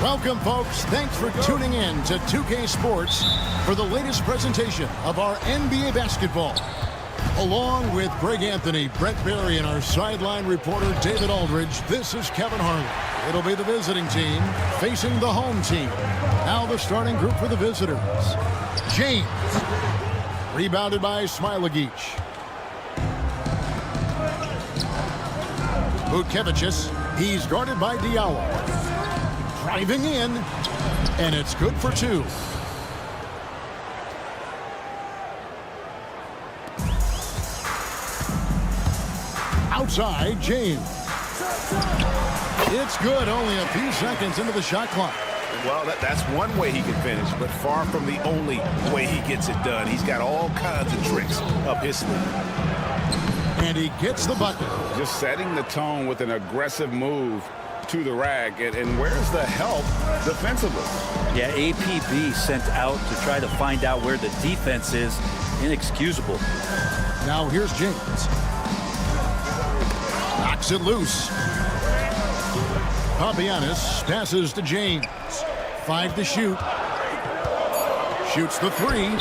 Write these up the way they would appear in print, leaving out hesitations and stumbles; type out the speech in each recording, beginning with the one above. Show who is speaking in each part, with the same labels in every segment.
Speaker 1: Welcome, folks. Thanks for tuning in to 2K Sports for the latest presentation of our NBA basketball. Along with Greg Anthony, Brett Berry, and our sideline reporter, David Aldridge, this is Kevin Harlan. It'll be the visiting team facing the home team. Now the starting group for the visitors. James. Rebounded by Smailagic. Vučević. He's guarded by Diallo. Driving in, and it's good for two. Outside, James. It's good, only a few seconds into the shot clock.
Speaker 2: Well, that's one way he can finish, but far from the only way he gets it done. He's got all kinds of tricks up his sleeve.
Speaker 1: And he gets the bucket.
Speaker 3: Just setting the tone with an aggressive move to the rack. And where's the help defensively?
Speaker 4: Yeah, APB sent out to try to find out where the defense is. Inexcusable.
Speaker 1: Now here's James. Knocks it loose. Papianis passes to James. 5 to shoot. Shoots the 3.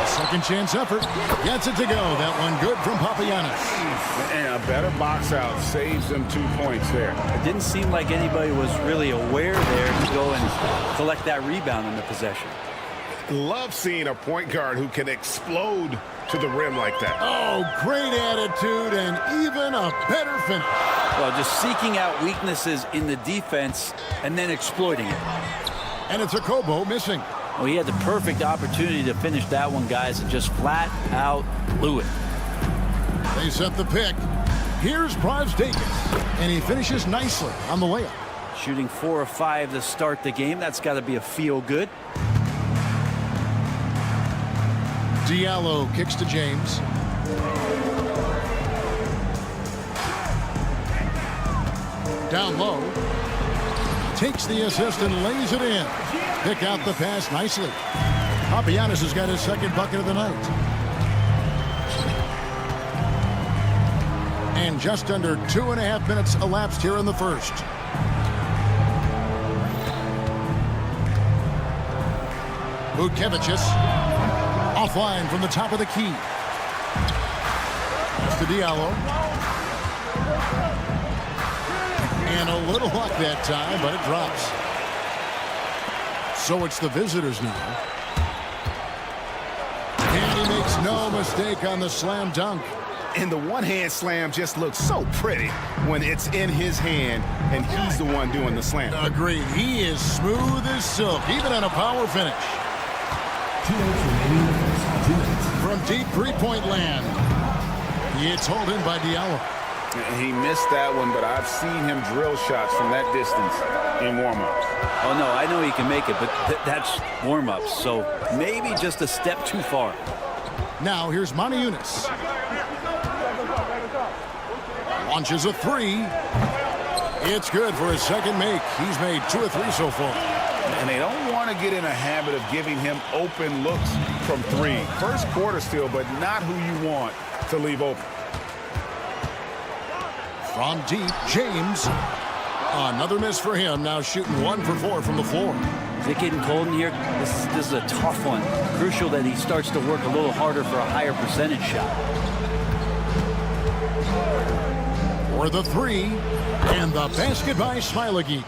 Speaker 1: Second chance effort. Gets it to go. That one good from Papianis.
Speaker 3: And a better box out saves them 2 points there.
Speaker 4: It didn't seem like anybody was really aware there to go and collect that rebound in the possession.
Speaker 2: Love seeing a point guard who can explode to the rim like that.
Speaker 1: Oh, great attitude and even a better finish.
Speaker 4: Well, just seeking out weaknesses in the defense and then exploiting it.
Speaker 1: And it's Okobo missing.
Speaker 4: Well, he had the perfect opportunity to finish that one, guys, and just flat out blew it.
Speaker 1: They set the pick. Here's Davis, and he finishes nicely on the layup.
Speaker 4: Shooting 4 of 5 to start the game. That's got to be a feel good.
Speaker 1: Diallo kicks to James. Down low. Takes the assist and lays it in. Pick out the pass nicely. Papianis has got his second bucket of the night. And just under 2.5 minutes elapsed here in the first. Vučević offline from the top of the key. To Diallo. And a little luck that time, but it drops. So it's the visitors now. And he makes no mistake on the slam dunk.
Speaker 2: And the one-hand slam just looks so pretty when it's in his hand and he's the one doing the slam.
Speaker 1: Agreed. He is smooth as silk, even on a power finish. From deep three-point land, it's hauled in by Diallo.
Speaker 3: He missed that one, but I've seen him drill shots from that distance in warm-ups.
Speaker 4: Oh, no, I know he can make it, but that's warm-ups, so maybe just a step too far.
Speaker 1: Now here's Yunus. Launches a 3. It's good for his second make. He's made 2 of 3 so far.
Speaker 3: And they don't want to get in a habit of giving him open looks from 3. First quarter still, but not who you want to leave open.
Speaker 1: From deep, James. Another miss for him. Now shooting 1 for 4 from the floor.
Speaker 4: Is it getting cold in here? This is a tough one. Crucial that he starts to work a little harder for a higher percentage shot.
Speaker 1: For the 3. And the basket by Smailagic.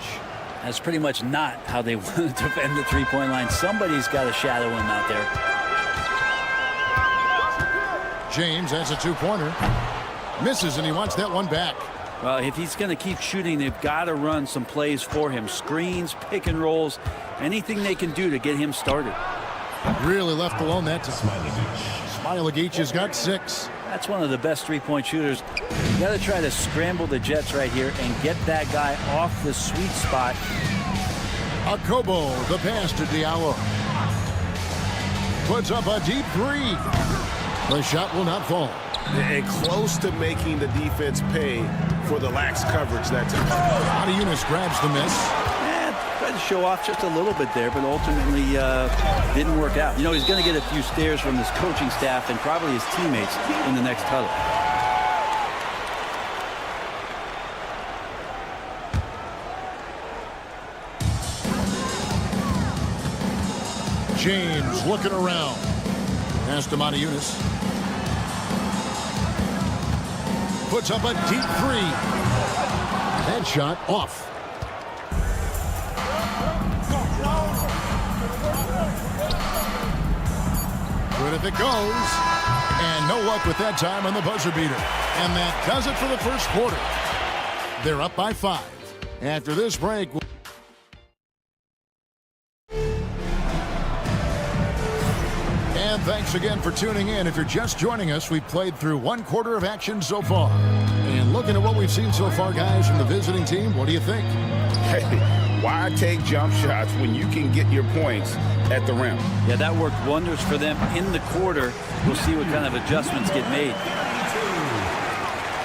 Speaker 4: That's pretty much not how they want to defend the three-point line. Somebody's got to shadow him out there.
Speaker 1: James has a 2-pointer. Misses, and he wants that one back.
Speaker 4: Well, if he's going to keep shooting, they've got to run some plays for him. Screens, pick and rolls, anything they can do to get him started.
Speaker 1: Really left alone that time. Smailagic has got 6.
Speaker 4: That's one of the best three-point shooters. You got to try to scramble the Jets right here and get that guy off the sweet spot.
Speaker 1: Okobo, the pass to Diallo. Puts up a deep 3. The shot will not fall.
Speaker 2: And close to making the defense pay for the lax coverage that time.
Speaker 1: Yunus grabs the miss.
Speaker 4: Tried to show off just a little bit there, but ultimately didn't work out. You know, he's going to get a few stares from his coaching staff and probably his teammates in the next huddle.
Speaker 1: James looking around. Pass to Yunus. Puts up a deep three. That shot off. Good if it goes. And no luck with that time on the buzzer beater. And that does it for the first quarter. They're up by 5. After this break... And thanks again for tuning in. If you're just joining us, we've played through 1 quarter of action so far. And looking at what we've seen so far, guys, from the visiting team, what do you think?
Speaker 3: Hey, why take jump shots when you can get your points at the rim?
Speaker 4: Yeah, that worked wonders for them in the quarter. We'll see what kind of adjustments get made.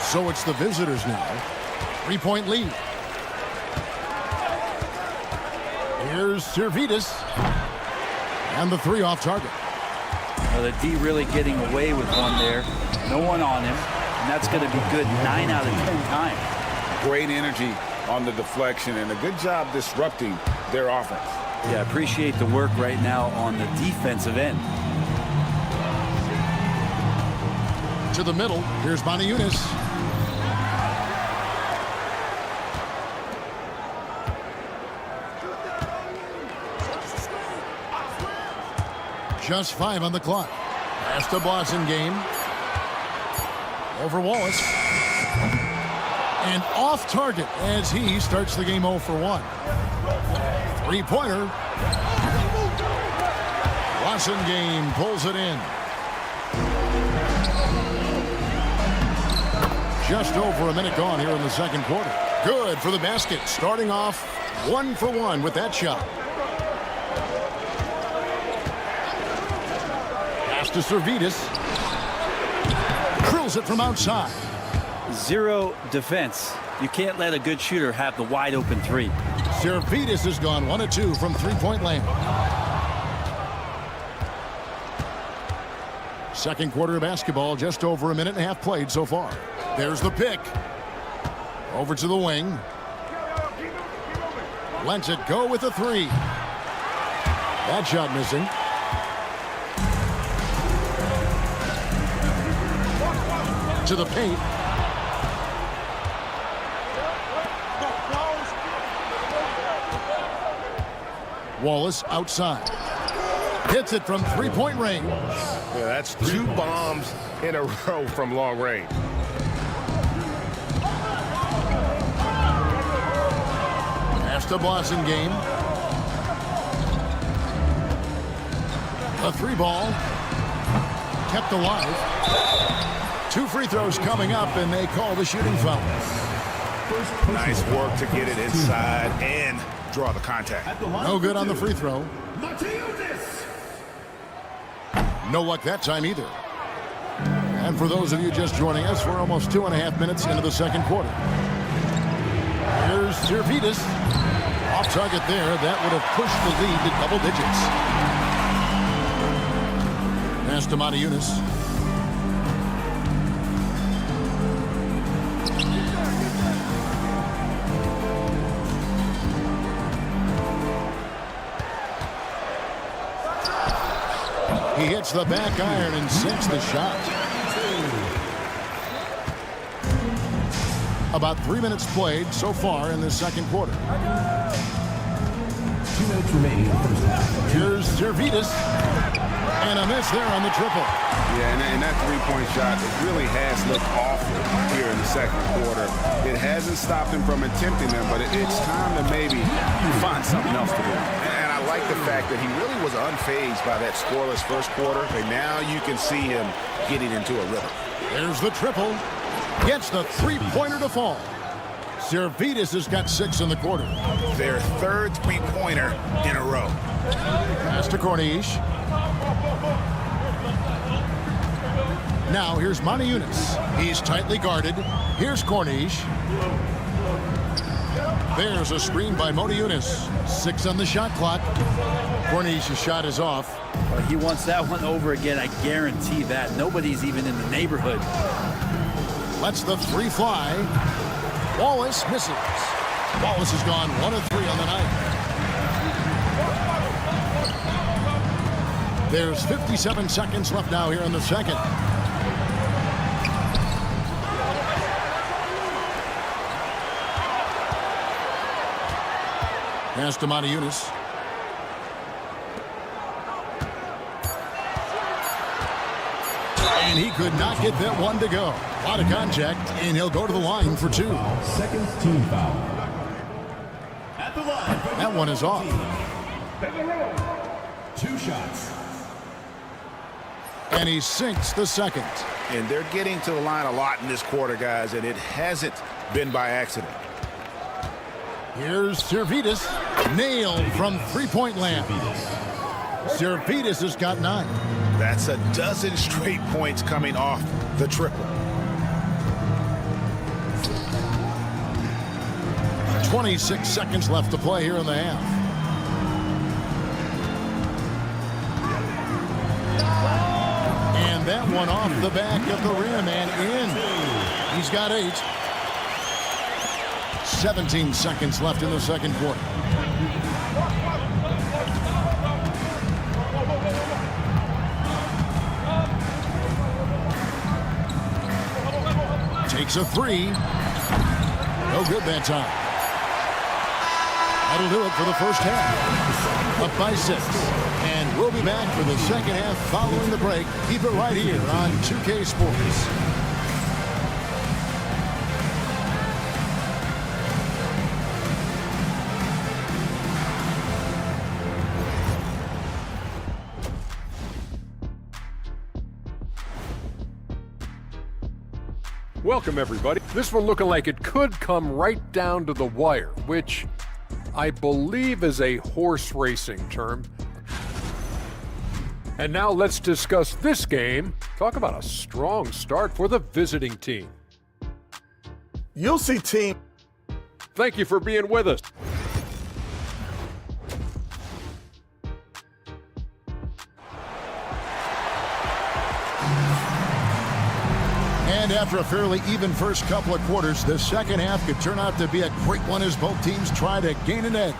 Speaker 1: So it's the visitors now. 3-point lead. Here's Servidis. And the 3 off target.
Speaker 4: Well, the D really getting away with one there. No one on him. And that's going to be good 9 out of 10 times.
Speaker 3: Great energy on the deflection and a good job disrupting their offense.
Speaker 4: Yeah, appreciate the work right now on the defensive end.
Speaker 1: To the middle. Here's Yunus. Just 5 on the clock. Pass to Blossom game. Over Wallace. And off target as he starts the game 0 for 1. 3-pointer. Blossom game pulls it in. Just over a minute gone here in the second quarter. Good for the basket. Starting off 1 for 1 with that shot. To Servidis. Drills it from outside.
Speaker 4: 0 defense. You can't let a good shooter have the wide open 3.
Speaker 1: Servidis has gone 1 of 2 from 3-point land. Second quarter of basketball, just over a minute and a half played so far. There's the pick. Over to the wing. Lets it go with a 3. That shot missing. To the paint. Wallace outside. Hits it from 3-point range.
Speaker 2: Yeah, that's 2 bombs in a row from long range.
Speaker 1: Pass to Blossom game. A 3-ball. Kept alive. 2 free throws coming up, and they call the shooting foul.
Speaker 3: Nice work to get it inside and draw the contact.
Speaker 1: No good on the free throw. No luck that time either. And for those of you just joining us, we're almost 2.5 minutes into the second quarter. Here's Servidis. Off target there. That would have pushed the lead to double digits. Pass to Yunus. He hits the back iron and sinks the shot. About 3 minutes played so far in the second quarter.
Speaker 5: 2 minutes remaining in the first half.
Speaker 1: Here's Servidis. And a miss there on the triple.
Speaker 3: Yeah, and that 3-point shot, it really has looked awful here in the second quarter. It hasn't stopped him from attempting them, but it's time to maybe find something else to do. And I like the fact that he really was unfazed by that scoreless first quarter, and now you can see him getting into a rhythm.
Speaker 1: There's the triple. Gets the 3-pointer to fall. Servidis has got 6 in the quarter.
Speaker 3: Their 3rd 3-pointer in a row.
Speaker 1: Pass to Corniche. Now here's Yunus. He's tightly guarded. Here's Corniche. There's a screen by Yunus. 6 on the shot clock. Corniche's shot is off.
Speaker 4: Well, he wants that one over again. I guarantee that. Nobody's even in the neighborhood.
Speaker 1: Lets the 3 fly. Wallace misses. Wallace has gone 1 of 3 on the night. There's 57 seconds left now here in the second. Pass to Yunus. And he could not get that one to go. A lot of contact, and he'll go to the line for 2.
Speaker 5: Second team foul.
Speaker 1: At the line. That one is off.
Speaker 5: 2 shots.
Speaker 1: And he sinks the second.
Speaker 2: And they're getting to the line a lot in this quarter, guys, and it hasn't been by accident.
Speaker 1: Here's Servidis. Nailed from three-point land. Servidis has got 9.
Speaker 2: That's a dozen straight points coming off the triple.
Speaker 1: 26 seconds left to play here in the half. And that one off the back of the rim and in. He's got 8. 17 seconds left in the second quarter. Takes a 3. No good that time. That'll do it for the first half. Up by 6. And we'll be back for the second half following the break. Keep it right here on 2K Sports.
Speaker 6: Welcome, everybody. This one looking like it could come right down to the wire, which I believe is a horse racing term. And now let's discuss this game. Talk about a strong start for the visiting team.
Speaker 7: You'll see team.
Speaker 6: Thank you for being with us.
Speaker 1: And after a fairly even first couple of quarters, the second half could turn out to be a great one as both teams try to gain an edge.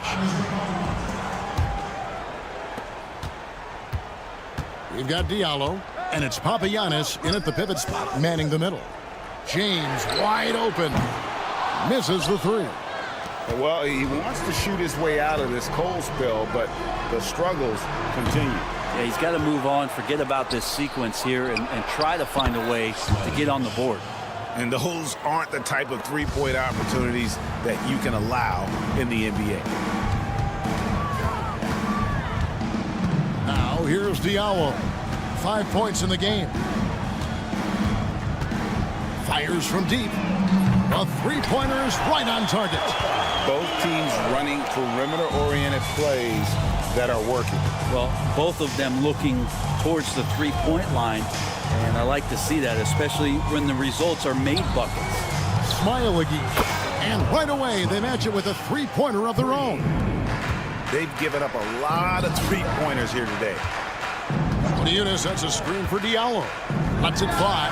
Speaker 1: We've got Diallo, and it's Papagiannis in at the pivot spot, manning the middle. James wide open. Misses the 3.
Speaker 3: Well, he wants to shoot his way out of this cold spell, but the struggles continue.
Speaker 4: Yeah, he's got to move on, forget about this sequence here, and try to find a way to get on the board.
Speaker 2: And those aren't the type of three-point opportunities that you can allow in the NBA.
Speaker 1: Now here's Diallo. 5 points in the game. Fires from deep. A three-pointer is right on target.
Speaker 3: Both teams running perimeter-oriented plays that are working.
Speaker 4: Well, both of them looking towards the three-point line, and I like to see that, especially when the results are made buckets.
Speaker 1: Smiley, and right away they match it with a three-pointer of their own.
Speaker 2: They've given up a lot of three-pointers here today.
Speaker 1: Eunice sets a screen for Diallo. Lets it fly.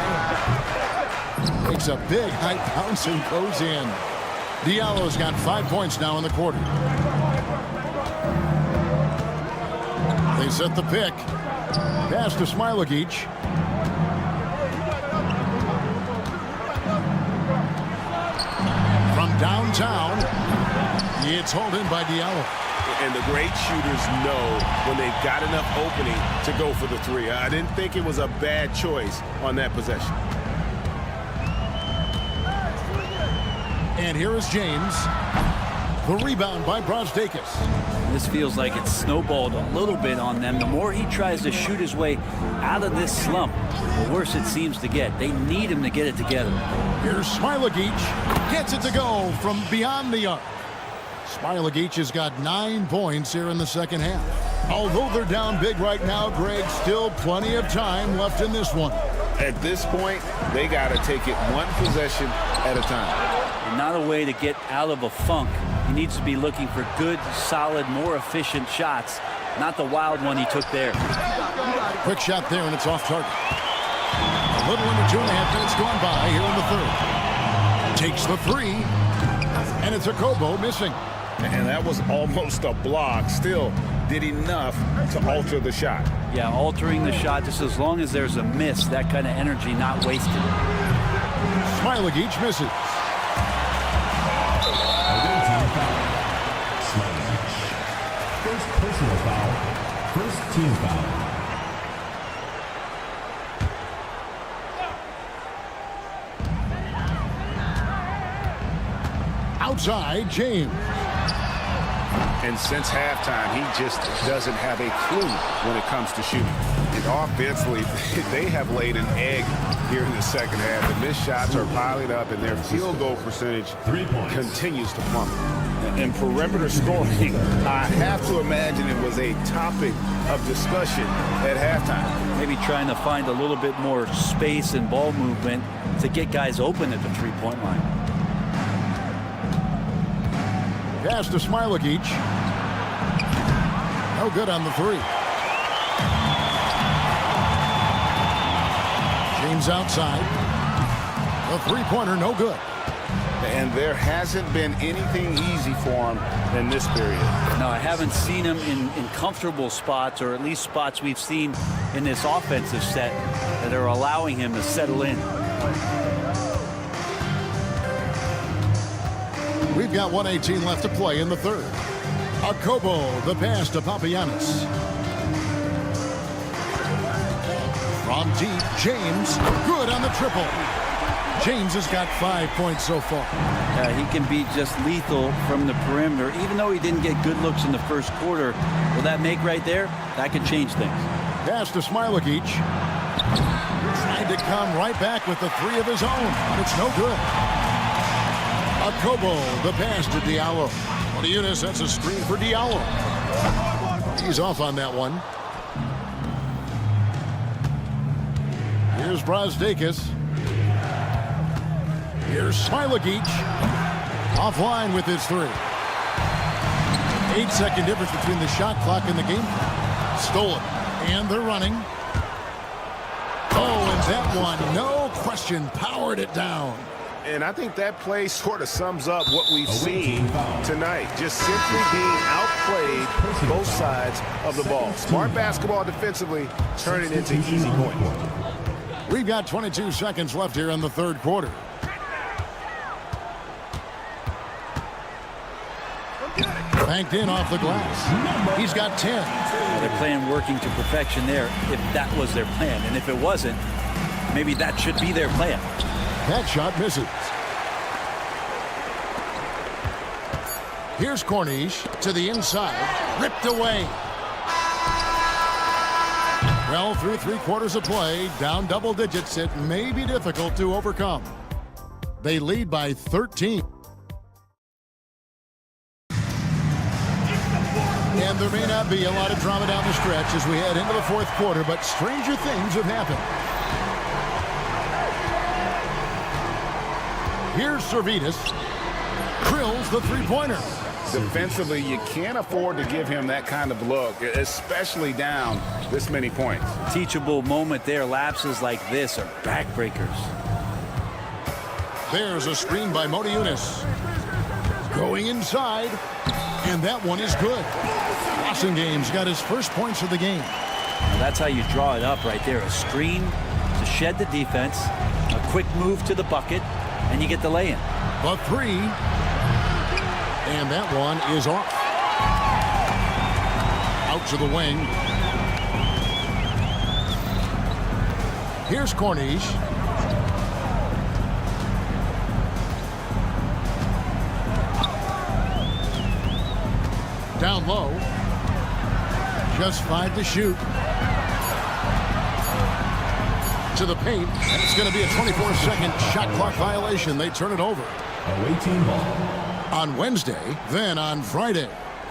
Speaker 1: Takes a big high bounce and goes in. Diallo's got 5 points now in the quarter. They set the pick. Pass to Smiley. From downtown, it's hauled in by Diallo.
Speaker 2: And the great shooters know when they've got enough opening to go for the 3. I didn't think it was a bad choice on that possession.
Speaker 1: And here is James. The rebound by Brosdakis.
Speaker 4: This feels like it's snowballed a little bit on them. The more he tries to shoot his way out of this slump, the worse it seems to get. They need him to get it together.
Speaker 1: Here's Smiley. Gets it to go from beyond the arc. Smiley has got 9 points here in the second half. Although they're down big right now, Greg, still plenty of time left in this one.
Speaker 3: At this point, they got to take it one possession at a time.
Speaker 4: And not a way to get out of a funk. He needs to be looking for good, solid, more efficient shots, not the wild one he took there.
Speaker 1: Quick shot there, and it's off target. A little under 2.5 minutes gone by here in the third. Takes the 3, and it's a Kobo missing.
Speaker 3: And that was almost a block. Still did enough to alter the shot.
Speaker 4: Yeah, altering the shot, just as long as there's a miss, that kind of energy not wasted.
Speaker 1: Smailagic misses.
Speaker 5: First personal foul. First team foul.
Speaker 1: Outside, James.
Speaker 3: And since halftime, he just doesn't have a clue when it comes to shooting. And offensively, they have laid an egg here in the second half. The missed shots are piling up, and their field goal percentage continues to plummet. And perimeter scoring, I have to imagine it was a topic of discussion at halftime.
Speaker 4: Maybe trying to find a little bit more space and ball movement to get guys open at the three-point line.
Speaker 1: Pass to Smailagic. No good on the three. James outside. The three-pointer, no good.
Speaker 3: And there hasn't been anything easy for him in this period.
Speaker 4: No, I haven't seen him in comfortable spots, or at least spots we've seen in this offensive set that are allowing him to settle in.
Speaker 1: We've got 1:18 left to play in the third. Akobo, the pass to Papagiannis. From deep, James, good on the triple. James has got 5 points so far.
Speaker 4: He can be just lethal from the perimeter. Even though he didn't get good looks in the first quarter, will that make right there? That could change things.
Speaker 1: Pass to Smailagic. Trying to come right back with the three of his own. It's no good. Akobo, the pass to Diallo. Eunice, that's a screen for Diallo. He's off on that one. Here's Brazdakis. Here's Smailagic. Offline with his three. 8-second difference between the shot clock and the game. Stolen. And they're running. Oh, and that one, no question, powered it down.
Speaker 3: And I think that play sort of sums up what we've seen tonight. Just simply being outplayed both sides of the ball. Smart basketball defensively, turning into easy points.
Speaker 1: We've got 22 seconds left here in the third quarter. Banked in off the glass. He's got 10.
Speaker 4: Well, they're playing working to perfection there, if that was their plan. And if it wasn't, maybe that should be their plan.
Speaker 1: That shot misses. Here's Cornish to the inside. Ripped away. Well, through 3 quarters of play, down double digits, it may be difficult to overcome. They lead by 13. And there may not be a lot of drama down the stretch as we head into the fourth quarter, but stranger things have happened. Here's Servetus. Drills the three-pointer.
Speaker 3: Defensively, you can't afford to give him that kind of look, especially down this many points.
Speaker 4: Teachable moment there. Lapses like this are backbreakers.
Speaker 1: There's a screen by Eunice. Going inside, and that one is good. Game's got his first points of the game.
Speaker 4: Well, that's how you draw it up right there. A screen to shed the defense, a quick move to the bucket, and you get the lay-in.
Speaker 1: The three, and that one is off. Out to the wing. Here's Cornish. Down low. Just 5 to shoot. To the paint. And it's going to be a 24-second shot clock violation. They turn it over.
Speaker 5: Away team ball.
Speaker 1: On Wednesday, then on Friday.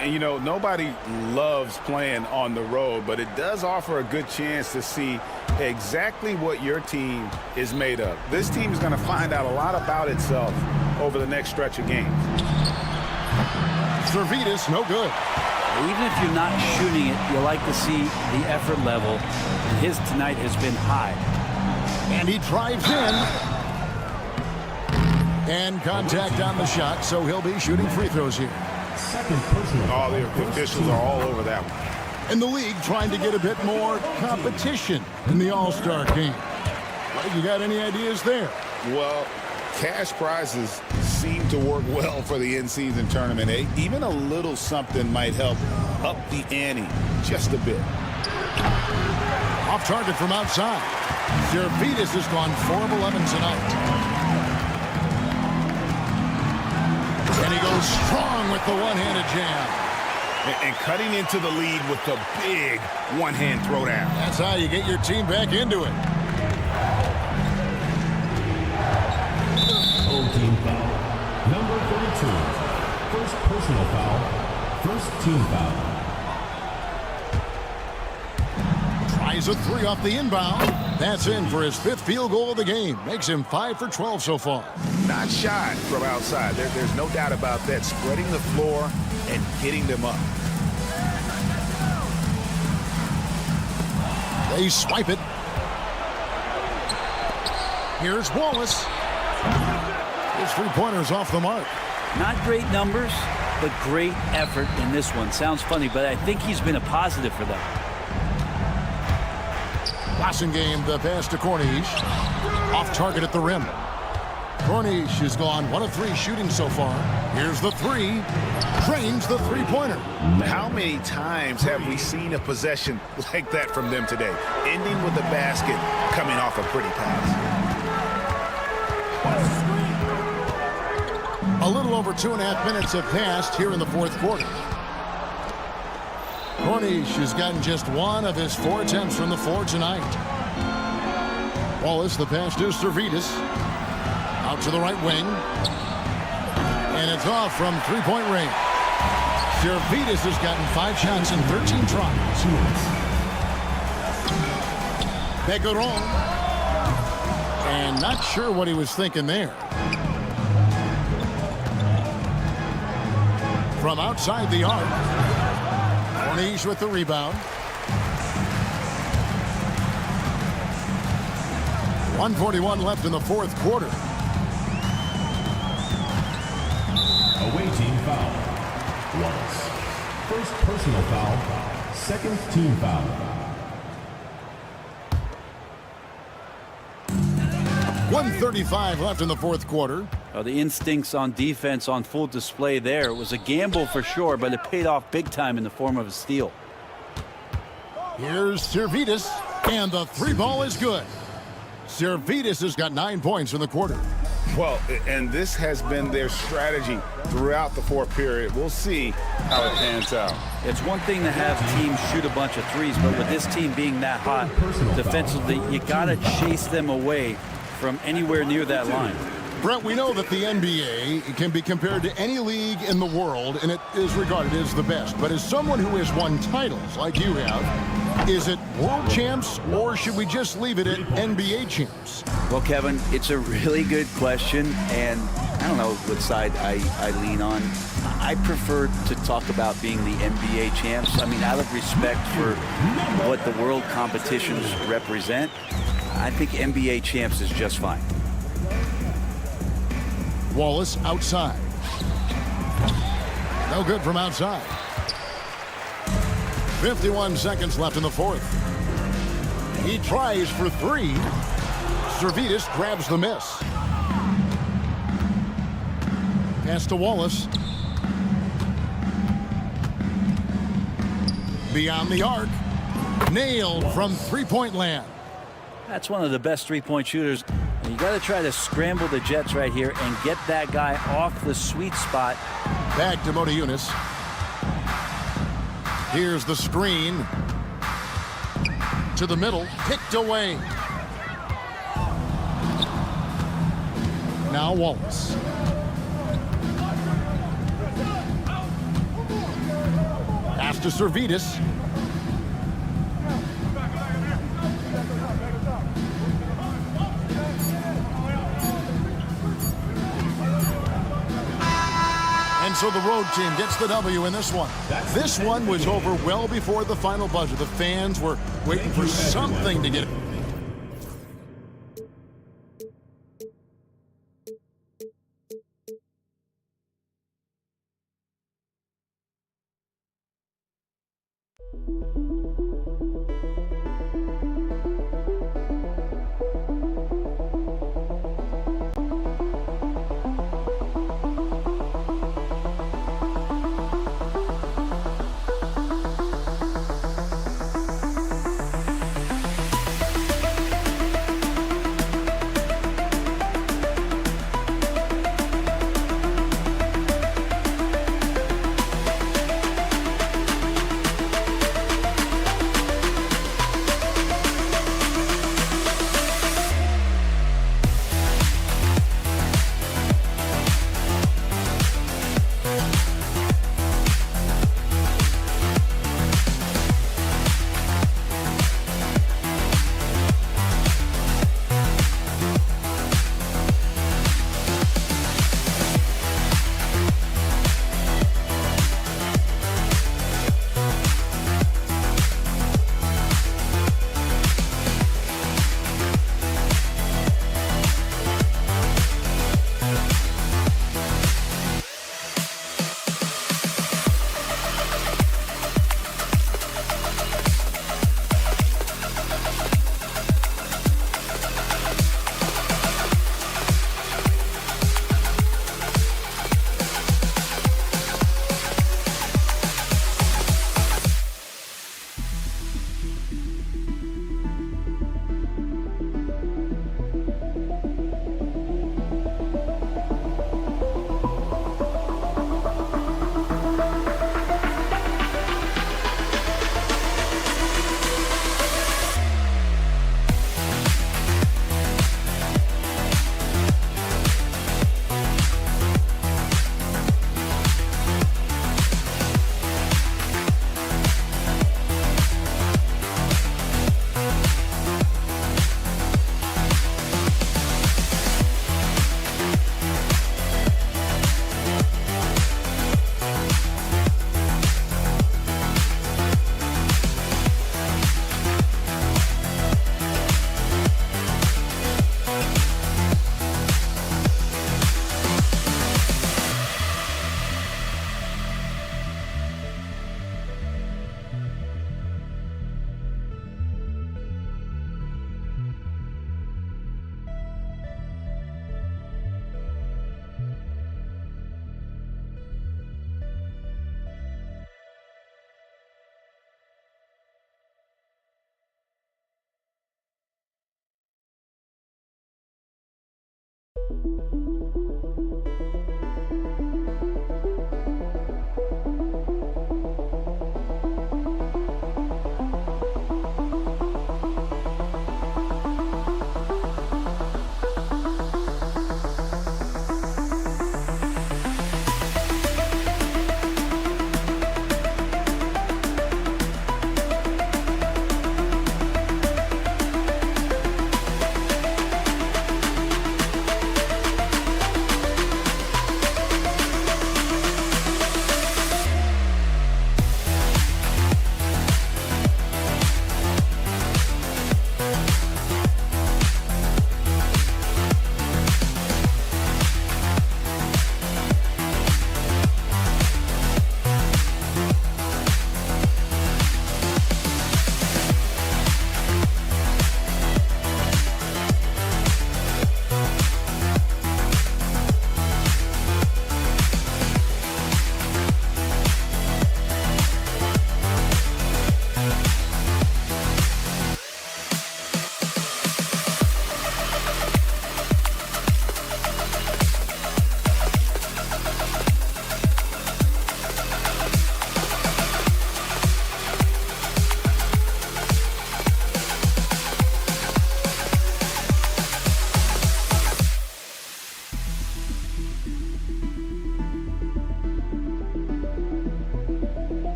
Speaker 3: And, you know, nobody loves playing on the road, but it does offer a good chance to see exactly what your team is made of. This team is going to find out a lot about itself over the next stretch of games.
Speaker 1: Servetus, no good.
Speaker 4: Even if you're not shooting it, you like to see the effort level. And his tonight has been high.
Speaker 1: And he drives in. And contact on the shot, so he'll be shooting free throws here.
Speaker 5: Second personal
Speaker 2: All
Speaker 5: foul.
Speaker 2: the
Speaker 5: First
Speaker 2: officials
Speaker 5: team
Speaker 2: are all
Speaker 5: foul.
Speaker 2: over that one.
Speaker 1: And the league trying to get a bit more competition in the All-Star game. Well, you got any ideas there?
Speaker 2: Well, cash prizes seem to work well for the in-season tournament. Even a little something might help up the ante just a bit.
Speaker 1: Off target from outside. Zalgiris has gone 4 of 11 tonight. And he goes strong with the one-handed jam.
Speaker 2: And cutting into the lead with the big one-hand throwdown.
Speaker 1: That's how you get your team back into it.
Speaker 5: Old team foul. Number 32. First personal foul. First team foul.
Speaker 1: Tries a three off the inbound. That's in for his 5th field goal of the game. Makes him 5 for 12 so far.
Speaker 2: Not shy from outside. There's no doubt about that. Spreading the floor and getting them up.
Speaker 1: They swipe it. Here's Wallace. His three-pointer's off the mark.
Speaker 4: Not great numbers, but great effort in this one. Sounds funny, but I think he's been a positive for them.
Speaker 1: Game the pass to Cornish. Off target at the rim. Cornish has gone 1 of 3 shooting so far. Here's the three. Drains the three-pointer.
Speaker 2: How many times have we seen a possession like that from them today? Ending with a basket coming off a pretty pass.
Speaker 1: A little over 2.5 minutes have passed here in the 4th quarter. Cornish has gotten just 1 of his 4 attempts from the floor tonight. Wallace, the pass to Zalgiris. Out to the right wing. And it's off from three-point range. Zalgiris has gotten 5 shots in 13 tries. Begaron. And not sure what he was thinking there. From outside the arc. Cornish with the rebound. 1:41 left in the 4th quarter.
Speaker 5: Away team foul. Wallace. First personal foul. Second team foul.
Speaker 1: 1:35 left in the 4th quarter.
Speaker 4: The instincts on defense on full display there. It was a gamble for sure, but it paid off big time in the form of a steal.
Speaker 1: Here's Zalgiris, and the 3-ball is good. Zalgiris has got 9 points in the quarter.
Speaker 2: Well, and this has been their strategy throughout the 4th period. We'll see how it pans out.
Speaker 4: It's one thing to have teams shoot a bunch of threes, but with this team being that hot defensively, you got to chase them away from anywhere near that line.
Speaker 1: Brett, we know that the NBA can be compared to any league in the world, and it is regarded as the best. But as someone who has won titles like you have, is it world champs, or should we just leave it at NBA champs?
Speaker 4: Well, Kevin, it's a really good question, and I don't know what side I lean on. I prefer to talk about being the NBA champs. I mean, out of respect for what the world competitions represent, I think NBA champs is just fine.
Speaker 1: Wallace outside. No good from outside. 51 seconds left in the 4th. He tries for 3. Zalgiris grabs the miss. Pass to Wallace. Beyond the arc. Nailed from three-point land.
Speaker 4: That's one of the best three-point shooters. You got to try to scramble the Jets right here and get that guy off the sweet spot.
Speaker 1: Back to Monaco. Here's the screen. To the middle. Picked away. Now Wallace. Pass to Zalgiris. And so the road team gets the W in this one. This one was over well before the final buzzer. The fans were waiting for something to get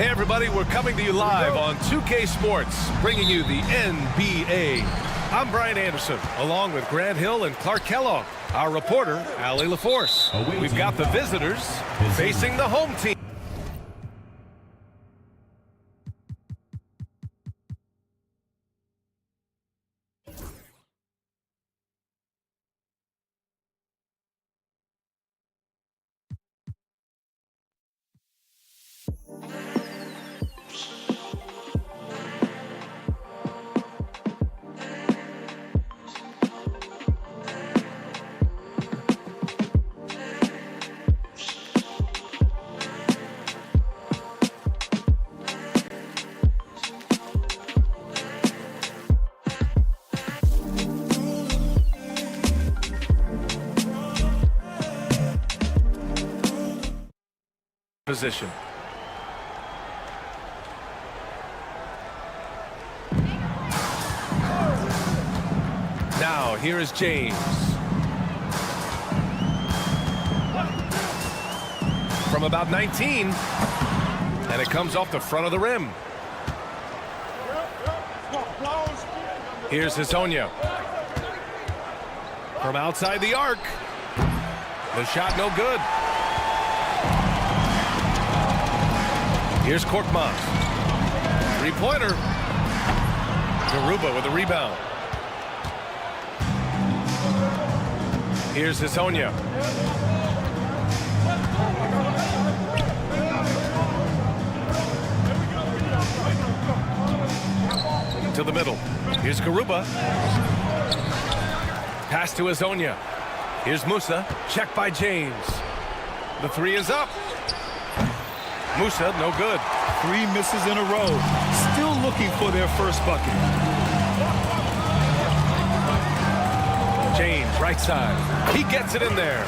Speaker 8: Hey everybody, we're coming to you live on 2K Sports, bringing you the NBA. I'm Brian Anderson, along with Grant Hill and Clark Kellogg. Our reporter, Allie LaForce. We've got the visitors facing the home team. position. Now, here is James. From about 19. And it comes off the front of the rim. Here's Hazonia. From outside the arc. The shot no good. Here's Korkmaz. Three-pointer. Garuba with a rebound. Here's Hazonia. To the middle. Here's Garuba. Pass to Hazonia. Here's Musa. Check by James. The three is up. Musa, no good.
Speaker 9: 3 misses in a row. Still looking for their first bucket.
Speaker 8: James, right side. He gets it in there.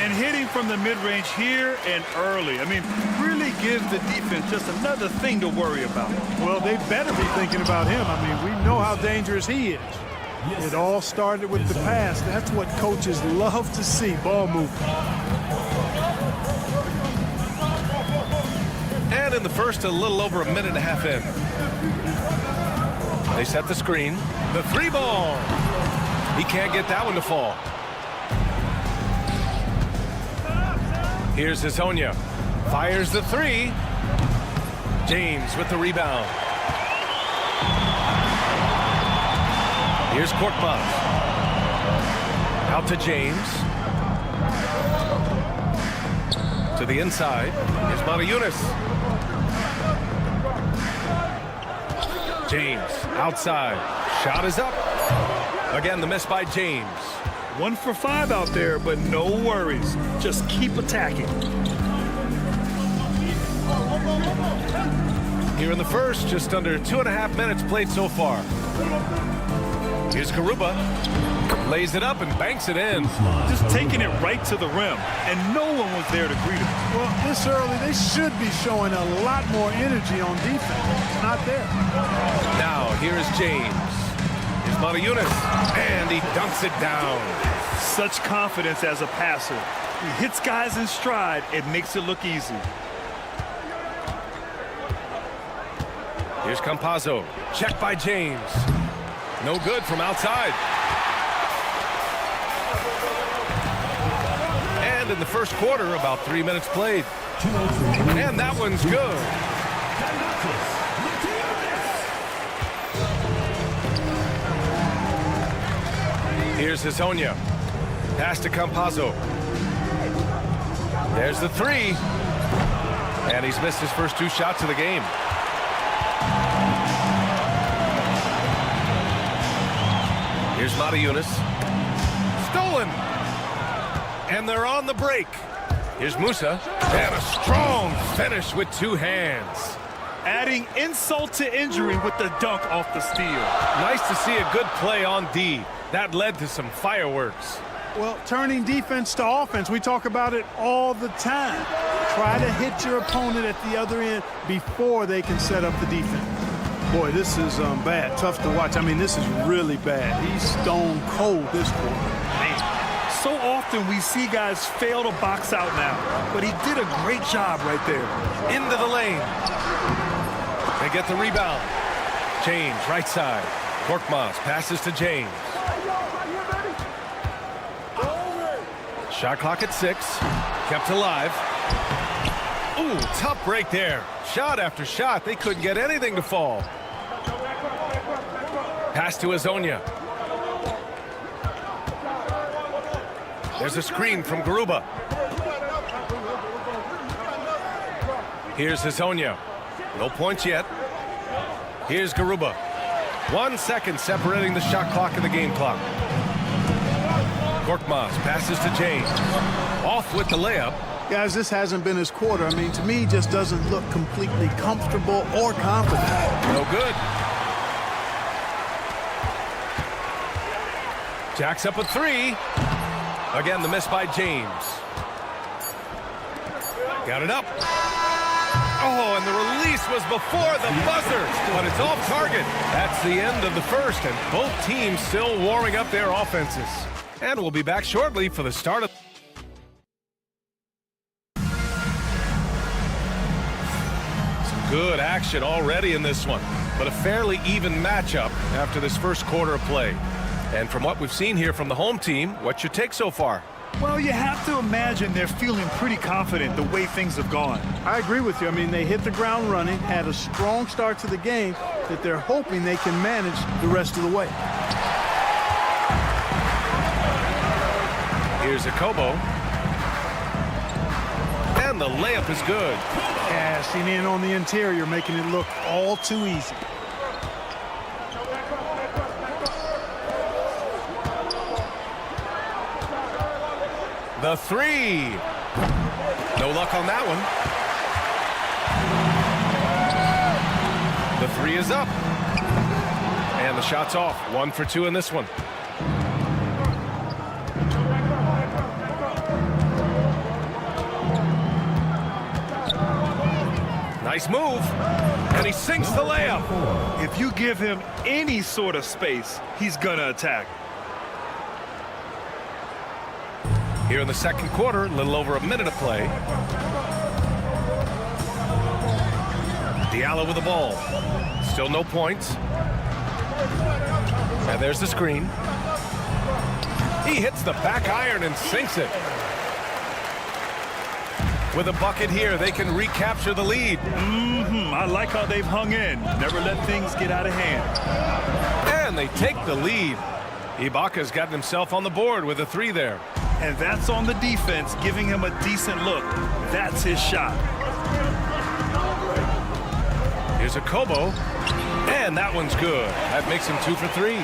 Speaker 9: And hitting from the mid-range here and early. I mean, really gives the defense just another thing to worry about.
Speaker 10: Well, they better be thinking about him. I mean, we know how dangerous he is. It all started with the pass. That's what coaches love to see, ball movement.
Speaker 8: And in the first, a little over a minute and a half in. They set the screen. The three ball. He can't get that one to fall. Here's Hazonia. Fires the three. James with the rebound. Here's Korkmaz. Out to James. To the inside. Here's Motiejunas. James outside. Shot is up. Again, the miss by James.
Speaker 9: 1 for 5 out there, but no worries. Just keep attacking.
Speaker 8: Here in the first, just under 2.5 minutes played so far. Here's Garuba. Lays it up and banks it in.
Speaker 9: Just taking it right to the rim, and no one was there to greet him.
Speaker 10: Well, this early, they should be showing a lot more energy on defense. Not there.
Speaker 8: Now, here is James. Here's Motiejunas, and he dunks it down.
Speaker 9: Such confidence as a passer. He hits guys in stride. It makes it look easy.
Speaker 8: Here's Campazzo. Check by James. No good from outside. And in the first quarter, about 3 minutes played. And that one's good. Here's Hazonia. Pass to Campazzo. There's the three. And he's missed his first 2 shots of the game. Here's Motiejunas. Stolen. And they're on the break. Here's Musa. And a strong finish with 2 hands.
Speaker 9: Adding insult to injury with the dunk off the steal.
Speaker 8: Nice to see a good play on D. That led to some fireworks.
Speaker 10: Well, turning defense to offense, we talk about it all the time. Try to hit your opponent at the other end before they can set up the defense. Boy, this is bad. Tough to watch. I mean, this is really bad. He's stone cold this quarter.
Speaker 9: So often we see guys fail to box out now, but he did a great job right there.
Speaker 8: Into the lane. They get the rebound. James, right side. Korkmaz passes to James. Shot clock at 6. Kept alive. Ooh, tough break there. Shot after shot. They couldn't get anything to fall. Pass to Hazonia. There's a screen from Garuba. Here's Hazonia. No points yet. Here's Garuba. 1 second separating the shot clock and the game clock. Korkmaz passes to James. Off with the layup.
Speaker 10: Guys, this hasn't been his quarter. I mean, to me, just doesn't look completely comfortable or confident.
Speaker 8: No good. Jacks up a 3. Again, the miss by James. Got it up. Oh, and the release was before the buzzer, but it's off target. That's the end of the first, and both teams still warming up their offenses. And we'll be back shortly for the start of... Some good action already in this one, but a fairly even matchup after this first quarter of play. And from what we've seen here from the home team, what's your take so far?
Speaker 9: Well, you have to imagine they're feeling pretty confident the way things have gone.
Speaker 10: I agree with you. I mean, they hit the ground running, had a strong start to the game that they're hoping they can manage the rest of the way.
Speaker 8: Here's a Kobo. And the layup is good.
Speaker 10: Cashing in on the interior, making it look all too easy.
Speaker 8: The three. No luck on that one. The three is up. And the shot's off. 1 for 2 in this one. Nice move. And he sinks the layup.
Speaker 9: If you give him any sort of space, he's going to attack.
Speaker 8: Here in the second quarter, a little over a minute of play. Diallo with the ball. Still no points. And there's the screen. He hits the back iron and sinks it. With a bucket here, they can recapture the lead.
Speaker 9: I like how they've hung in. Never let things get out of hand.
Speaker 8: And they take the lead. Ibaka's gotten himself on the board with a three there.
Speaker 9: And that's on the defense, giving him a decent look. That's his shot.
Speaker 8: Here's a Kobo. And that one's good. That makes him 2 for 3.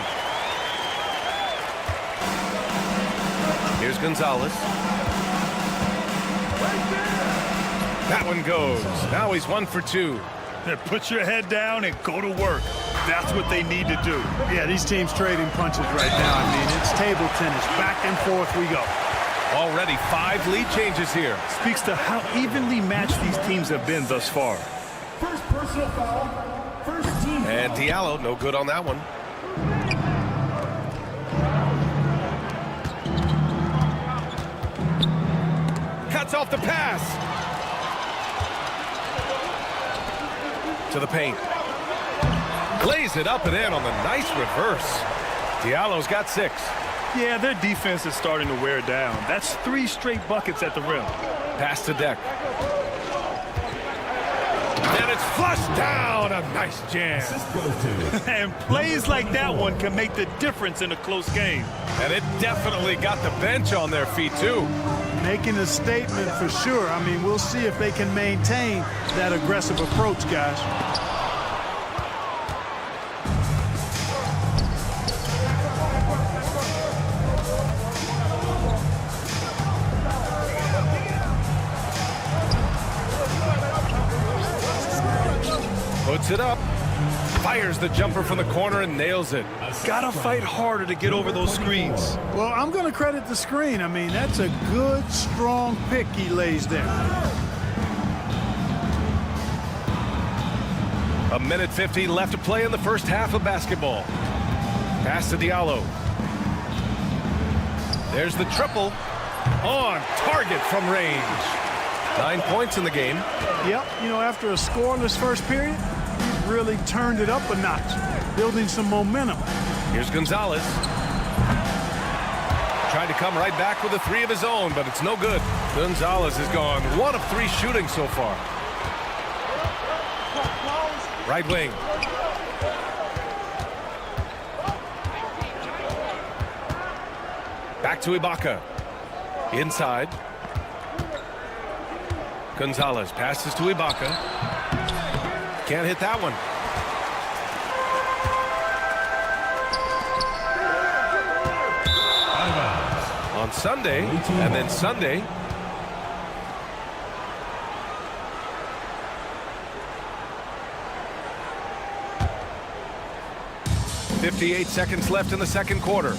Speaker 8: Here's Gonzalez. That one goes. Now he's 1 for 2.
Speaker 9: Put your head down and go to work. That's what they need to do.
Speaker 10: Yeah, these teams trading punches right now. I mean, it's table tennis. Back and forth we go.
Speaker 8: Already 5 lead changes here.
Speaker 9: Speaks to how evenly matched these teams have been thus far.
Speaker 5: First personal foul. First team.
Speaker 8: And Diallo, no good on that one. Cuts off the pass. To the paint. Lays it up and in on the nice reverse. Diallo's got 6.
Speaker 9: Yeah, their defense is starting to wear down. That's 3 straight buckets at the rim.
Speaker 8: Pass to Deck. And it's flushed down. A nice jam.
Speaker 9: And plays like that one can make the difference in a close game.
Speaker 8: And it definitely got the bench on their feet, too.
Speaker 10: Making a statement for sure. I mean, we'll see if they can maintain that aggressive approach, guys.
Speaker 8: Puts it up. Fires the jumper from the corner and nails it.
Speaker 9: Gotta fight harder to get over those screens.
Speaker 10: Well, I'm going to credit the screen. I mean, that's a good, strong pick he lays there.
Speaker 8: A minute 50 left to play in the first half of basketball. Pass to Diallo. There's the triple. On target from range. 9 points in the game.
Speaker 10: Yep, you know, after a scoreless first period, he's really turned it up a notch, building some momentum.
Speaker 8: Here's Gonzalez. Tried to come right back with a 3 of his own, but it's no good. Gonzalez has gone 1 of 3 shooting so far. Right wing. Back to Ibaka. Inside. Gonzalez passes to Ibaka. Can't hit that one. On Sunday, and then Sunday. .58 seconds left in the second quarter.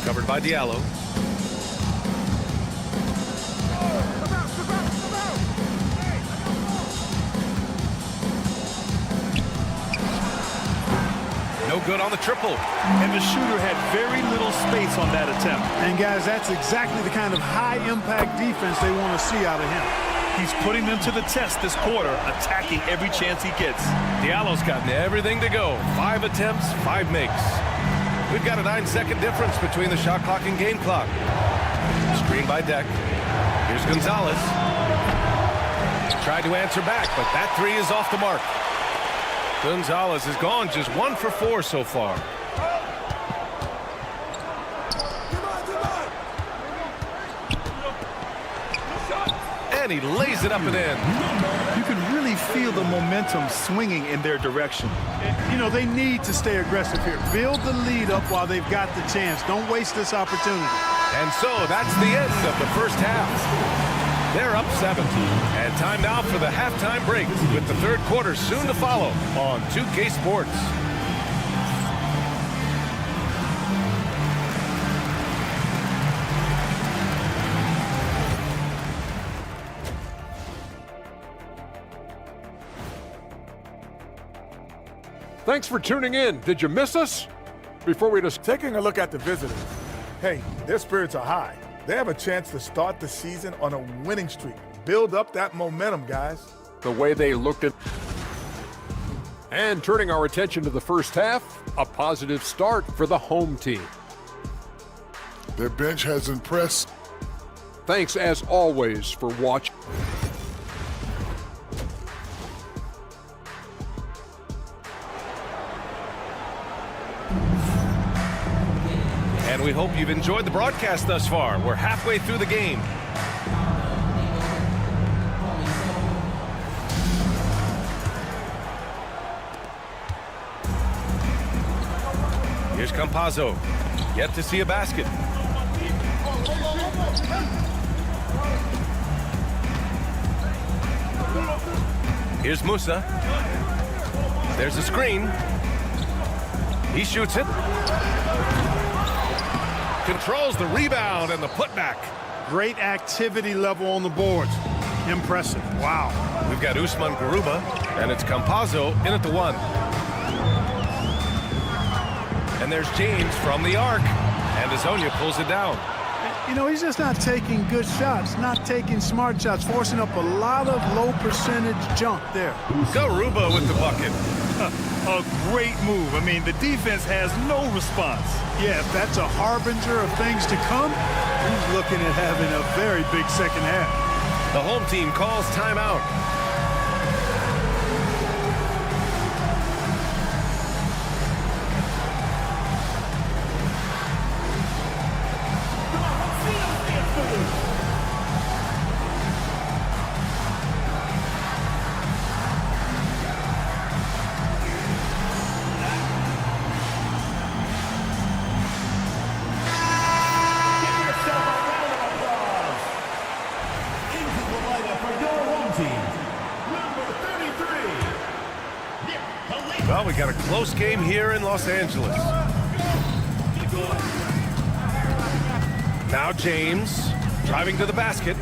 Speaker 8: Covered by Diallo. good on the triple.
Speaker 9: And the shooter had very little space on that attempt.
Speaker 10: And guys, that's exactly the kind of high-impact defense they want to see out of him.
Speaker 9: He's putting them to the test this quarter, attacking every chance he gets.
Speaker 8: Diallo's gotten everything to go. 5 attempts, 5 makes. We've got a 9-second difference between the shot clock and game clock. Screen by Deck. Here's Gonzalez. Tried to answer back, but that 3 is off the mark. Gonzalez has gone just 1 for 4 so far. And he lays it up and in.
Speaker 9: You can really feel the momentum swinging in their direction.
Speaker 10: You know, they need to stay aggressive here. Build the lead up while they've got the chance. Don't waste this opportunity.
Speaker 8: And so that's the end of the first half. They're up 7. And time now for the halftime break with the third quarter soon to follow on 2K Sports.
Speaker 6: Thanks for tuning in. Did you miss us? Before we just
Speaker 7: Taking a look at the visitors. Hey, their spirits are high. They have a chance to start the season on a winning streak. Build up that momentum, guys.
Speaker 6: the way they looked at. And turning our attention to the first half, a positive start for the home team.
Speaker 11: Their bench has impressed.
Speaker 6: Thanks, as always, for watching.
Speaker 8: And we hope you've enjoyed the broadcast thus far. We're halfway through the game. Here's Campazzo. Yet to see a basket. Here's Musa. There's a screen. He shoots it. Controls the rebound and the putback.
Speaker 10: Great activity level on the boards. Impressive. Wow.
Speaker 8: We've got Usman Garuba, and it's Campazzo in at the one. And there's James from the arc, and Azonia pulls it down.
Speaker 10: You know, he's just not taking good shots, not taking smart shots, forcing up a lot of low percentage junk there.
Speaker 8: Garuba with the bucket.
Speaker 9: A great move. I mean, the defense has no response.
Speaker 10: Yeah, if that's a harbinger of things to come, he's looking at having a very big second half.
Speaker 8: The home team calls timeout. Well, we got a close game here in Los Angeles. Now James driving to the basket.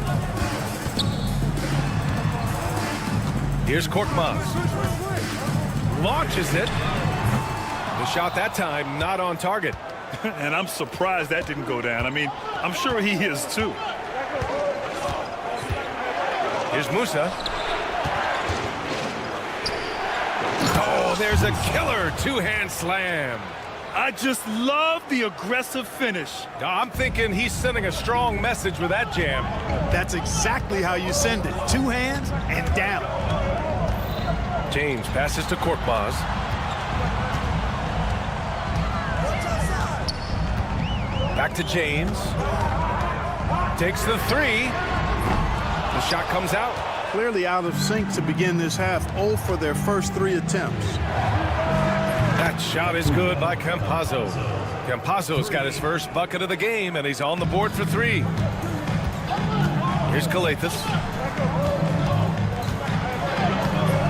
Speaker 8: Here's Korkmaz. Launches it. The shot that time not on target.
Speaker 9: And I'm surprised that didn't go down. I mean, I'm sure he is too.
Speaker 8: Here's Musa. Oh, there's a killer two-hand slam.
Speaker 9: I just love the aggressive finish.
Speaker 8: I'm thinking he's sending a strong message with that jam.
Speaker 10: That's exactly how you send it. Two hands and down.
Speaker 8: James passes to Korkmaz. Back to James. Takes the three. The shot comes out.
Speaker 10: Clearly out of sync to begin this half. 0 for their first 3 attempts.
Speaker 8: That shot is good by Campazzo. Campazzo's got his first bucket of the game, and he's on the board for 3. Here's Kalathis.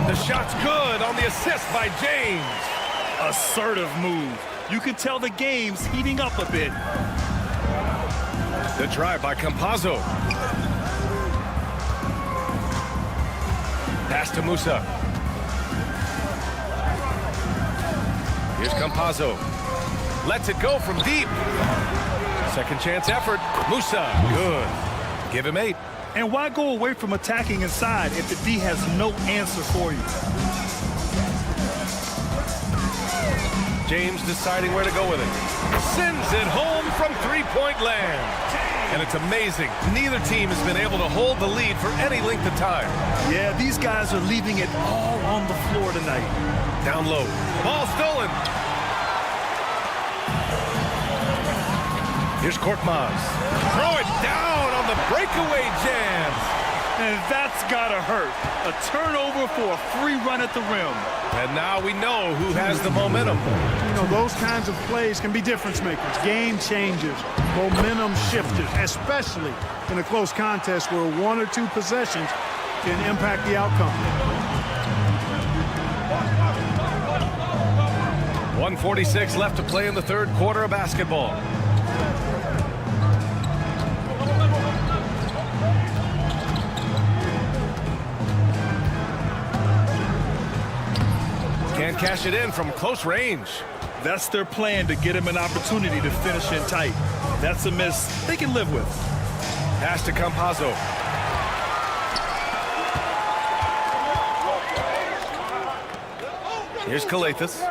Speaker 8: The shot's good on the assist by James.
Speaker 9: Assertive move. You can tell the game's heating up a bit.
Speaker 8: The drive by Campazzo. Pass to Musa. Here's Campazzo. Lets it go from deep. Second chance effort. Musa. Good. Give him 8.
Speaker 9: And why go away from attacking inside if the D has no answer for you?
Speaker 8: James deciding where to go with it. Sends it home from three-point land. And it's amazing. Neither team has been able to hold the lead for any length of time.
Speaker 9: Yeah, these guys are leaving it all on the floor tonight.
Speaker 8: Down low. Ball stolen. Here's Korkmaz. Throw it down on the breakaway jam.
Speaker 9: And that's gotta hurt. A turnover for a free run at the rim.
Speaker 8: And now we know who has the momentum.
Speaker 10: You know, those kinds of plays can be difference makers, game changers, momentum shifters, especially in a close contest where 1 or 2 possessions can impact the outcome.
Speaker 8: 1:46 left to play in the third quarter of basketball. Can't cash it in from close range.
Speaker 9: That's their plan, to get him an opportunity to finish in tight. That's a miss they can live with.
Speaker 8: Pass to Campazzo. Here's Kalathis.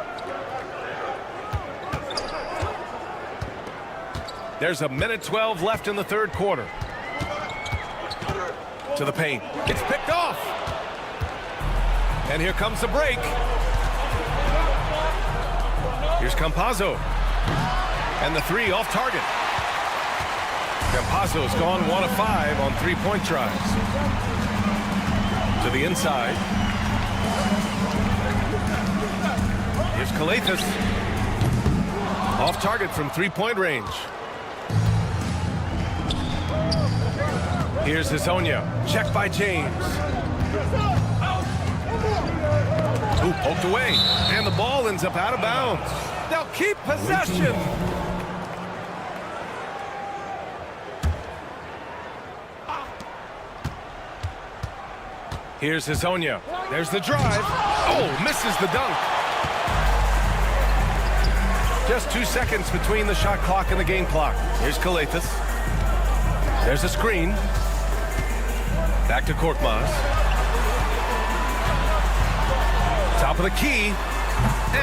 Speaker 8: There's a minute 12 left in the third quarter. To the paint. It's picked off. And here comes the break. Here's Campazzo. And the 3 off target. Campazzo's gone 1 of 5 on 3-point tries. To the inside. Here's Kalathis. Off target from 3-point range. Here's Hezonja. Check by James. Ooh, poked away. And the ball ends up out of bounds. They'll keep possession. Here's Hezonja. There's the drive. Oh, misses the dunk. Just 2 seconds between the shot clock and the game clock. Here's Kalathis. There's a screen. Back to Korkmaz. Top of the key.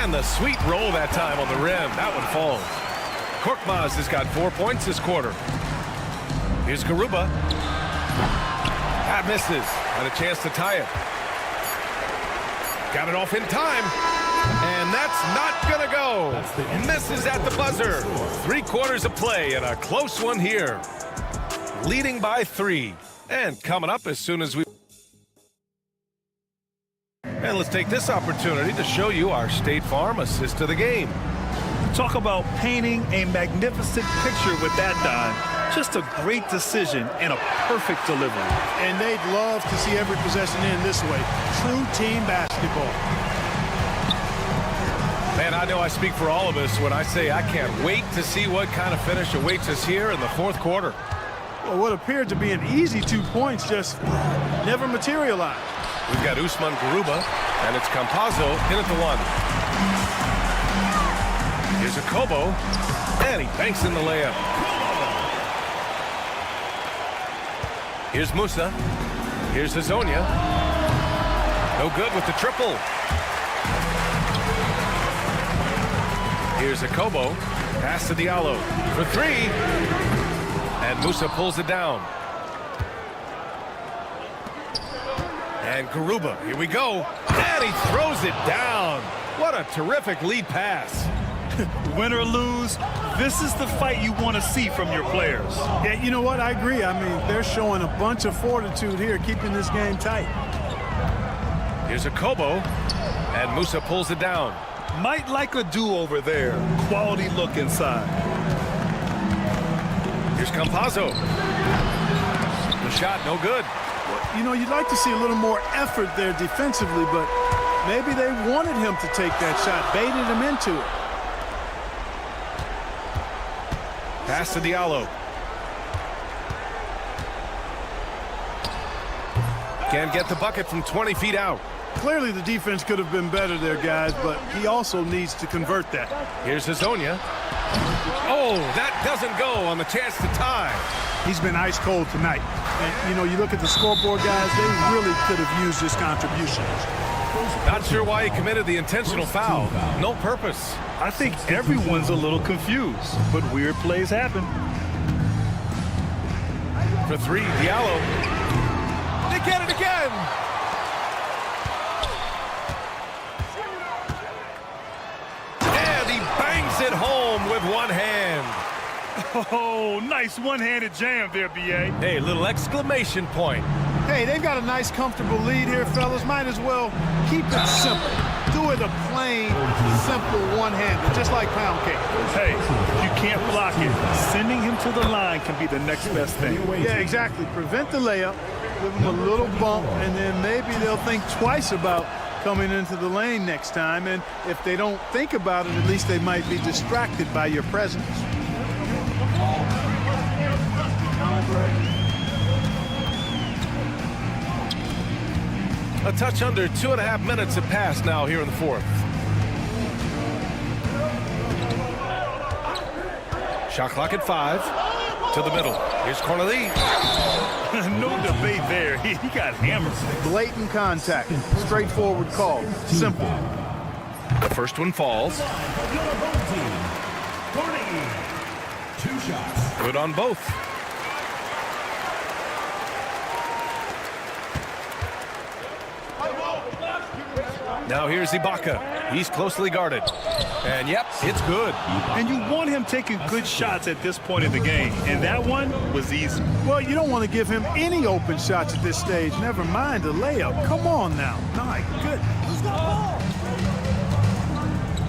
Speaker 8: And the sweet roll that time on the rim. That one falls. Korkmaz has got 4 points this quarter. Here's Garuba. That misses. Had a chance to tie it. Got it off in time. And that's not going to go. Misses at the buzzer. 3 quarters of play and a close one here. Leading by 3. And coming up as soon as we... And let's take this opportunity to show you our State Farm assist of the game.
Speaker 9: Talk about painting a magnificent picture with that dime. Just a great decision and a perfect delivery.
Speaker 10: And they'd love to see every possession in this way. True team basketball.
Speaker 8: Man, I know I speak for all of us when I say I can't wait to see what kind of finish awaits us here in the fourth quarter.
Speaker 10: Well, what appeared to be an easy 2 points just never materialized.
Speaker 8: We've got Usman Garuba, and it's Campazzo in at the 1. Here's a Kobo, and he banks in the layup. Here's Musa. Here's Hezonja. No good with the triple. Here's a Kobo. Pass to Diallo for 3. And Musa pulls it down. And Garuba, here we go. And he throws it down. What a terrific lead pass.
Speaker 9: Win or lose, this is the fight you want to see from your players.
Speaker 10: Yeah, you know what? I agree. I mean, they're showing a bunch of fortitude here, keeping this game tight.
Speaker 8: Here's a Kobo. And Musa pulls it down.
Speaker 9: Might like a do-over there. Quality look inside.
Speaker 8: Here's Campazzo. The shot, no good.
Speaker 10: You know, you'd like to see a little more effort there defensively, but maybe they wanted him to take that shot, baited him into it.
Speaker 8: Pass to Diallo. Can't get the bucket from 20 feet out.
Speaker 10: Clearly the defense could have been better there, guys, but he also needs to convert that.
Speaker 8: Here's Hazonia. Oh, that doesn't go on the chance to tie.
Speaker 10: He's been ice cold tonight. And, you know, you look at the scoreboard, guys, they really could have used his contributions.
Speaker 8: Not sure why he committed the intentional foul. No purpose.
Speaker 9: I think everyone's a little confused, but weird plays happen.
Speaker 8: For three, Diallo. They get it again. And he bangs it home with one hand.
Speaker 9: Oh, nice one-handed jam there, B.A.
Speaker 8: Hey, little exclamation point.
Speaker 10: Hey, they've got a nice, comfortable lead here, fellas. Might as well keep it simple. Do it a plain, simple one-handed, just like pound cake.
Speaker 9: Hey, if you can't block it, sending him to the line can be the next best thing.
Speaker 10: Yeah, exactly. Prevent the layup, give them a little bump, and then maybe they'll think twice about coming into the lane next time. And if they don't think about it, at least they might be distracted by your presence.
Speaker 8: A touch under 2.5 minutes have passed now here in the fourth. Shot clock at 5. To the middle. Here's Corneli.
Speaker 9: No debate there. He got hammered.
Speaker 10: Blatant contact. Straightforward call. Simple.
Speaker 8: The first one falls. Good on both. Now here's Ibaka. He's closely guarded. And yep, it's good.
Speaker 9: And you want him taking good shots at this point in the game. And that one was easy.
Speaker 10: Well, you don't want to give him any open shots at this stage. Never mind a layup. Come on now. My goodness.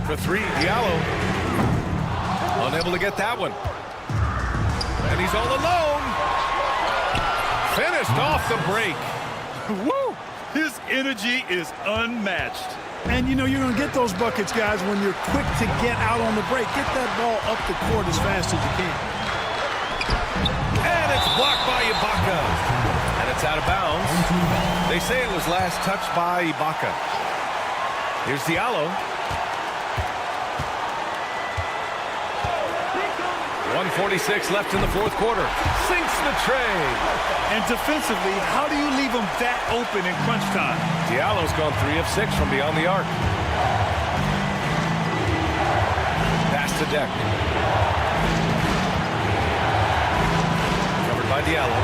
Speaker 8: For three, Diallo. Unable to get that one. And he's all alone. Finished off the break.
Speaker 9: Woo! His energy is unmatched.
Speaker 10: And, you know, you're going to get those buckets, guys, when you're quick to get out on the break. Get that ball up the court as fast as you can.
Speaker 8: And it's blocked by Ibaka. And it's out of bounds. They say it was last touched by Ibaka. Here's Diallo. 1:46 left in the fourth quarter. Sinks the tray.
Speaker 9: And defensively, how do you leave him that open in crunch time?
Speaker 8: Diallo's gone 3 of 6 from beyond the arc. Pass to Deck. Covered by Diallo.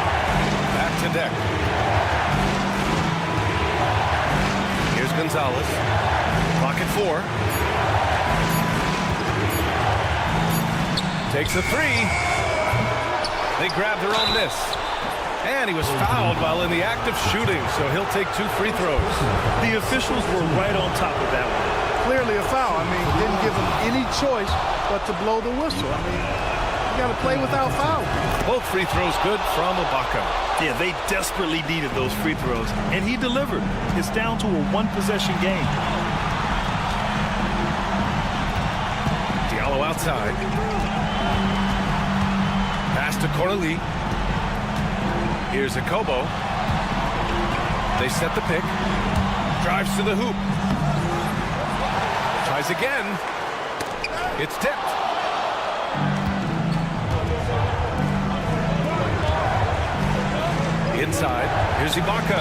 Speaker 8: Back to Deck. Here's Gonzalez. Clock at 4. Takes a 3. They grab their own miss. And he was fouled while in the act of shooting, so he'll take 2 free throws.
Speaker 9: The officials were right on top of that one.
Speaker 10: Clearly a foul. I mean, didn't give him any choice but to blow the whistle. I mean, you got to play without foul.
Speaker 8: Both free throws good from Ibaka.
Speaker 9: Yeah, they desperately needed those free throws, and he delivered. It's down to a one-possession game.
Speaker 8: Diallo outside. Pass to Corneli. Here's Akobo. They set the pick. Drives to the hoop. Tries again. It's tipped. Inside. Here's Ibaka.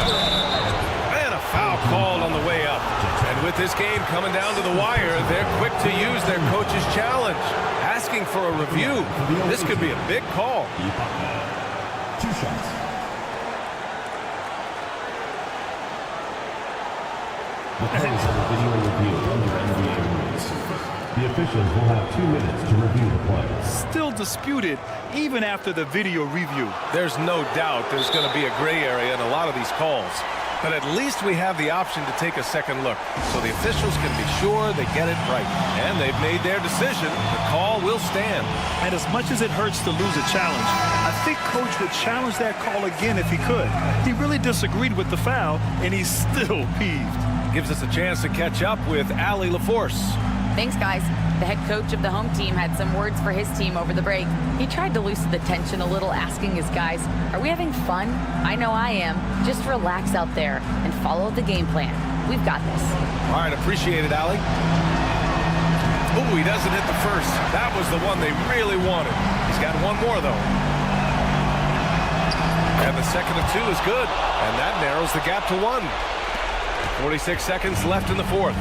Speaker 8: And a foul called on the way up. And with this game coming down to the wire, they're quick to use their coach's challenge. Asking for a review. This could be a big call.
Speaker 5: 2 shots. Because of the video review under NBA rules, the officials will have 2 minutes to review the play.
Speaker 9: Still disputed even after the video review.
Speaker 8: There's no doubt there's going to be a gray area in a lot of these calls. But at least we have the option to take a second look, so the officials can be sure they get it right. And they've made their decision. The call will stand.
Speaker 9: And as much as it hurts to lose a challenge, I think Coach would challenge that call again if he could. He really disagreed with the foul, and he's still peeved.
Speaker 8: Gives us a chance to catch up with Allie LaForce.
Speaker 12: Thanks, guys. The head coach of the home team had some words for his team over the break. He tried to loosen the tension a little, asking his guys, "Are we having fun? I know I am. Just relax out there and follow the game plan. We've got this.
Speaker 8: All right, appreciate it, Allie. Ooh, he doesn't hit the first. That was the one they really wanted. He's got one more, though. And the second of two is good. And that narrows the gap to 1. 46 seconds left in the fourth.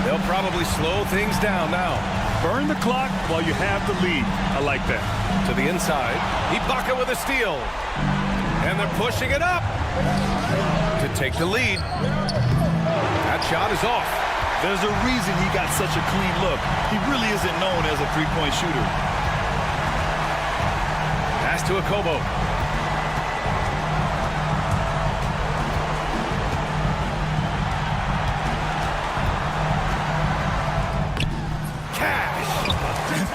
Speaker 8: They'll probably slow things down now.
Speaker 9: Burn the clock while you have the lead. I like that.
Speaker 8: To the inside. Ibaka with a steal. And they're pushing it up to take the lead. That shot is off.
Speaker 9: There's a reason he got such a clean look. He really isn't known as a three-point shooter.
Speaker 8: Pass to Akobo.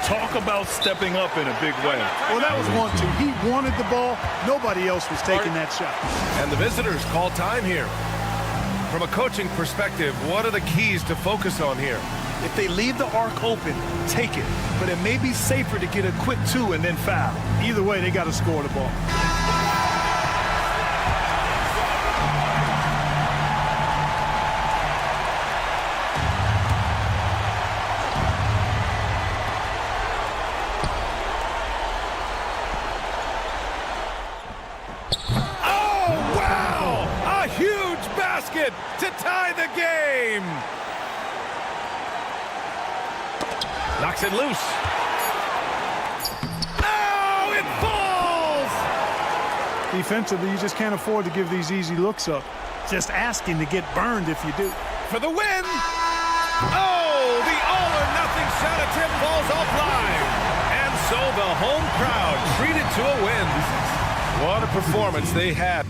Speaker 9: Talk about stepping up in a big way.
Speaker 10: Well, that was 1-2. He wanted the ball. Nobody else was taking that shot.
Speaker 8: And the visitors call time here. From a coaching perspective, what are the keys to focus on here?
Speaker 9: If they leave the arc open, take it. But it may be safer to get a quick 2 and then foul.
Speaker 10: Either way, they got to score the ball.
Speaker 8: To tie the game. Knocks it loose. Oh, it falls!
Speaker 10: Defensively, you just can't afford to give these easy looks up. Just asking to get burned if you do.
Speaker 8: For the win! Oh, the all-or-nothing shot attempt falls offline. And so the home crowd treated to a win. What a performance they had.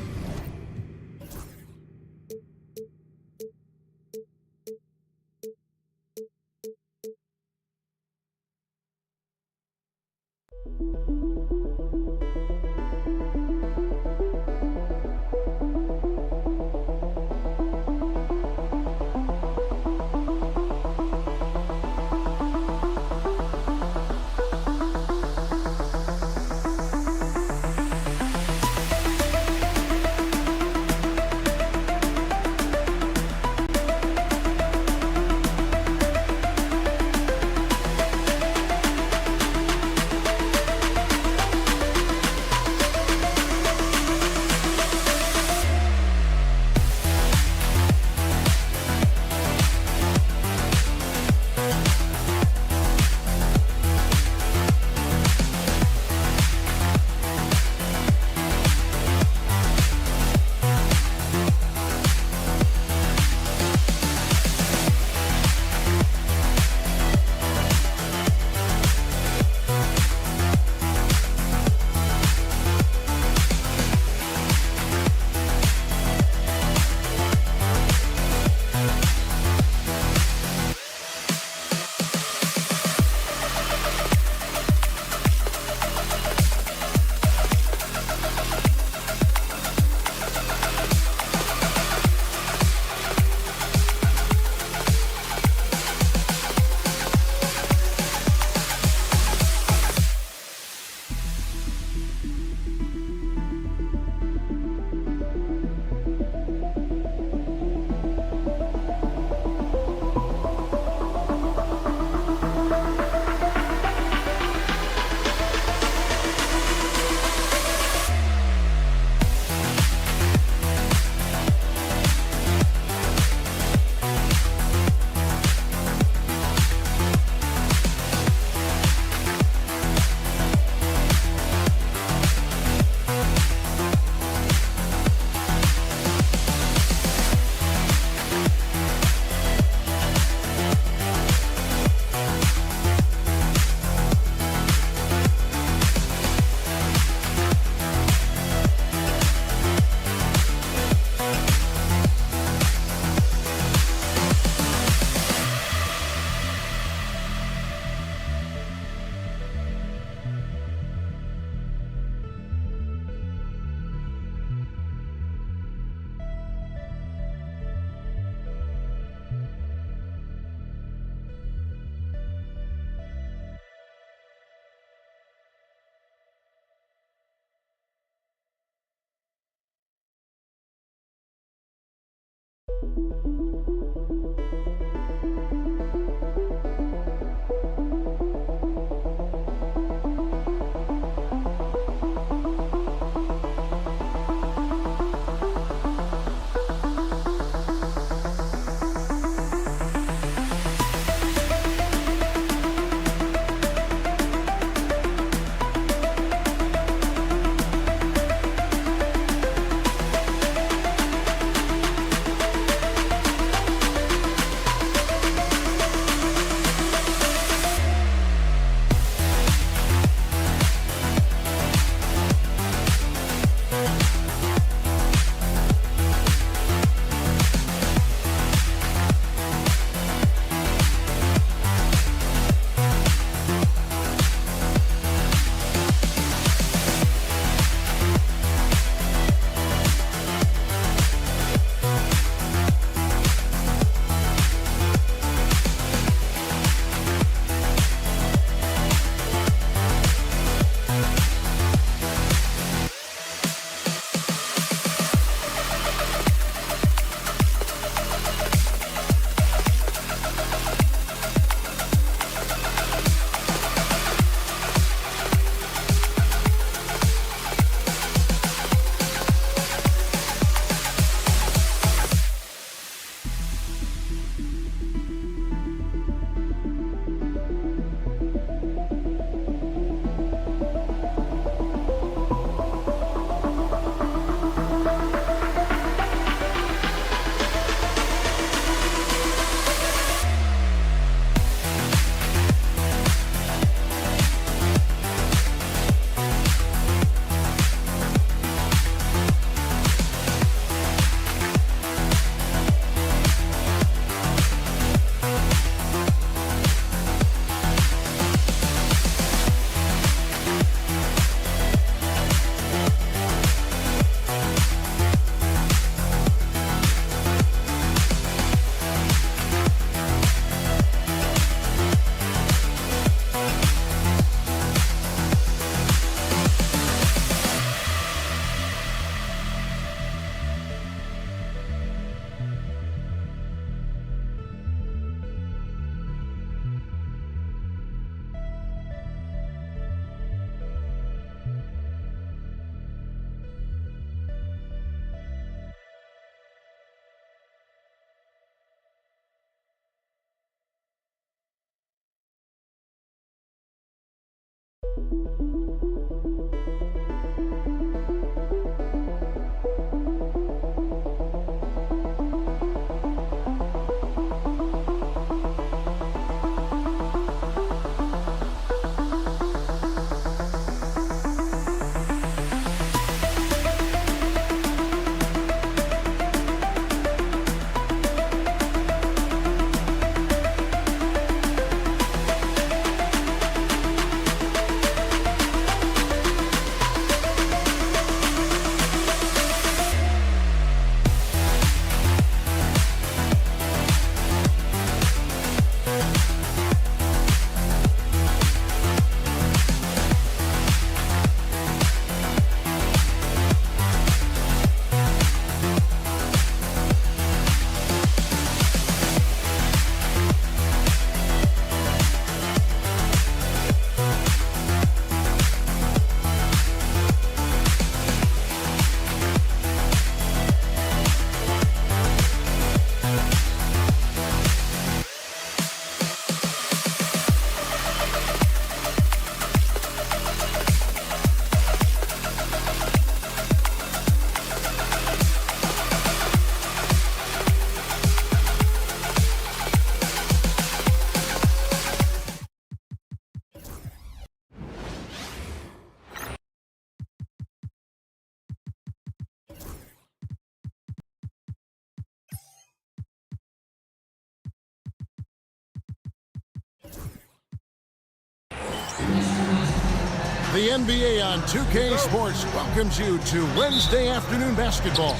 Speaker 1: The NBA on 2K Sports welcomes you to Wednesday afternoon basketball.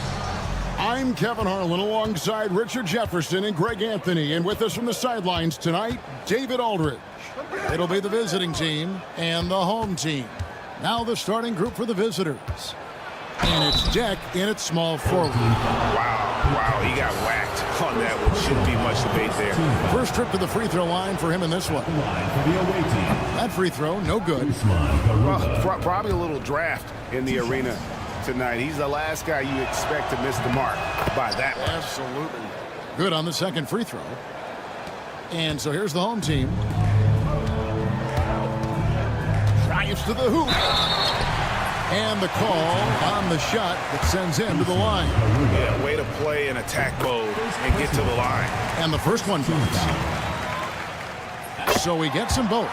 Speaker 1: I'm Kevin Harlan alongside Richard Jefferson and Greg Anthony. And with us from the sidelines tonight, David Aldridge. It'll be the visiting team and the home team. Now the starting group for the visitors. And it's Jack in at small forward.
Speaker 3: Wow, he got whacked. debate there.
Speaker 1: First trip to the free throw line for him in this one. That free throw, no good.
Speaker 3: Well, probably a little draft in the arena tonight. He's the last guy you expect to miss the mark by that much.
Speaker 1: Absolutely. Good on the second free throw. And so here's the home team. Drives to the hoop. And the call on the shot that sends him to the line.
Speaker 3: Yeah, way to play in attack mode and get to the line.
Speaker 1: And the first one comes. So he gets them both.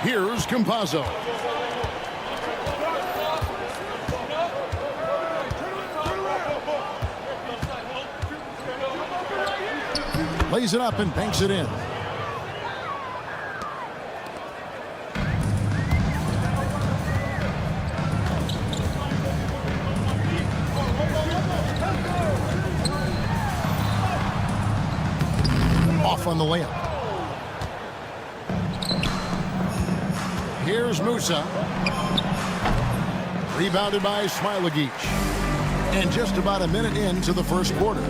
Speaker 1: Here's Campazzo. Lays it up and banks it in. Off on the layup. Here's Musa. Rebounded by Smilagic. And just about a minute into the first quarter.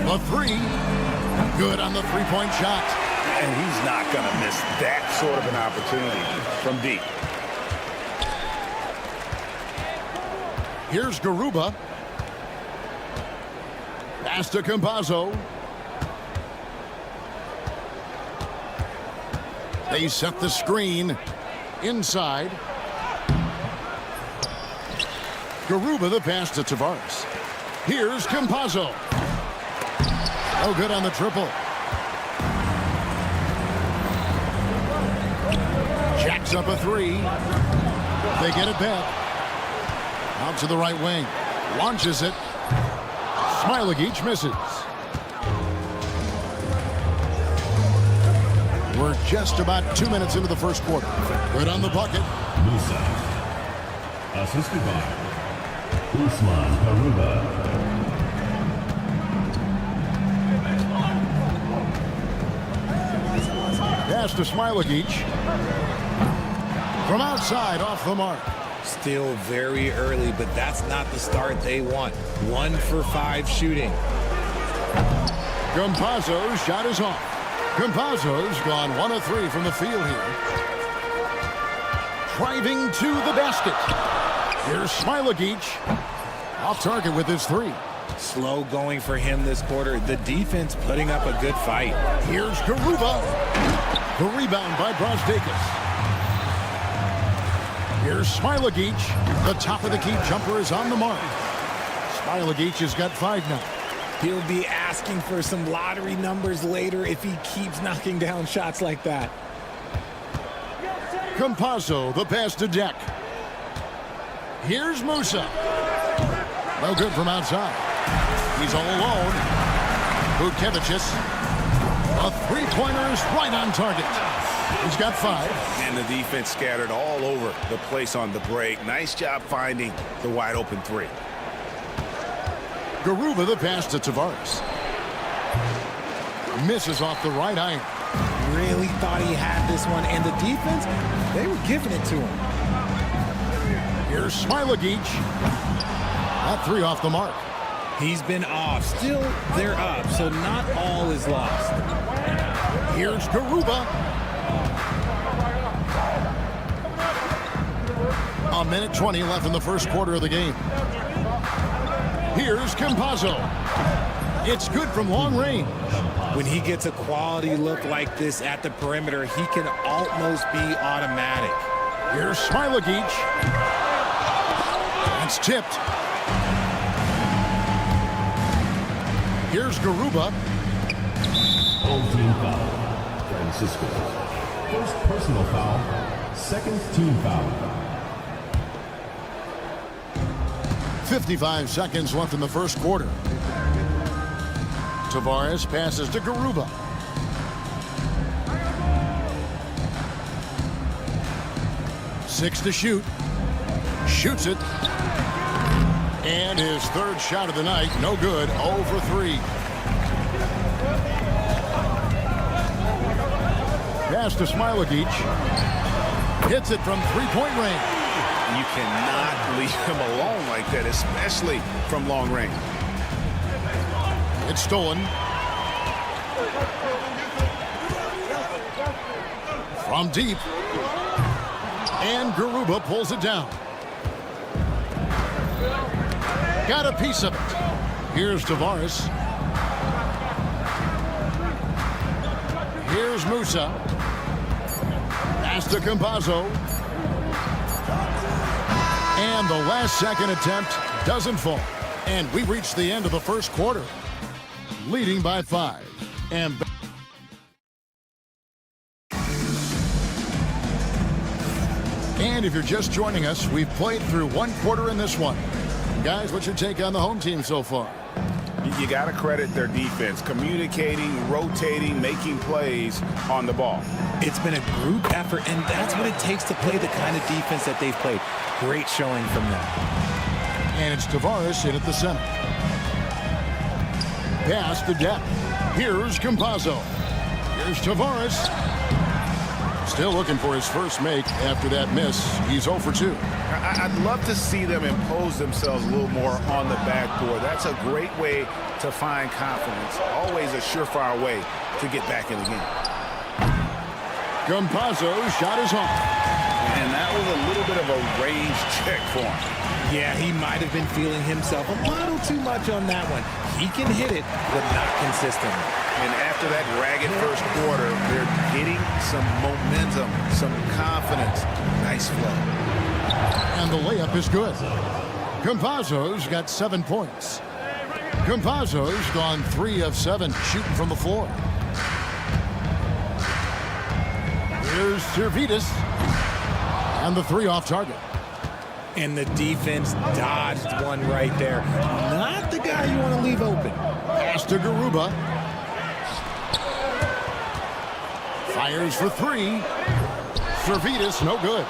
Speaker 1: The three. Good on the three-point shot.
Speaker 3: And he's not going to miss that sort of an opportunity from deep.
Speaker 1: Here's Garuba. Pass to Campazzo. They set the screen inside. Garuba the pass to Tavares. Here's Campazzo. Oh, good on the triple. Jacks up a three. They get it back. Out to the right wing. Launches it. Smilagic misses. We're just about 2 minutes into the first quarter. Good on the bucket.
Speaker 5: Musa. Assisted by Usman Garuba.
Speaker 1: Pass to Smilagic. From outside, off the mark.
Speaker 13: Still very early, but that's not the start they want. 1 for 5 shooting.
Speaker 1: Campazzo's shot is off. Campazzo's gone 1 of 3 from the field here. Driving to the basket. Here's Smilagic. Off target with his 3.
Speaker 13: Slow going for him this quarter. The defense putting up a good fight.
Speaker 1: Here's Garuba. The rebound by Brosdakis. Here's Smilagic. The top of the key jumper is on the mark. Smilagic has got 5 now.
Speaker 13: He'll be asking for some lottery numbers later if he keeps knocking down shots like that.
Speaker 1: Campazzo, the pass to Deck. Here's Musa. No good from outside. He's all alone. Vukevicius. A three-pointer is right on target. He's got 5.
Speaker 3: And the defense scattered all over the place on the break. Nice job finding the wide open 3.
Speaker 1: Garuba the pass to Tavares. Misses off the right iron.
Speaker 13: Really thought he had this one, and the defense, they were giving it to him.
Speaker 1: Here's Smilagic. That 3 off the mark.
Speaker 13: He's been off. Still, they're up, so not all is lost.
Speaker 1: Here's Garuba. A minute 20 left in the first quarter of the game. Here's Campazzo. It's good from long range.
Speaker 13: When he gets a quality look like this at the perimeter, he can almost be automatic.
Speaker 1: Here's Smilagic. It's tipped. Here's Garuba.
Speaker 5: Home team foul. Francisco. First personal foul. Second team foul.
Speaker 1: 55 seconds left in the first quarter. Tavares passes to Garuba. Six to shoot. Shoots it. And his third shot of the night, no good, 0 for 3. Pass to Smilagic. Hits it from three-point range.
Speaker 3: You cannot leave him alone like that, especially from long range.
Speaker 1: It's stolen. From deep. And Garuba pulls it down. Got a piece of it. Here's Tavares. Here's Musa. Pass to Campazzo. And the last second attempt doesn't fall. And we reach the end of the first quarter, leading by 5. And if you're just joining us, we've played through one quarter in this one. Guys, what's your take on the home team so far?
Speaker 3: You got to credit their defense, communicating, rotating, making plays on the ball.
Speaker 13: It's been a group effort, and that's what it takes to play the kind of defense that they've played. Great showing from them.
Speaker 1: And it's Tavares in at the center. Pass to depth. Here's Campazzo. Here's Tavares. Still looking for his first make after that miss. He's 0 for 2.
Speaker 3: I'd love to see them impose themselves a little more on the backboard. That's a great way to find confidence. Always a surefire way to get back in the game.
Speaker 1: Campazzo's shot is on.
Speaker 3: And that was a little bit of a range check for him.
Speaker 13: Yeah, he might have been feeling himself a little too much on that one. He can hit it, but not consistently.
Speaker 3: And after that ragged first quarter, they're getting some momentum, some confidence. Nice flow.
Speaker 1: And the layup is good. Campazzo's got 7 points. Campazzo's gone 3 of 7 shooting from the floor. Here's Servidis. And the 3 off target.
Speaker 13: And the defense dodged one right there. Not the guy you want to leave open.
Speaker 1: Pass to Garuba. Fires for 3. Servidis, no good.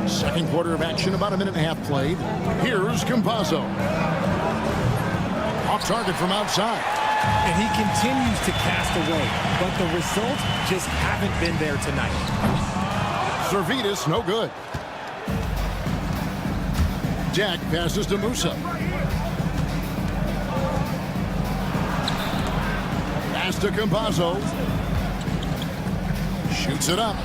Speaker 1: Second quarter of action, about a minute and a half played. Here's Campazzo. Off target from outside.
Speaker 13: And he continues to cast away, but the results just haven't been there tonight.
Speaker 1: Servidis, no good. Jack passes to Musa. Pass to Campazzo. Shoots it up.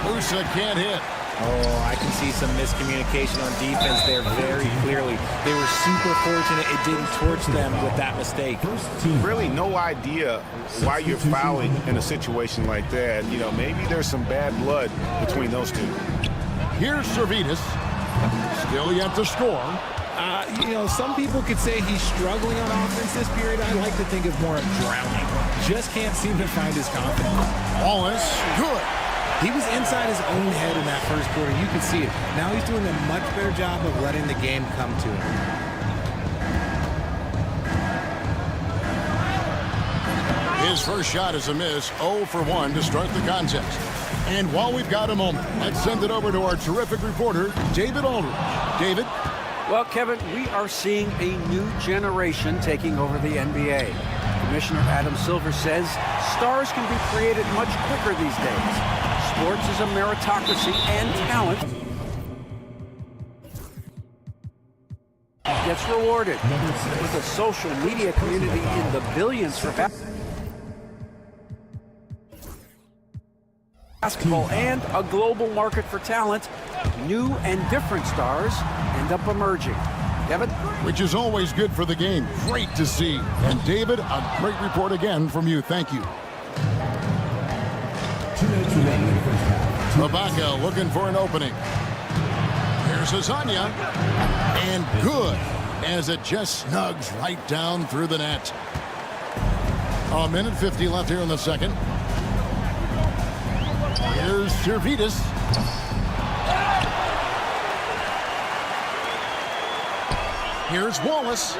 Speaker 1: Musa can't hit.
Speaker 13: Oh, I can see some miscommunication on defense there very clearly. They were super fortunate it didn't torch them with that mistake.
Speaker 3: Really no idea why you're fouling in a situation like that. You know, maybe there's some bad blood between those two.
Speaker 1: Here's Servidis. Still yet to score.
Speaker 13: You know, some people could say he's struggling on offense this period. I like to think of more of drowning. Just can't seem to find his confidence.
Speaker 1: Wallace, good.
Speaker 13: He was inside his own head in that first quarter. You can see it. Now he's doing a much better job of letting the game come to him.
Speaker 1: His first shot is a miss, 0 for 1 to start the contest. And while we've got a moment, let's send it over to our terrific reporter, David Aldridge. David?
Speaker 14: Well, Kevin, we are seeing a new generation taking over the NBA. Commissioner Adam Silver says stars can be created much quicker these days. Sports is a meritocracy, and talent gets rewarded. With a social media community in the billions for basketball and a global market for talent, new and different stars end up emerging. Kevin?
Speaker 1: Which is always good for the game. Great to see. And David, a great report again from you. Thank you.
Speaker 5: 2 minutes remaining in the first half.
Speaker 1: Ibaka looking for an opening. Here's Azania. And good, as it just snugs right down through the net. A minute 50 left here in the second. Here's Servidis. Here's Wallace.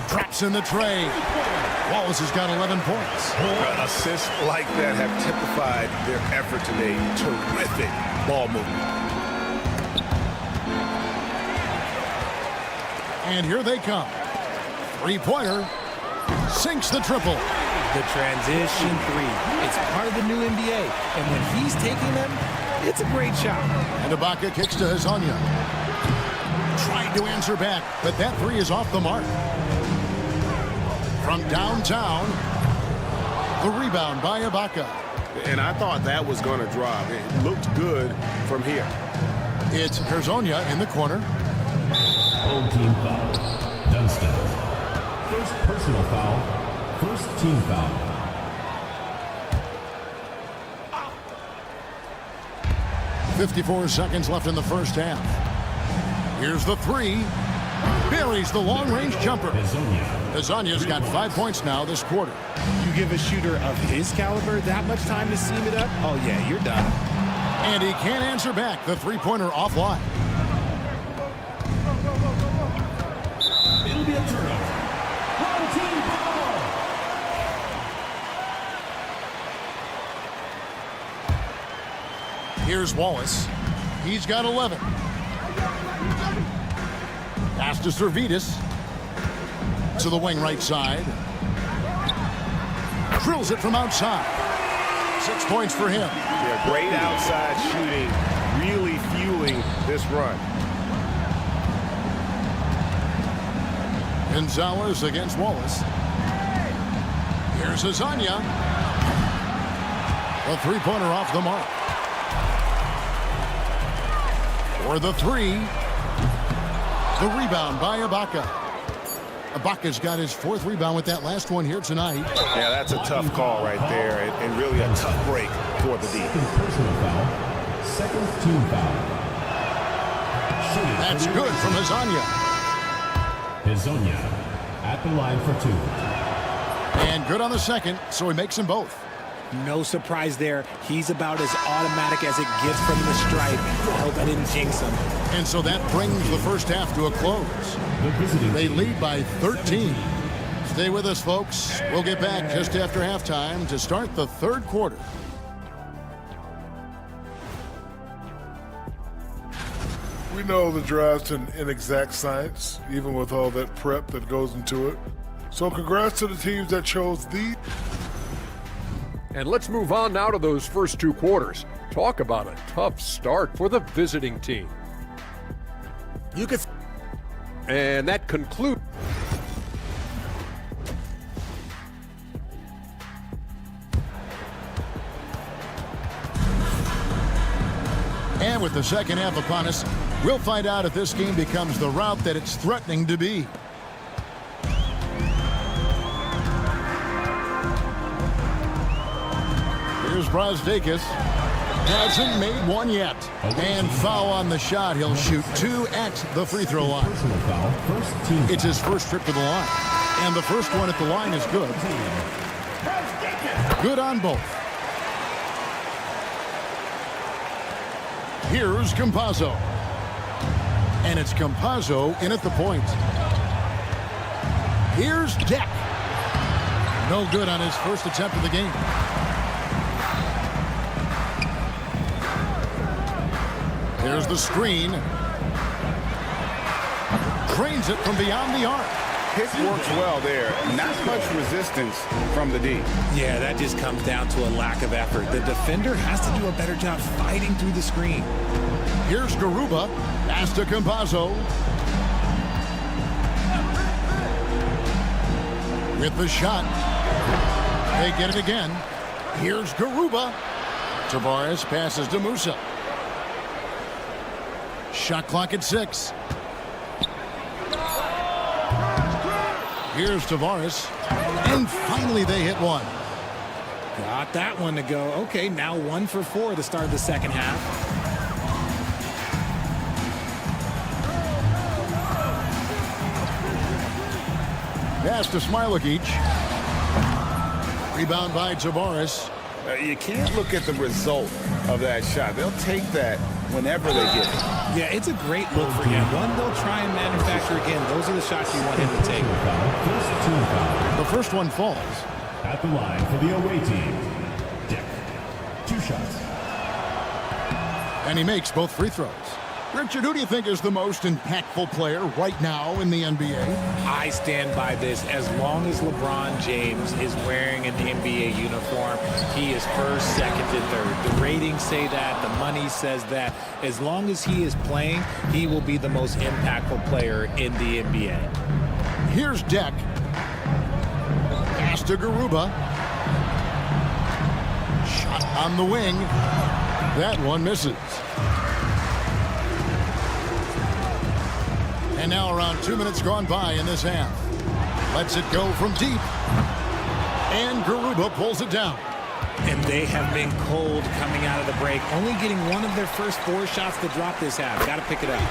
Speaker 1: Traps in the tray. Wallace has got 11 points.
Speaker 3: Assists like that have typified their effort today. Terrific ball movement.
Speaker 1: And here they come. Three-pointer. Sinks the triple.
Speaker 13: The transition three. It's part of the new NBA. And when he's taking them, it's a great shot.
Speaker 1: And Ibaka kicks to Hezonja. Trying to answer back, but that three is off the mark. From downtown, the rebound by Ibaka.
Speaker 3: And I thought that was going to drop. It looked good from here.
Speaker 1: It's Hezonja in the corner.
Speaker 5: Home team foul. Dunstan. First personal foul. First team foul.
Speaker 1: .54 seconds left in the first half. Here's the three. Buries the long-range jumper. Hezonja's got 5 points now this quarter.
Speaker 13: You give a shooter of his caliber that much time to seam it up, oh yeah, you're done.
Speaker 1: And he can't answer back. The three-pointer offline.
Speaker 5: It'll be a turnover. Home team ball.
Speaker 1: Here's Wallace. He's got 11. Pass to Servetus. To the wing right side. Drills it from outside. 6 points for him.
Speaker 3: Yeah, great outside shooting, really fueling this run.
Speaker 1: Gonzalez against Wallace. Here's Hezonja. A three-pointer off the mark. For the three. The rebound by Ibaka. Ibaka's got his 4th rebound with that last one here tonight.
Speaker 3: Yeah, that's a tough call right there, and really a tough break for the D.
Speaker 5: Second personal foul. Second team foul.
Speaker 1: That's good from Hezonja.
Speaker 5: Hezonja at the line for 2.
Speaker 1: And good on the second, so he makes them both.
Speaker 13: No surprise there. He's about as automatic as it gets from the stripe. I hope I didn't jinx him.
Speaker 1: And so that brings the first half to a close. They lead by 13. Stay with us, folks. We'll get back just after halftime to start the third quarter.
Speaker 11: We know the draft's an inexact science, even with all that prep that goes into it. So congrats to the teams that chose the...
Speaker 6: And let's move on now to those first 2 quarters. Talk about a tough start for the visiting team. And that concludes.
Speaker 1: And with the second half upon us, we'll find out if this game becomes the route that it's threatening to be. Here's Brazdeikis. Hasn't made one yet. And foul on the shot. He'll shoot 2 at the free throw line. It's his first trip to the line. And the first one at the line is good. Good on both. Here's Campazzo. And it's Campazzo in at the point. Here's Deck. No good on his first attempt of the game. There's the screen. Drains it from beyond the arc.
Speaker 3: Pick works well there. Not much resistance from the D.
Speaker 13: Yeah, that just comes down to a lack of effort. The defender has to do a better job fighting through the screen.
Speaker 1: Here's Garuba. Pass to Campazzo. With the shot. They get it again. Here's Garuba. Tavares passes to Musa. Shot clock at 6. Here's Tavares. And finally they hit one.
Speaker 13: Got that one to go. Okay, now 1 for 4 to start the second half.
Speaker 1: Pass to Smailagic. Rebound by Tavares.
Speaker 3: You can't look at the result of that shot. They'll take that whenever they get it.
Speaker 13: Yeah, it's a great look for him. One they'll try and manufacture again. Those are the shots you want him to take.
Speaker 1: The first one falls.
Speaker 5: At the line for the away team, Deck. 2 shots.
Speaker 1: And he makes both free throws. Richard, who do you think is the most impactful player right now in the NBA?
Speaker 13: I stand by this. As long as LeBron James is wearing an NBA uniform, he is first, second, and third. The ratings say that. The money says that. As long as he is playing, he will be the most impactful player in the NBA.
Speaker 1: Here's Deck. Pass to Garuba. Shot on the wing. That one misses. And now around 2 minutes gone by in this half. Lets it go from deep. And Garuba pulls it down.
Speaker 13: And they have been cold coming out of the break. Only getting one of their first 4 shots to drop this half. Got to pick it up.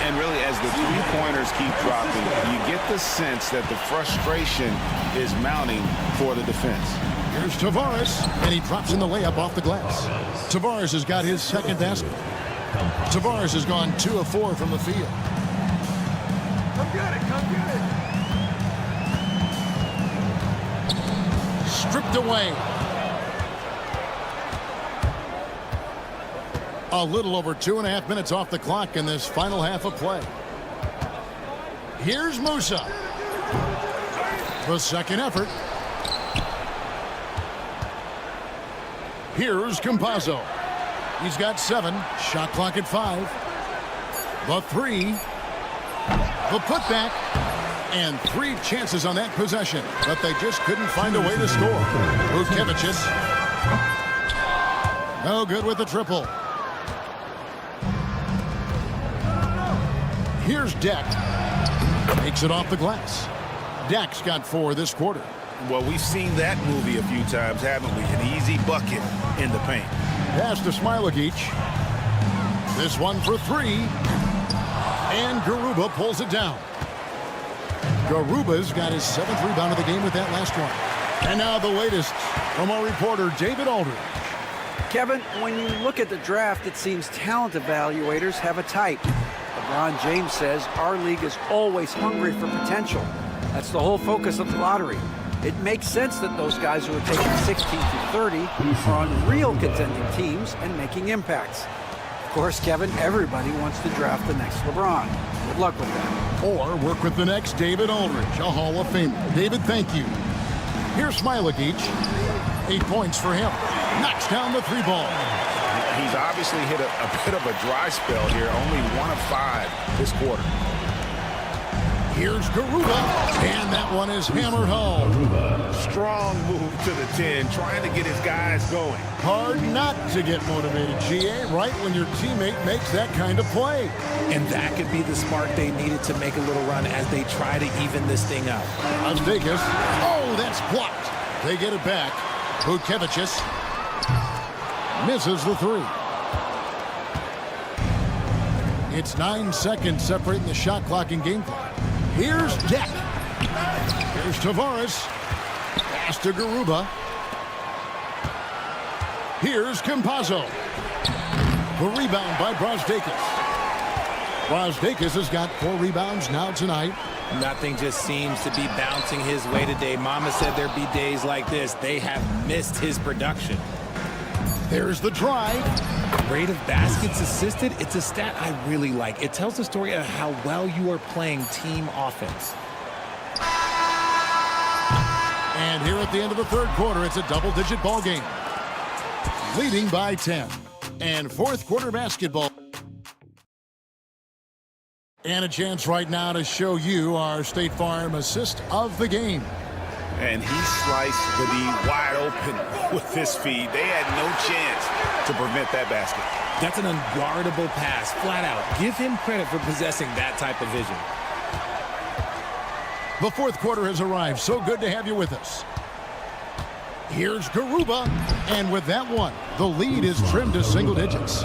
Speaker 3: And really, as the three-pointers keep dropping, you get the sense that the frustration is mounting for the defense.
Speaker 1: Here's Tavares, and he drops in the layup off the glass. Tavares has got his second basket. Tavares has gone 2 of 4 from the field.
Speaker 15: Come get it, come get it.
Speaker 1: Stripped away. A little over 2.5 minutes off the clock in this final half of play. Here's Musa. The second effort. Here's Campazzo. He's got 7. Shot clock at 5. The 3. The putback. And 3 chances on that possession, but they just couldn't find a way to score. Vucevic. No good with the triple. Here's Deck. Takes it off the glass. Deck's got 4 this quarter.
Speaker 2: Well, we've seen that movie a few times, haven't we? An easy bucket in the paint.
Speaker 1: Pass to Smilagic. This one for 3. And Garuba pulls it down. Garuba's got his 7th rebound of the game with that last one. And now the latest from our reporter, David Aldridge.
Speaker 14: Kevin, when you look at the draft, it seems talent evaluators have a type. LeBron James says our league is always hungry for potential. That's the whole focus of the lottery. It makes sense that those guys who are taking 16 through 30 are on real contending teams and making impacts. Of course, Kevin, everybody wants to draft the next LeBron. Good luck with that.
Speaker 1: Or work with the next David Aldridge, a Hall of Famer. David, thank you. Here's Smilagic. 8 points for him. Knocks down the 3 ball.
Speaker 2: He's obviously hit a bit of a dry spell here. Only 1 of 5 this quarter.
Speaker 1: Here's Garuba. And that one is hammered home.
Speaker 2: Strong move to the 10, trying to get his guys going.
Speaker 1: Hard not to get motivated, GA, right when your teammate makes that kind of play.
Speaker 13: And that could be the spark they needed to make a little run as they try to even this thing up.
Speaker 1: Zalgiris. Oh, that's blocked. They get it back. Vucevic misses the 3. It's 9 seconds separating the shot clock and game clock. Here's Deck. Here's Tavares. Pass to Garuba. Here's Campazzo. The rebound by Brazdeikis. Brazdeikis has got 4 rebounds now tonight.
Speaker 13: Nothing just seems to be bouncing his way today. Mama said there'd be days like this. They have missed his production.
Speaker 1: There's the drive.
Speaker 13: Rate of baskets assisted, it's a stat I really like. It tells the story of how well you are playing team offense.
Speaker 1: And here at the end of the 3rd quarter, it's a double-digit ball game. Leading by 10. And 4th quarter basketball. And a chance right now to show you our State Farm assist of the game.
Speaker 2: And he sliced the D wide open with his feed. They had no chance to prevent that basket.
Speaker 13: That's an unguardable pass, flat out. Give him credit for possessing that type of vision.
Speaker 1: The 4th quarter has arrived. So good to have you with us. Here's Garuba. And with that one, the lead is trimmed to single digits.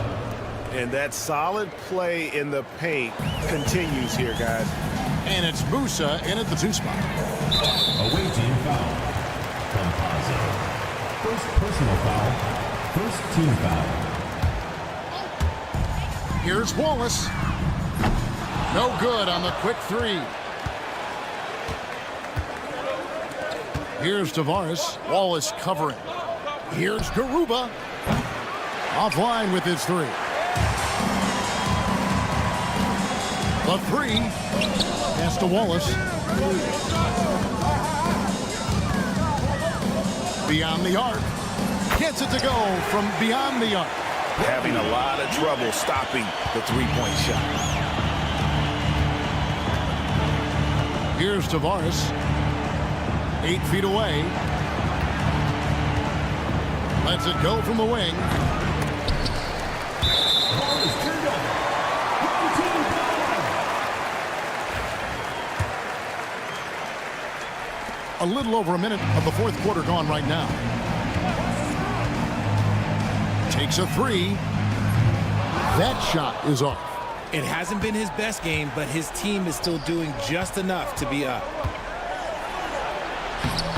Speaker 2: And that solid play in the paint continues here, guys.
Speaker 1: And it's Musa in at the 2 spot.
Speaker 5: Away team foul. Campazzo. First personal foul. First team foul.
Speaker 1: Here's Wallace. No good on the quick 3. Here's Tavares. Wallace covering. Here's Garuba. Offline with his 3. The three. Pass to Wallace. Beyond the arc. Gets it to go from beyond the arc.
Speaker 2: Having a lot of trouble stopping the three-point shot.
Speaker 1: Here's Tavares. 8 feet away. Lets it go from the wing. A little over a minute of the fourth quarter gone right now. Takes a three. That shot is off.
Speaker 13: It hasn't been his best game, but his team is still doing just enough to be up.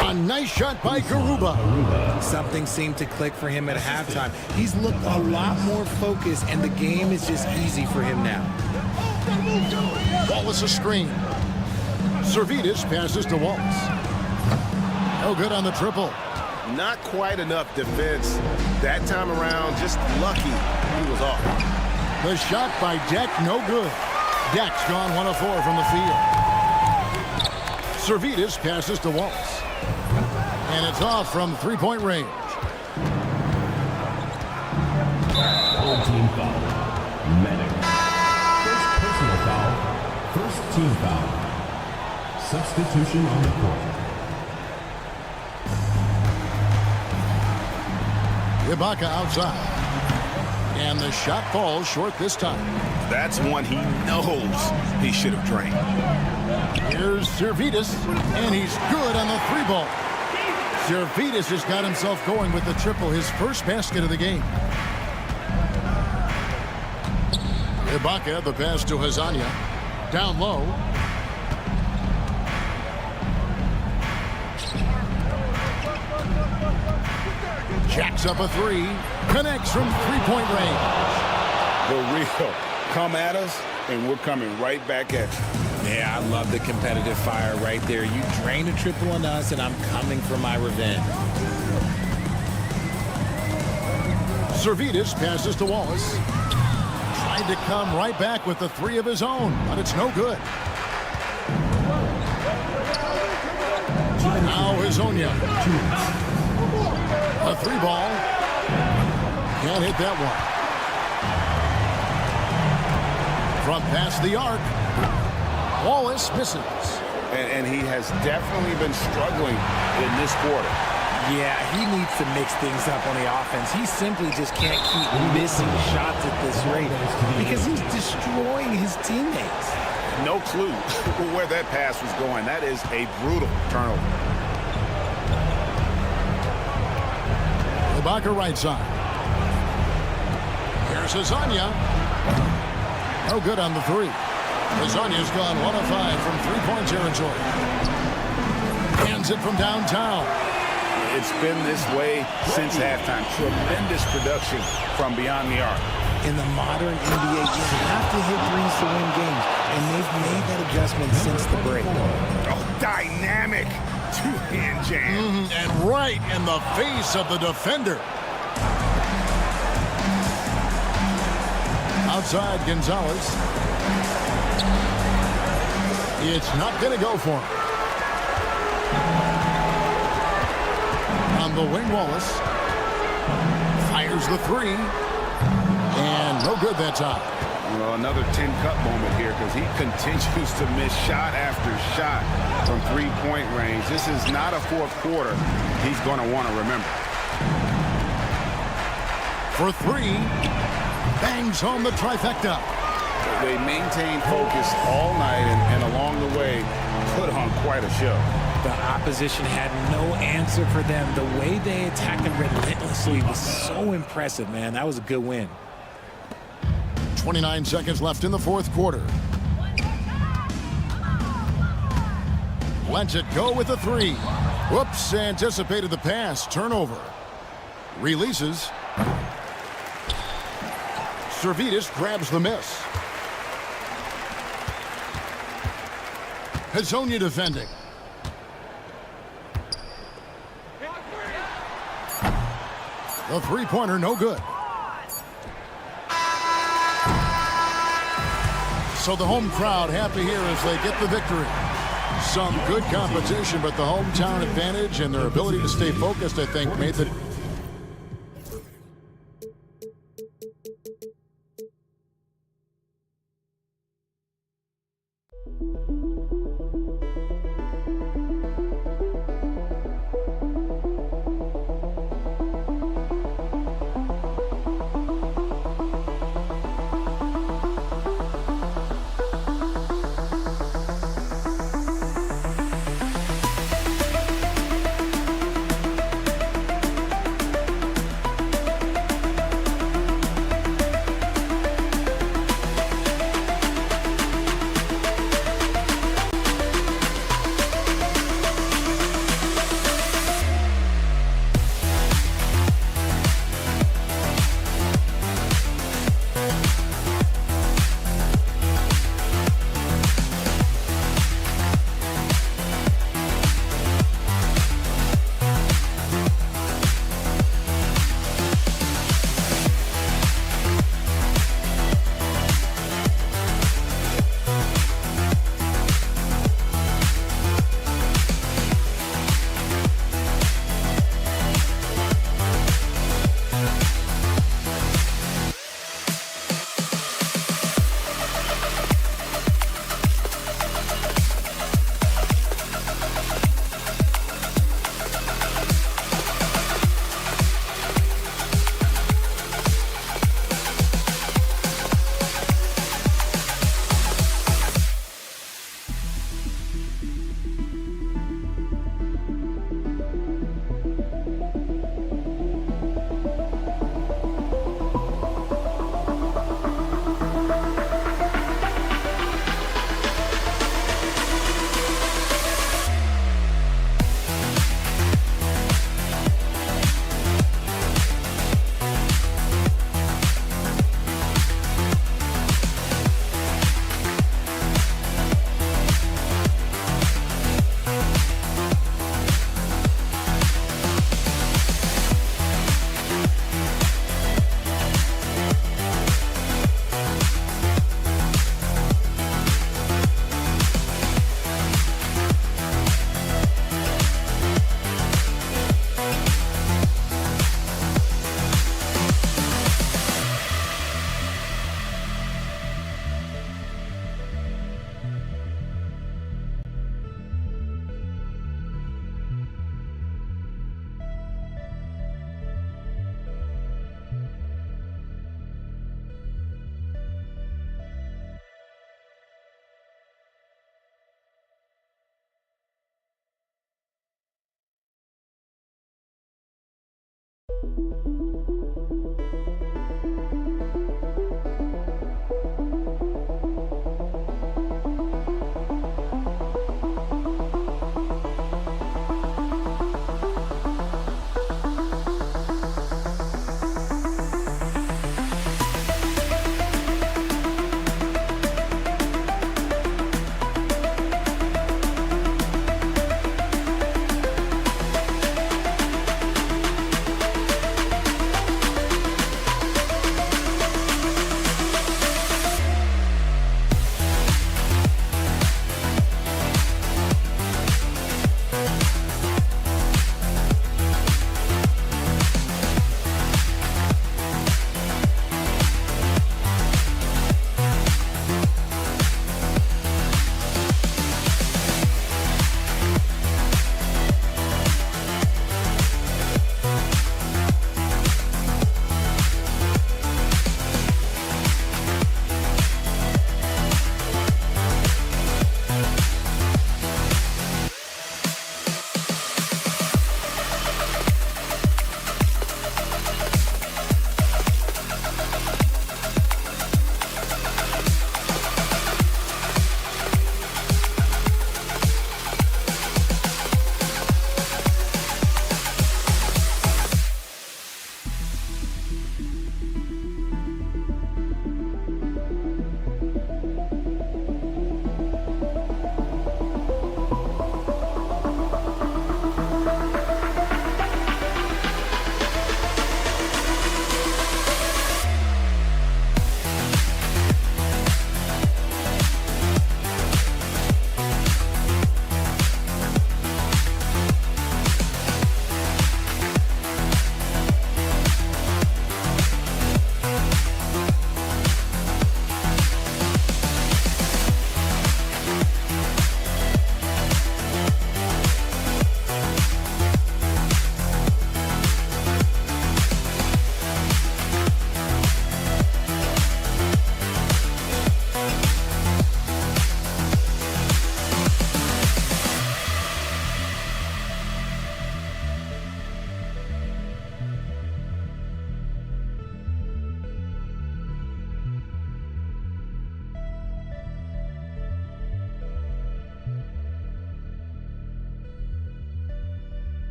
Speaker 1: A nice shot by Garuba.
Speaker 13: Something seemed to click for him at halftime. He's looked a lot more focused, and the game is just easy for him now.
Speaker 1: Wallace a screen. Servetus passes to Wallace. No good on the triple.
Speaker 3: Not quite enough defense that time around. Just lucky he was off.
Speaker 1: The shot by Deck, no good. Deck's gone 1 of 4 from the field. Servetus passes to Wallace. And it's off from three-point range.
Speaker 5: All team foul. Medic. First personal foul. First team foul. Substitution on the court.
Speaker 1: Ibaka outside. And the shot falls short this time.
Speaker 2: That's one he knows he should have drained.
Speaker 1: Here's Servetus, and he's good on the three ball. Servetus has got himself going with the triple, his first basket of the game. Ibaka, the pass to Hazania. Down low. Jacks up a three. Connects from three-point range.
Speaker 2: The real. Come at us, and we're coming right back at you.
Speaker 13: Yeah, I love the competitive fire right there. You drain a triple on us, and I'm coming for my revenge.
Speaker 1: Servetus passes to Wallace. Tried to come right back with the three of his own, but it's no good. Now Hazonia. A three ball. Can't hit that one. From past the arc. Wallace misses.
Speaker 3: And he has definitely been struggling in this quarter.
Speaker 13: Yeah, he needs to mix things up on the offense. He simply just can't keep missing shots at this rate because he's destroying his teammates.
Speaker 3: No clue where that pass was going. That is a brutal turnover.
Speaker 1: Ibaka right side. Here's Hazania. No good on the three. Hazania's gone 1 of 5 from three-point territory. Hands it from downtown.
Speaker 3: It's been this way since halftime. Tremendous production from beyond the arc.
Speaker 13: In the modern NBA, you have to hit threes to win games, and they've made that adjustment since the break.
Speaker 3: Oh, dynamic two-hand jam.
Speaker 1: And right in the face of the defender. Outside Gonzalez. It's not going to go for him. On the wing, Wallace. Fires the three. And no good that time.
Speaker 3: Well, another tin cup moment here because he continues to miss shot after shot from three-point range. This is not a fourth quarter he's going to want to remember.
Speaker 1: For three. Bangs home the trifecta.
Speaker 3: They maintained focus all night and along the way put on quite a show.
Speaker 13: The opposition had no answer for them. The way they attacked them relentlessly was so impressive, man. That was a good win.
Speaker 1: 29 seconds left in the fourth quarter. Lets it go with a three. Whoops, anticipated the pass. Turnover. Releases. Servetus grabs the miss. Hazonia defending. The three-pointer, no good. So the home crowd happy here as they get the victory. Some good competition, but the hometown advantage and their ability to stay focused, I think, made the...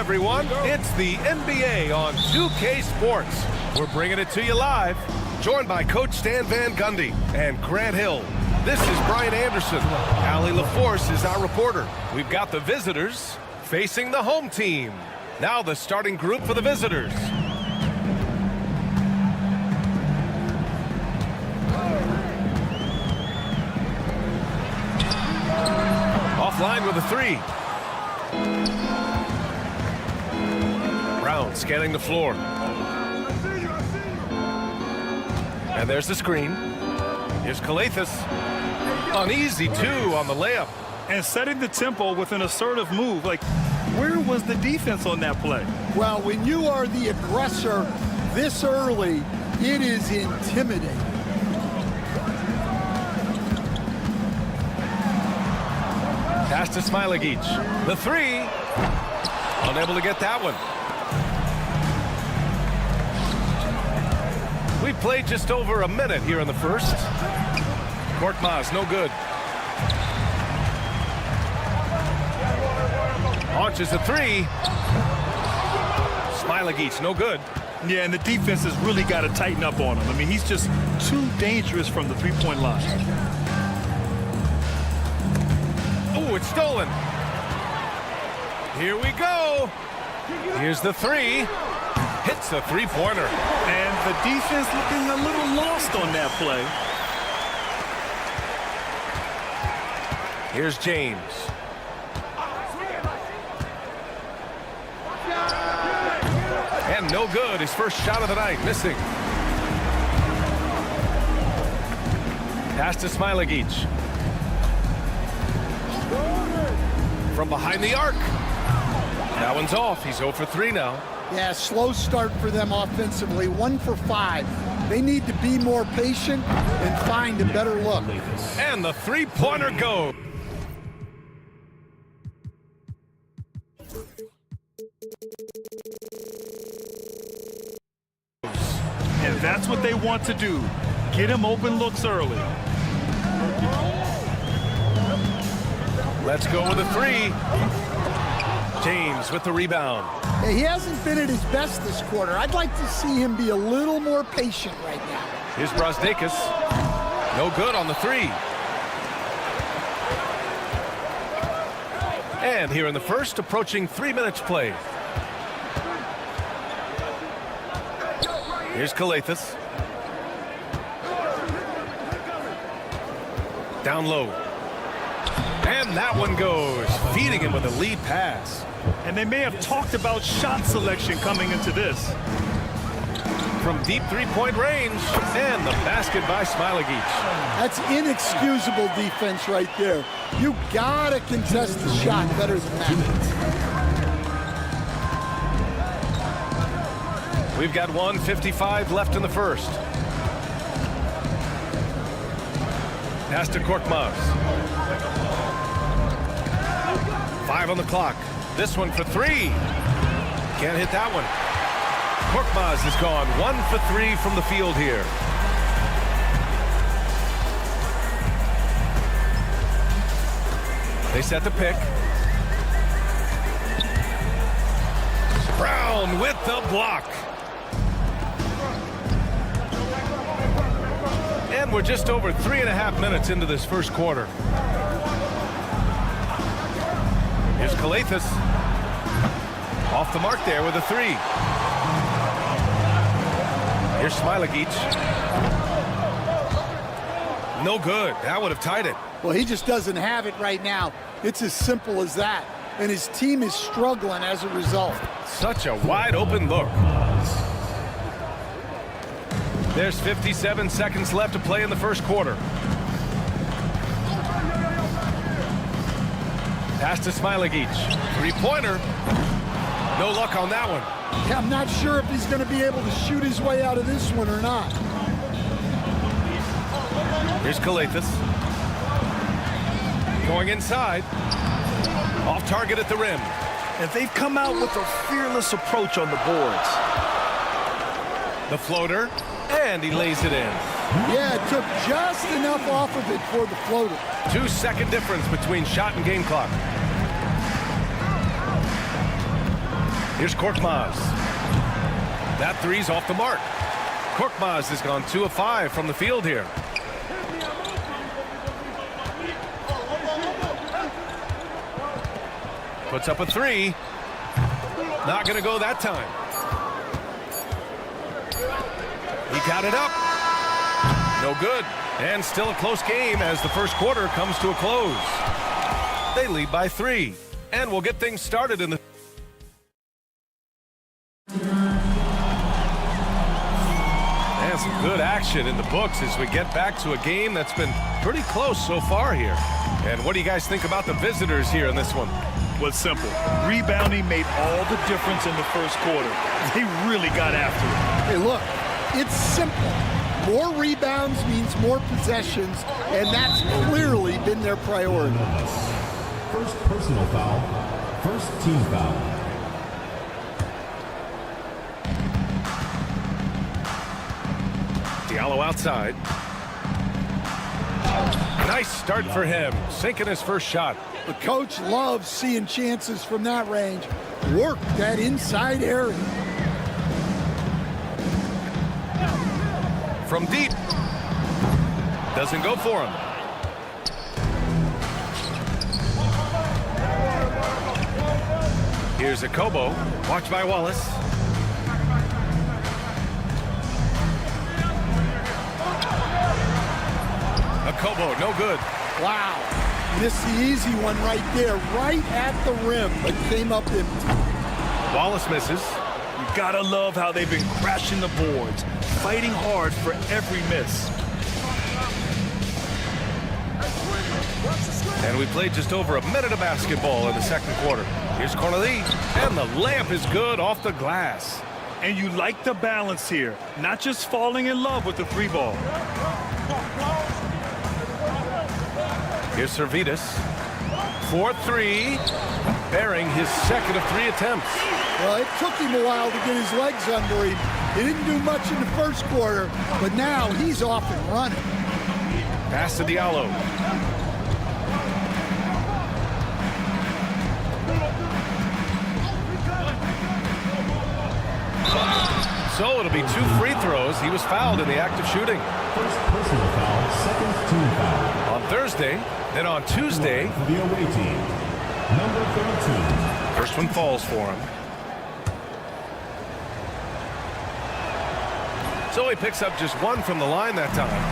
Speaker 8: everyone. It's the NBA on 2K Sports. We're bringing it to you live, joined by Coach Stan Van Gundy and Grant Hill. This is Brian Anderson. Allie LaForce is our reporter. We've got the visitors facing the home team. Now the starting group for the visitors. Offline with a three. rebound, scanning the floor. And there's the screen. Here's Kaunas. Uneasy, too, on the layup.
Speaker 9: And setting the tempo with an assertive move. Like, where was the defense on that play?
Speaker 10: Well, when you are the aggressor this early, it is intimidating.
Speaker 8: Pass to Smilagic. The three. Unable to get that one. We played just over a minute here in the first. Korkmaz, no good. Launches a three. Smilagic, no good.
Speaker 9: Yeah, and the defense has really got to tighten up on him. I mean, he's just too dangerous from the three-point line.
Speaker 8: Oh, it's stolen. Here we go. Here's the three. Hits a three-pointer.
Speaker 9: And the defense looking a little lost on that play.
Speaker 8: Here's James. And no good. His first shot of the night, missing. Pass to Smilagic. From behind the arc. That one's off. He's 0 for 3 now.
Speaker 10: Yeah, slow start for them offensively. 1 for 5. They need to be more patient and find a better look.
Speaker 8: And the three-pointer goes.
Speaker 9: And that's what they want to do. Get him open looks early.
Speaker 8: Let's go with a three. James with the rebound.
Speaker 10: Yeah, he hasn't been at his best this quarter. I'd like to see him be a little more patient right now.
Speaker 8: Here's Brasdeikis. No good on the three. And here in the first, approaching 3 minutes played. Here's Kaunas. Down low. And that one goes, feeding him with a lead pass.
Speaker 9: And they may have talked about shot selection coming into this.
Speaker 8: From deep three-point range, and the basket by Smilagic.
Speaker 10: That's inexcusable defense right there. You gotta contest the shot better than that.
Speaker 8: We've got 1:55 left in the first. Pass to Korkmaz. 5 on the clock. This one for 3. Can't hit that one. Korkmaz has gone 1 for 3 from the field here. They set the pick. Brown with the block. And we're just over 3.5 minutes into this first quarter. Here's Kaunas. Off the mark there with a 3. Here's Smilagic. No good. That would have tied it.
Speaker 10: Well, he just doesn't have it right now. It's as simple as that. And his team is struggling as a result.
Speaker 8: Such a wide open look. There's 57 seconds left to play in the first quarter. Pass to Smilagic. Three-pointer. No luck on that one.
Speaker 10: Yeah, I'm not sure if he's going to be able to shoot his way out of this one or not.
Speaker 8: Here's Kaunas. Going inside. Off target at the rim.
Speaker 9: And they've come out with a fearless approach on the boards.
Speaker 8: The floater. And he lays it in.
Speaker 10: Yeah, it took just enough off of it for the floater.
Speaker 8: 2-second difference between shot and game clock. Here's Korkmaz. That three's off the mark. Korkmaz has gone 2 of 5 from the field here. Puts up a 3. Not going to go that time. He got it up. No good. And still a close game as the first quarter comes to a close. They lead by 3. And we'll get things started in the Good action in the books as we get back to a game that's been pretty close so far here. And what do you guys think about the visitors here in this one?
Speaker 9: Was simple. Rebounding made all the difference in the first quarter. They really got after it.
Speaker 16: Hey, look, it's simple. More rebounds means more possessions, and that's clearly been their priority.
Speaker 5: First personal foul, first team foul.
Speaker 8: Diallo outside. Nice start for him, sinking his first shot.
Speaker 16: The coach loves seeing chances from that range. Work that inside area.
Speaker 8: From deep. Doesn't go for him. Here's a Kobo. Watched by Wallace. A Kobo, no good.
Speaker 16: Wow. Missed the easy one right there, right at the rim, but came up empty.
Speaker 8: Wallace misses.
Speaker 9: You gotta love how they've been crashing the boards, fighting hard for every miss.
Speaker 8: And we played just over a minute of basketball in the second quarter. Here's Corneli, and the layup is good off the glass.
Speaker 9: And you like the balance here, not just falling in love with the three ball.
Speaker 8: Here's Servidis. 4-3, bearing his second of 3 attempts.
Speaker 16: Well, it took him a while to get his legs under him. He didn't do much in the first quarter, but now he's off and running.
Speaker 8: Pass to Diallo. So it'll be 2 free throws. He was fouled in the act of shooting.
Speaker 5: First personal foul, second team foul.
Speaker 8: On Thursday, then on Tuesday.
Speaker 5: For the away team, number 32.
Speaker 8: First one falls for him. So he picks up just 1 from the line that time.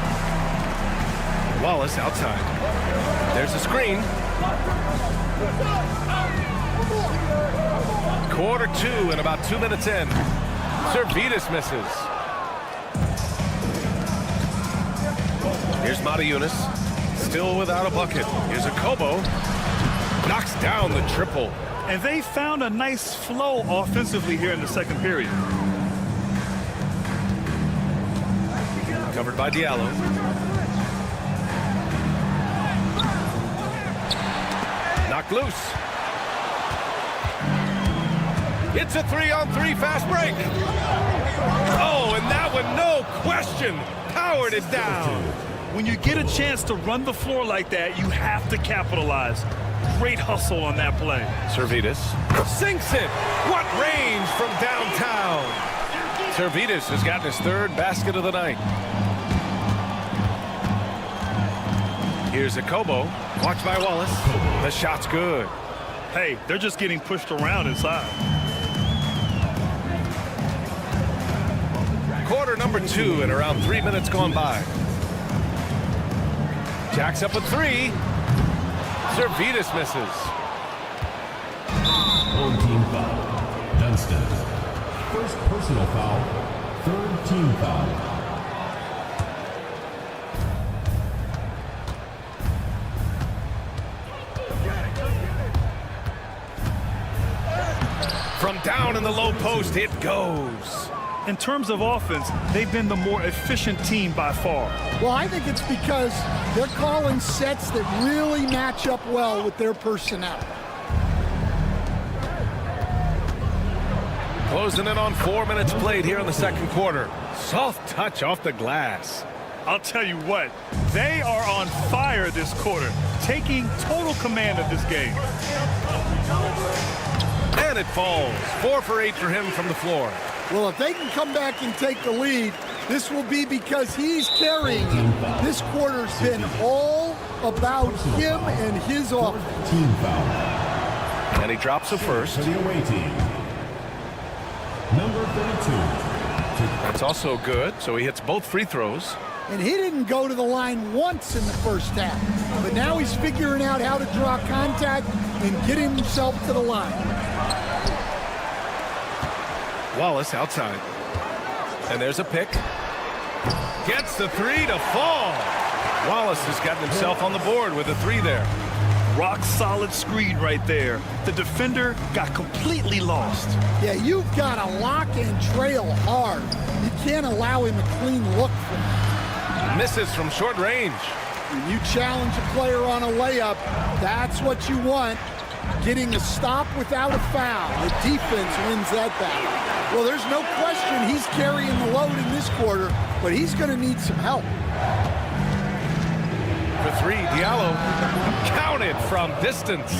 Speaker 8: Wallace outside. There's a screen. Quarter 2 and about 2 minutes in. Servidis misses. Here's Mata still without a bucket. Here's a Kobo. Knocks down the triple.
Speaker 9: And they found a nice flow offensively here in the second period.
Speaker 8: Covered by Diallo. Knocked loose. It's a 3-on-3 fast break. Oh, and that one, no question, powered it down.
Speaker 9: When you get a chance to run the floor like that, you have to capitalize. Great hustle on that play.
Speaker 8: Servidis sinks it. What range from downtown. Servidis has gotten his 3rd basket of the night. Here's a Kobo. Watched by Wallace. The shot's good.
Speaker 9: Hey, they're just getting pushed around inside.
Speaker 8: Quarter number 2 and around 3 minutes gone by. Jacks up a 3. Servidis misses.
Speaker 5: Home team foul. Dunston. First personal foul, 3rd team foul.
Speaker 8: From down in the low post, it goes.
Speaker 9: In terms of offense, they've been the more efficient team by far.
Speaker 16: Well, I think it's because they're calling sets that really match up well with their personnel.
Speaker 8: Closing in on 4 minutes played here in the second quarter. Soft touch off the glass.
Speaker 9: I'll tell you what, they are on fire this quarter, taking total command of this game.
Speaker 8: And it falls. 4 for 8 for him from the floor.
Speaker 16: Well, if they can come back and take the lead, this will be because he's carrying it. This quarter's been all about him and his offense.
Speaker 5: Team foul.
Speaker 8: And he drops a first.
Speaker 5: For the away team, number 32.
Speaker 8: That's also good, so he hits both free throws.
Speaker 16: And he didn't go to the line once in the first half. But now he's figuring out how to draw contact and get himself to the line.
Speaker 8: Wallace outside. And there's a pick. Gets the three to fall. Wallace has gotten himself on the board with a three there.
Speaker 9: Rock solid screen right there. The defender got completely lost.
Speaker 16: Yeah, you've got to lock and trail hard. You can't allow him a clean look from him.
Speaker 8: Misses from short range.
Speaker 16: When you challenge a player on a layup, that's what you want. Getting a stop without a foul. The defense wins that battle. Well, there's no question he's carrying the load in this quarter, but he's going to need some help.
Speaker 8: For three, Diallo counted from distance.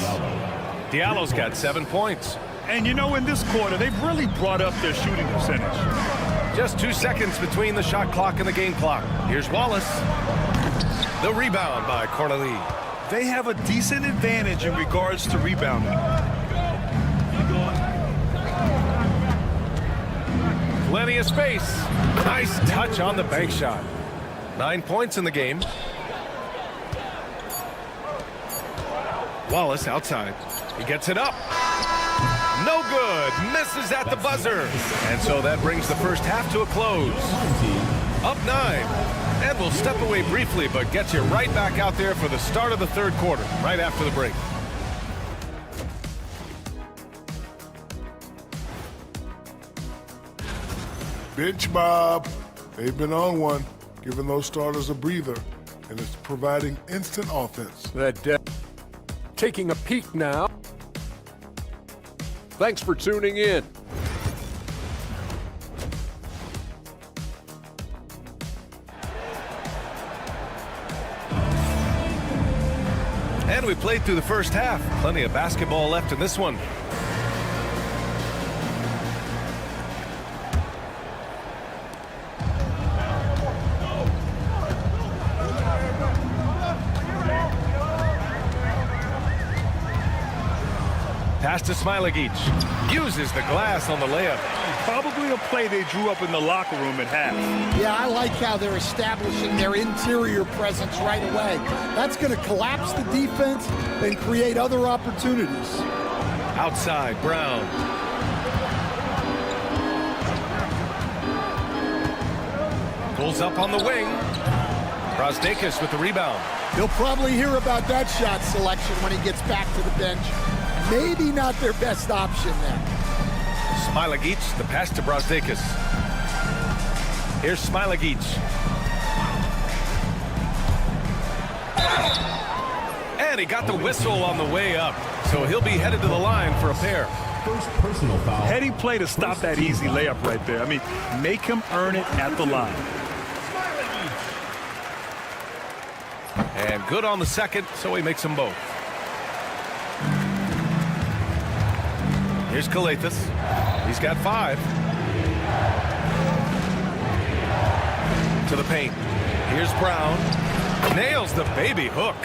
Speaker 8: Diallo's got 7 points.
Speaker 9: And you know, in this quarter, they've really brought up their shooting percentage.
Speaker 8: Just 2 seconds between the shot clock and the game clock. Here's Wallace. The rebound by Corneli.
Speaker 9: They have a decent advantage in regards to rebounding.
Speaker 8: Plenty of space. Nice touch on the bank shot. 9 points in the game. Wallace outside. He gets it up. No good. Misses at the buzzer. And so that brings the first half to a close. Up 9. And we'll step away briefly, but get you right back out there for the start of the third quarter, right after the break.
Speaker 11: Bench Bob. They've been on one, giving those starters a breather, and it's providing instant offense.
Speaker 6: Taking a peek now. Thanks for tuning in.
Speaker 8: And we played through the first half. Plenty of basketball left in this one. Pass to Smilagic. Uses the glass on the layup.
Speaker 9: Probably a play they drew up in the locker room at half.
Speaker 16: Yeah, I like how they're establishing their interior presence right away. That's going to collapse the defense and create other opportunities.
Speaker 8: Outside, Brown. Pulls up on the wing. Brasdeikis with the rebound.
Speaker 16: He'll probably hear about that shot selection when he gets back to the bench. Maybe not their best option there.
Speaker 8: Smilagic, the pass to Brasdeikis. Here's Smilagic. And he got the whistle on the way up, so he'll be headed to the line for a pair.
Speaker 5: First personal foul.
Speaker 9: Heading play to stop that easy layup right there. I mean, make him earn it at the line.
Speaker 8: And good on the second, so he makes them both. Here's Kalathis. He's got 5. To the paint. Here's Brown. Nails the baby hook.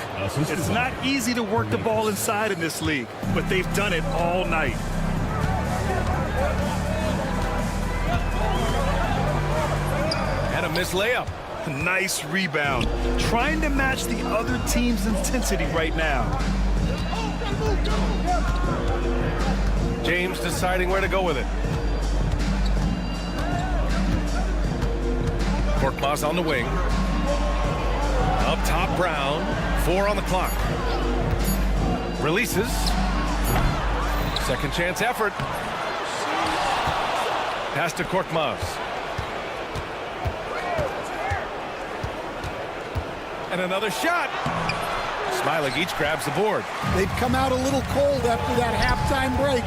Speaker 9: It's not easy to work the ball inside in this league, but they've done it all night.
Speaker 8: And a missed layup.
Speaker 9: Nice rebound. Trying to match the other team's intensity right now.
Speaker 8: James deciding where to go with it. Korkmaz on the wing. Up top, Brown. 4 on the clock. Releases. Second chance effort. Pass to Korkmaz. And another shot. Smilagic grabs the board.
Speaker 16: They've come out a little cold after that halftime break.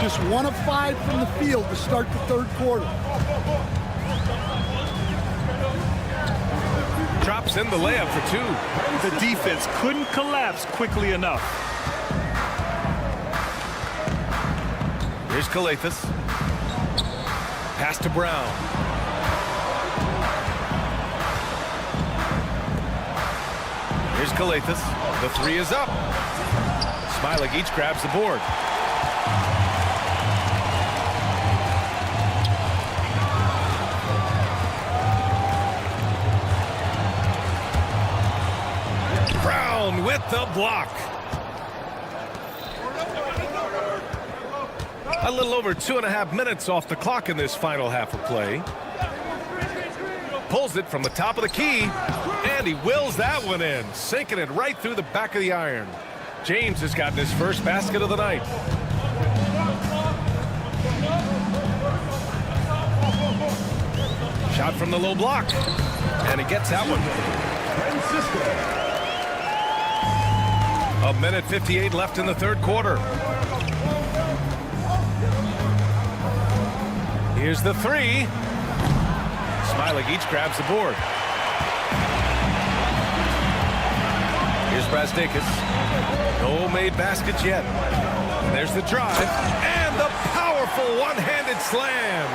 Speaker 16: Just 1 of 5 from the field to start the third quarter.
Speaker 8: Drops in the layup for 2.
Speaker 9: The defense couldn't collapse quickly enough.
Speaker 8: Here's Kalathis. Pass to Brown. Here's Kalathis. The 3 is up. Smilagic grabs the board. Brown with the block. A little over 2.5 minutes off the clock in this final half of play. pulls it from the top of the key, and he wills that one in, sinking it right through the back of the iron. James has gotten his first basket of the night. Shot from the low block, and he gets that one. A minute 58 left in the third quarter. Here's the three. Smailagić grabs the board. Here's Brazdeikis. No made baskets yet. And there's the drive. And the powerful one-handed slam.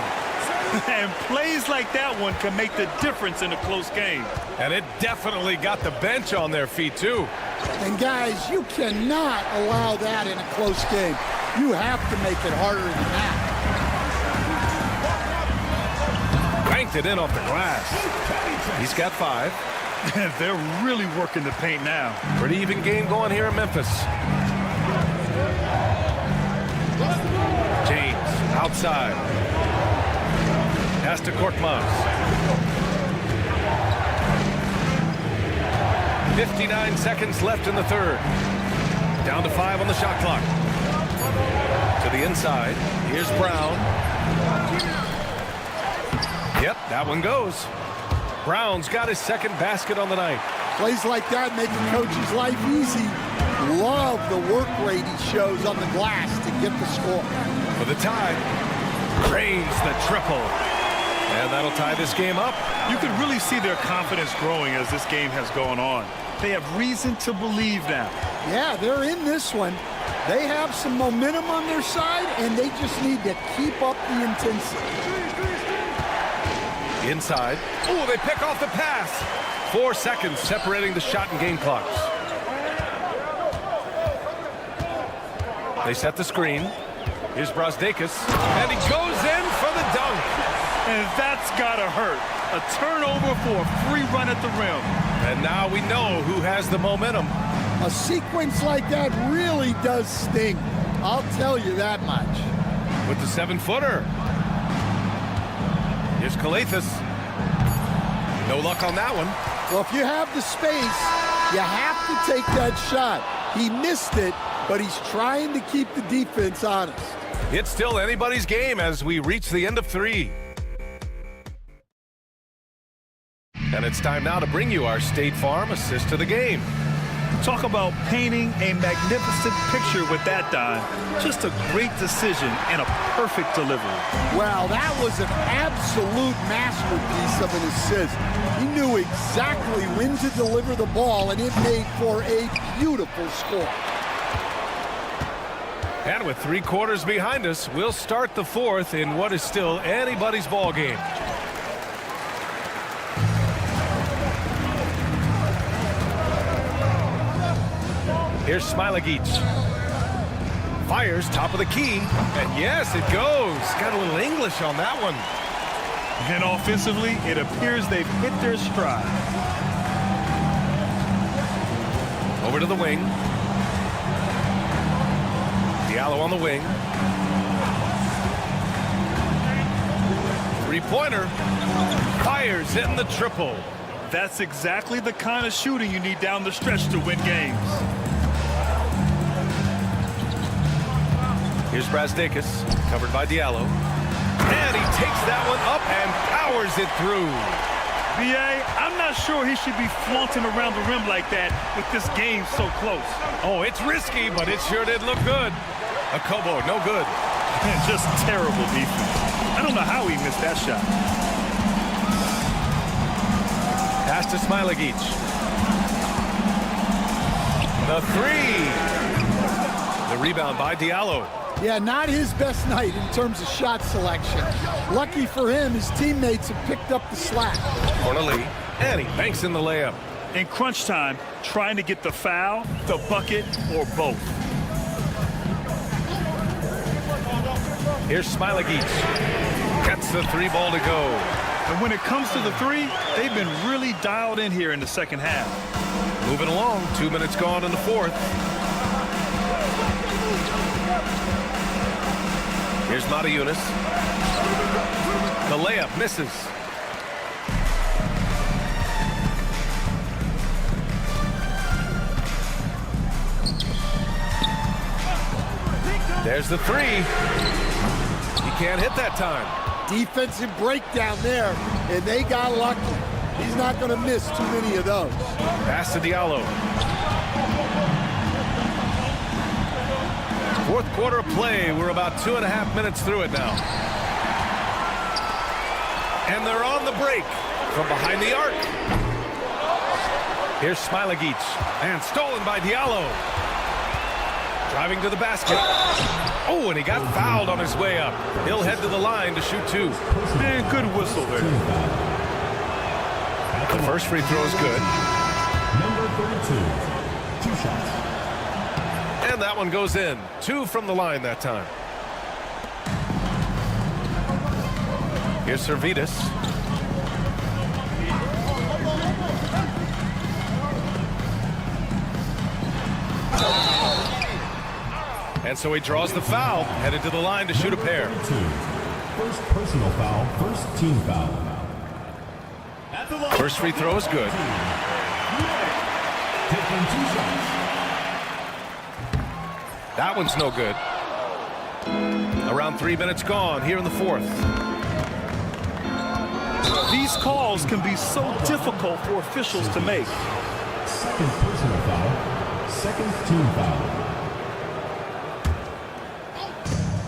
Speaker 9: And plays like that one can make the difference in a close game.
Speaker 8: And it definitely got the bench on their feet, too.
Speaker 16: And, guys, you cannot allow that in a close game. You have to make it harder than that.
Speaker 8: Banked it in off the glass. He's got 5.
Speaker 9: They're really working the paint now.
Speaker 8: Pretty even game going here in Memphis. James outside. Pass to Korkmaz. 59 seconds left in the third. Down to 5 on the shot clock. To the inside. Here's Brown. Yep, that one goes. Brown's got his second basket on the night.
Speaker 16: Plays like that make the coach's life easy. Love the work rate he shows on the glass to get the score.
Speaker 8: For the tie. Drains the triple. And that'll tie this game up.
Speaker 9: You can really see their confidence growing as this game has gone on. They have reason to believe now.
Speaker 16: Yeah, they're in this one. They have some momentum on their side, and they just need to keep up the intensity.
Speaker 8: Inside. Oh, they pick off the pass. 4 seconds separating the shot and game clocks. They set the screen. Here's Brazdeikis. And he goes in for the dunk.
Speaker 9: And that's got to hurt. A turnover for a free run at the rim.
Speaker 8: And now we know who has the momentum.
Speaker 16: A sequence like that really does sting. I'll tell you that much.
Speaker 8: With the 7-footer. Here's Kalathis. No luck on that one.
Speaker 16: Well, if you have the space, you have to take that shot. He missed it, but he's trying to keep the defense honest.
Speaker 8: It's still anybody's game as we reach the end of 3. And it's time now to bring you our State Farm assist to the game.
Speaker 9: Talk about painting a magnificent picture with that, Don. Just a great decision and a perfect delivery.
Speaker 16: Well, that was an absolute masterpiece of an assist. He knew exactly when to deliver the ball, and it made for a beautiful score.
Speaker 8: And with 3 quarters behind us, we'll start the 4th in what is still anybody's ball game. Here's Smailagić. Fires top of the key. And yes, it goes. Got a little English on that one.
Speaker 9: And offensively, it appears they've hit their stride.
Speaker 8: Over to the wing. Diallo on the wing. 3-pointer. Fires in the triple.
Speaker 9: That's exactly the kind of shooting you need down the stretch to win games.
Speaker 8: Here's Brazdeikis, covered by Diallo. And he takes that one up and powers it through.
Speaker 9: B.A., I'm not sure he should be flaunting around the rim like that with this game so close.
Speaker 8: Oh, it's risky, but it sure did look good. A Kobo, no good.
Speaker 9: Just terrible defense. I don't know how he missed that shot.
Speaker 8: Pass to Smailagić. The 3. The rebound by Diallo.
Speaker 16: Yeah, not his best night in terms of shot selection. Lucky for him, his teammates have picked up the slack.
Speaker 8: Corneli, and he banks in the layup.
Speaker 9: In crunch time, trying to get the foul, the bucket, or both.
Speaker 8: Here's Smailagić. Gets the 3 ball to go.
Speaker 9: And when it comes to the 3, they've been really dialed in here in the second half.
Speaker 8: Moving along, 2 minutes gone in the 4th. Here's Mata Yunus. The layup misses. There's the three. He can't hit that time.
Speaker 16: Defensive breakdown there, and they got lucky. He's not going to miss too many of those.
Speaker 8: Pass to Diallo. Fourth quarter of play. We're about 2.5 minutes through it now. And they're on the break from behind the arc. Here's Smilagic, and stolen by Diallo. Driving to the basket. Oh, and he got fouled on his way up. He'll head to the line to shoot two.
Speaker 9: Man, good whistle there.
Speaker 8: The first free throw is good.
Speaker 5: Number 32, 2 shots.
Speaker 8: And that one goes in. 2 from the line that time. Here's Servetus. And so he draws the foul, headed to the line to shoot a pair.
Speaker 5: First personal foul, first team foul.
Speaker 8: First free throw is good.
Speaker 5: Taking 2 shots.
Speaker 8: That one's no good. Around 3 minutes gone here in the fourth.
Speaker 9: These calls can be so difficult for officials to make.
Speaker 5: Second personal foul, second team foul.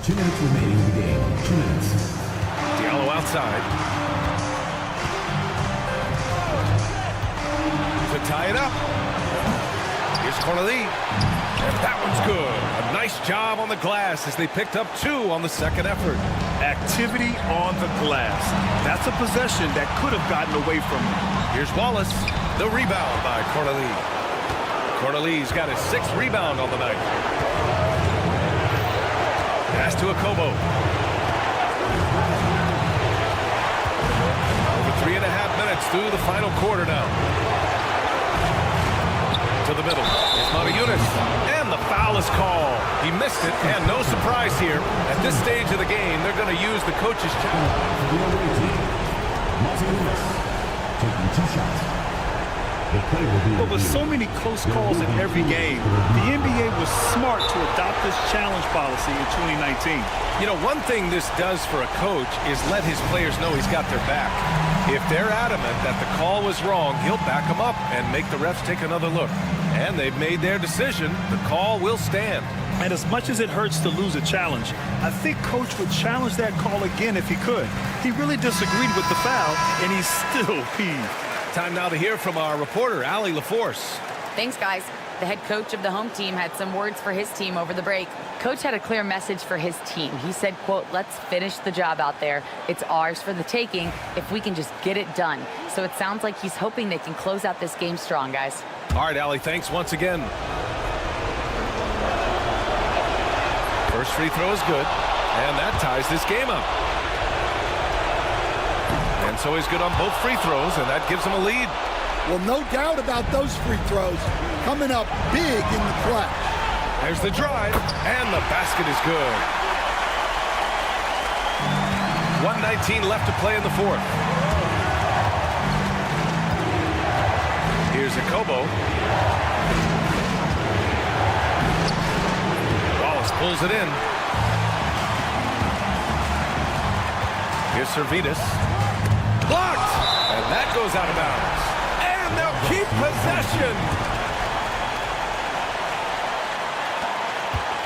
Speaker 5: 2 minutes remaining in the game. 2 minutes.
Speaker 8: Diallo outside. To tie it up. Here's Corneli. And that one's good. A nice job on the glass as they picked up 2 on the second effort.
Speaker 9: Activity on the glass. That's a possession that could have gotten away from him.
Speaker 8: Here's Wallace. The rebound by Corneli. Corneli's got his 6th rebound on the night. Pass to Akobo. Over 3.5 minutes through the final quarter now. To the middle. It's Matajunas. And the foul is called. He missed it, and no surprise here. At this stage of the game, they're going to use the coach's challenge.
Speaker 5: Matajunas taking 2 shots.
Speaker 9: Well, with so many close calls in every game, the NBA was smart to adopt this challenge policy in 2019.
Speaker 8: You know, one thing this does for a coach is let his players know he's got their back. If they're adamant that the call was wrong, he'll back them up and make the refs take another look. And they've made their decision. The call will stand.
Speaker 9: And as much as it hurts to lose a challenge, I think Coach would challenge that call again if he could. He really disagreed with the foul, and he's still peeved.
Speaker 8: Time now to hear from our reporter, Allie LaForce.
Speaker 12: Thanks, guys. The head coach of the home team had some words for his team over the break. Coach had a clear message for his team. He said, quote, "Let's finish the job out there. It's ours for the taking if we can just get it done." So it sounds like he's hoping they can close out this game strong, guys.
Speaker 8: All right, Allie, thanks once again. First free throw is good, and that ties this game up. And so he's good on both free throws, and that gives him a lead.
Speaker 16: Well, no doubt about those free throws coming up big in the clutch.
Speaker 8: There's the drive, and the basket is good. 1:19 left to play in the fourth. Here's Akobo. Wallace pulls it in. Here's Servetus. Blocked! And that goes out of bounds. And they'll keep possession.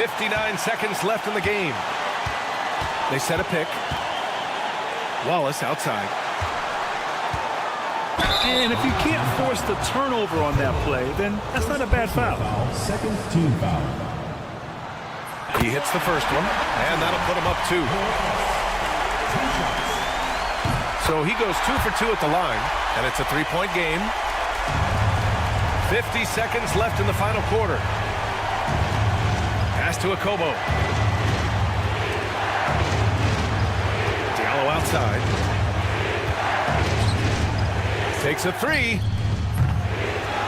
Speaker 8: 59 seconds left in the game. They set a pick. Wallace outside.
Speaker 9: And if you can't force the turnover on that play, then that's not a bad foul.
Speaker 5: Second team foul.
Speaker 8: He hits the first one, and that'll put him up 2. So he goes 2 for 2 at the line, and it's a 3-point game. 50 seconds left in the final quarter. Pass to Akobo. Diallo outside. Takes a 3.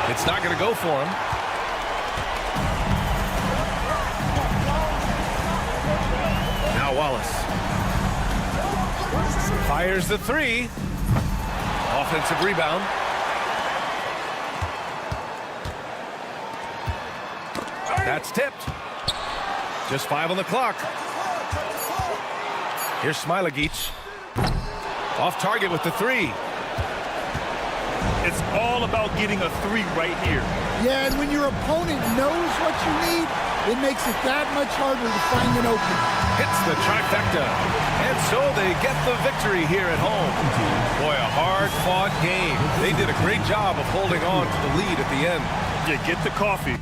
Speaker 8: It's not going to go for him. Now Wallace. Fires the 3. Offensive rebound. That's tipped. Just 5 on the clock. Here's Smilagic. Off target with the 3.
Speaker 9: It's all about getting a 3 right here.
Speaker 16: Yeah, and when your opponent knows what you need, it makes it that much harder to find an opening.
Speaker 8: Hits the trifecta. And so they get the victory here at home. Boy, a hard-fought game. They did a great job of holding on to the lead at the end.
Speaker 9: Yeah, get the coffee.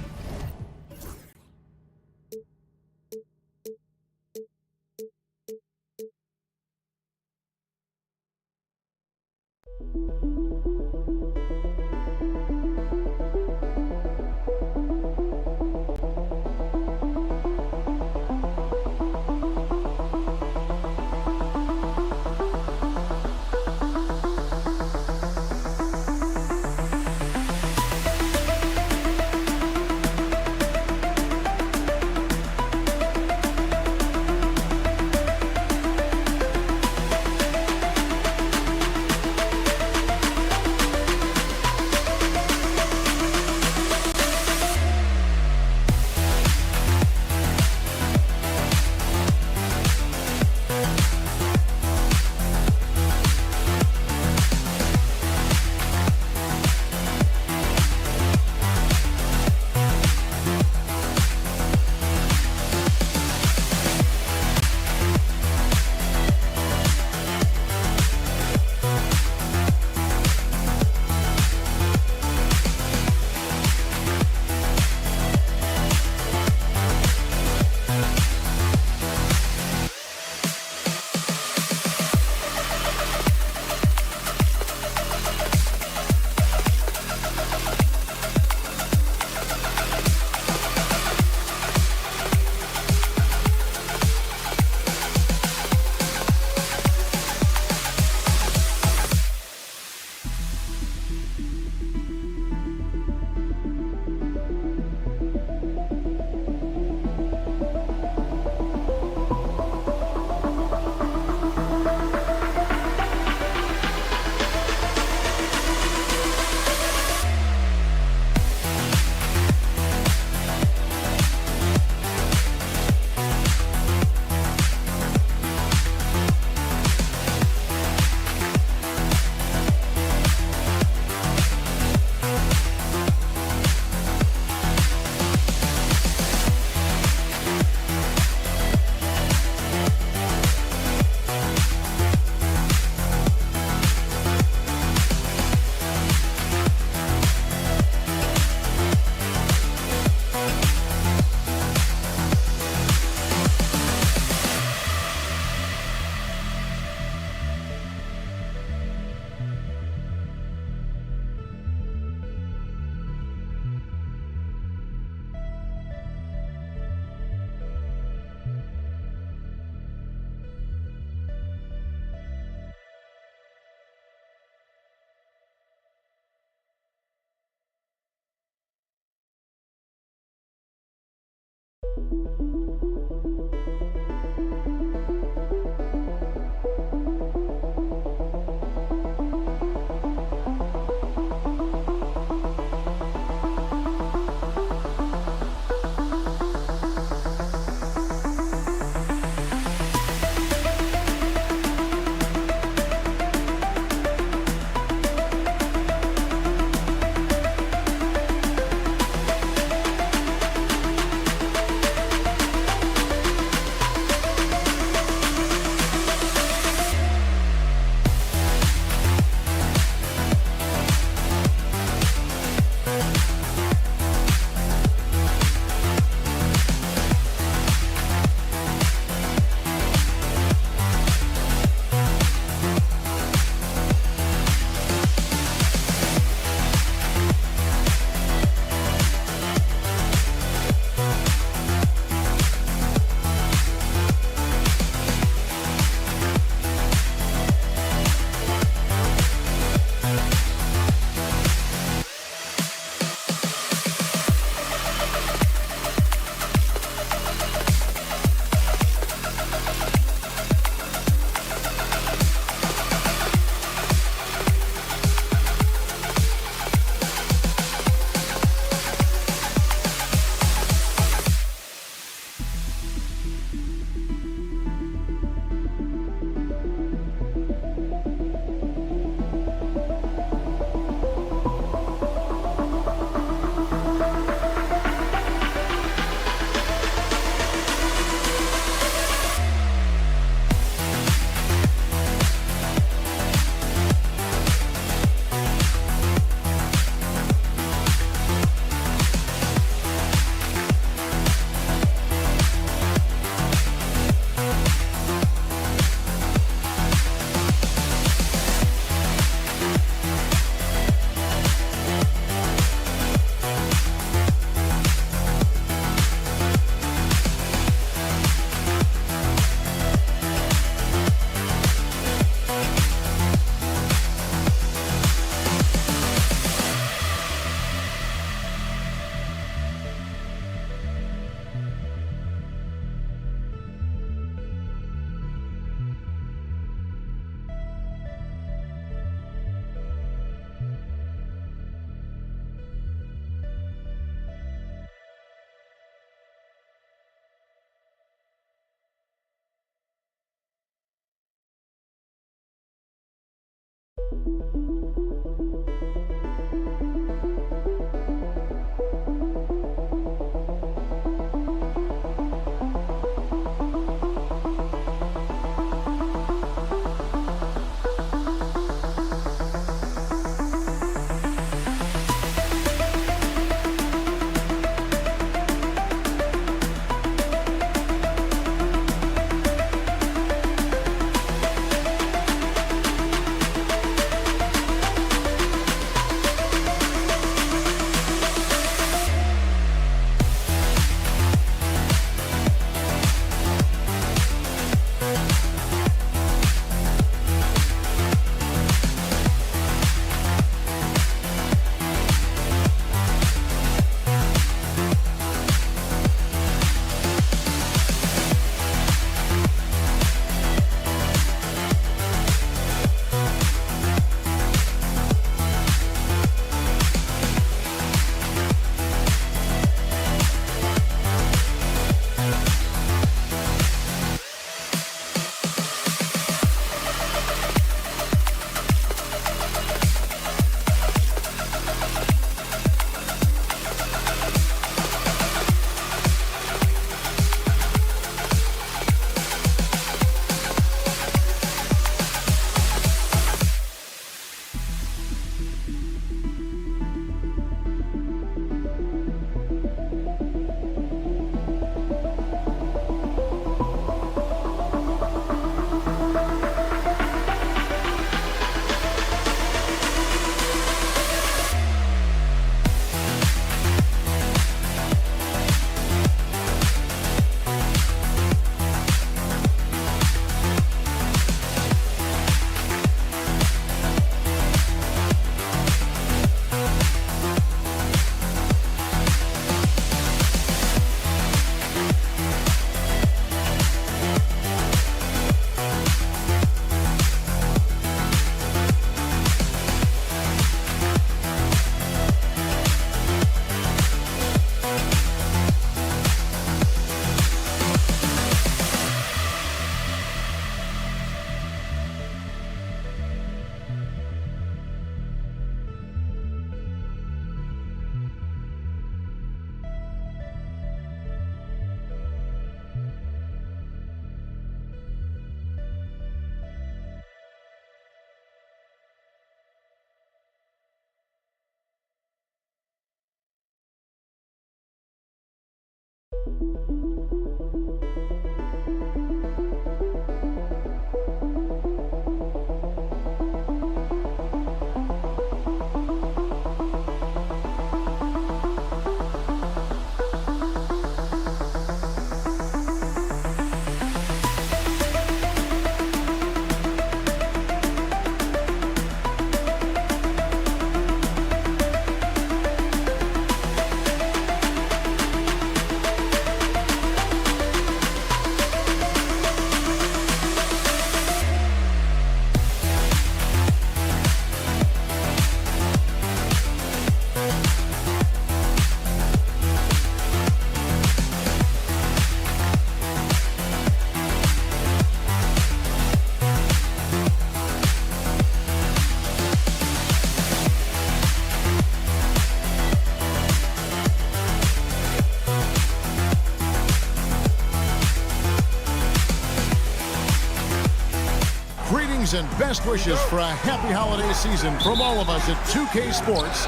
Speaker 1: Greetings and best wishes for a happy holiday season from all of us at 2K Sports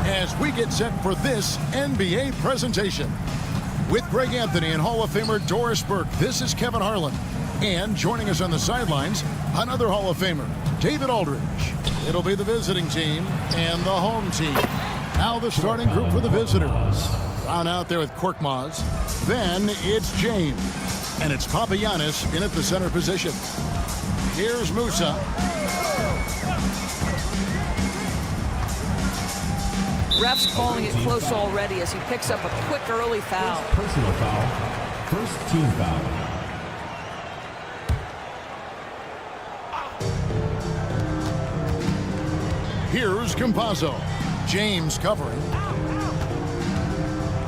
Speaker 1: as we get set for this NBA presentation. With Greg Anthony and Hall of Famer Doris Burke, this is Kevin Harlan. And joining us on the sidelines, another Hall of Famer, David Aldridge. It'll be the visiting team and the home team. Now the starting group for the visitors. Ron out there with Korkmaz. Then it's James. And it's Papagiannis in at the center position. Here's Musa.
Speaker 17: Ref's calling it close already as he picks up a quick early foul.
Speaker 5: Personal foul. First team foul.
Speaker 1: Here's Campazzo. James covering.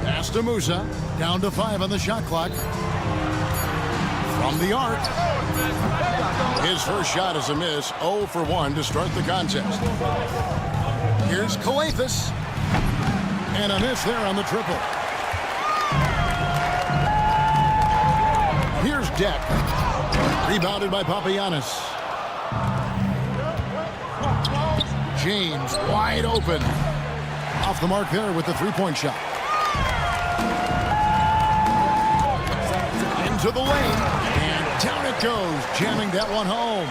Speaker 1: Pass to Musa. Down to 5 on the shot clock. From the arc. His first shot is a miss. 0 for 1 to start the contest. Here's Kaunas. And a miss there on the triple. Here's Deck. Rebounded by Papagiannis. James wide open. Off the mark there with the three-point shot. Into the lane. And down it goes. Jamming that one home.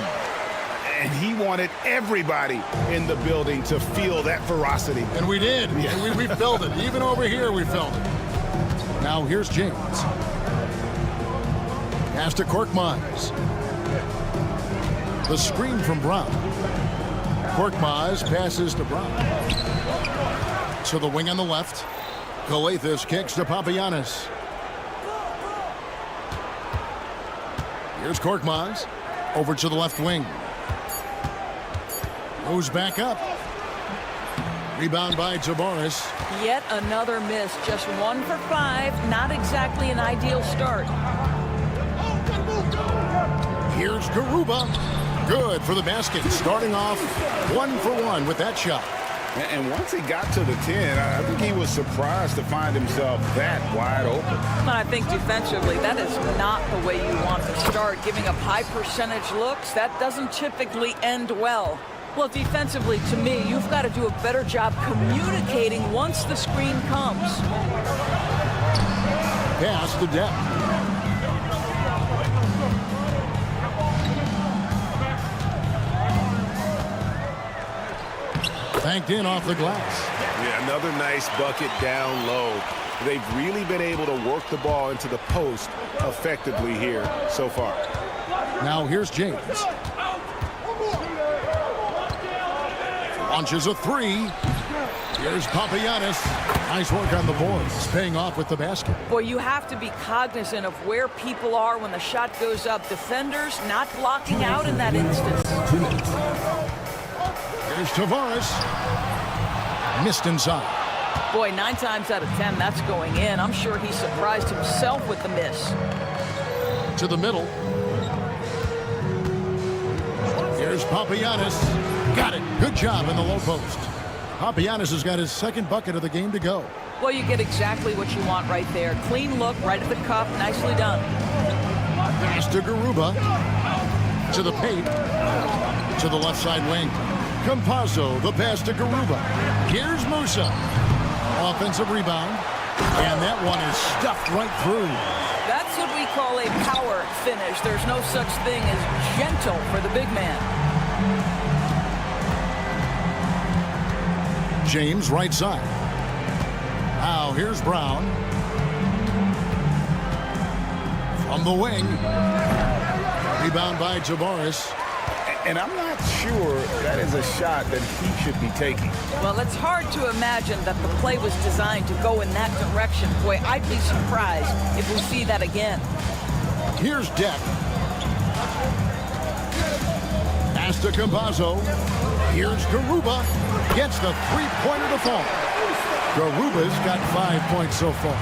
Speaker 2: And he wanted everybody in the building to feel that ferocity.
Speaker 1: And we did.
Speaker 2: Yeah.
Speaker 1: We felt it. Even over here, we felt it. Now here's James. Pass to Korkmaz. The screen from Brown. Korkmaz passes to Brown. To the wing on the left. Kaunas kicks to Papagiannis. Here's Korkmaz. Over to the left wing. Goes back up. Rebound by Zalgiris.
Speaker 17: Yet another miss. Just 1 for 5. Not exactly an ideal start.
Speaker 1: Here's Garuba. Good for the basket. Starting off 1 for 1 with that shot.
Speaker 2: And once he got to the 10, I think he was surprised to find himself that wide open.
Speaker 17: But I think defensively, that is not the way you want to start. Giving up high percentage looks, that doesn't typically end well. Well, defensively, to me, you've got to do a better job communicating once the screen comes.
Speaker 1: Pass to Deck. Banked in off the glass.
Speaker 3: Yeah, another nice bucket down low. They've really been able to work the ball into the post effectively here so far.
Speaker 1: Now here's James. Launches a three. Here's Papagiannis. Nice work on the boards. Paying off with the basket.
Speaker 17: Boy, you have to be cognizant of where people are when the shot goes up. Defenders not blocking out in that instance.
Speaker 1: Here's Tavares. Missed inside.
Speaker 17: Boy, 9 times out of 10, that's going in. I'm sure he surprised himself with the miss.
Speaker 1: To the middle. Here's Papagiannis. Got it. Good job in the low post. Papagiannis has got his second bucket of the game to go.
Speaker 17: Well, you get exactly what you want right there. Clean look, right at the cup. Nicely done.
Speaker 1: Pass to Garuba. To the paint. To the left side wing. Campazzo, the pass to Garuba. Here's Musa. Offensive rebound. And that one is stuffed right through.
Speaker 17: That's what we call a power finish. There's no such thing as gentle for the big man.
Speaker 1: James, right side. Now, here's Brown. From the wing. Rebound by Zalgiris.
Speaker 2: And I'm not sure that is a shot that he should be taking.
Speaker 17: Well, it's hard to imagine that the play was designed to go in that direction. Boy, I'd be surprised if we see that again.
Speaker 1: Here's Deck. Pass to Campazzo. Here's Garuba. Gets the three-pointer to fall. Garuba's got 5 points so far.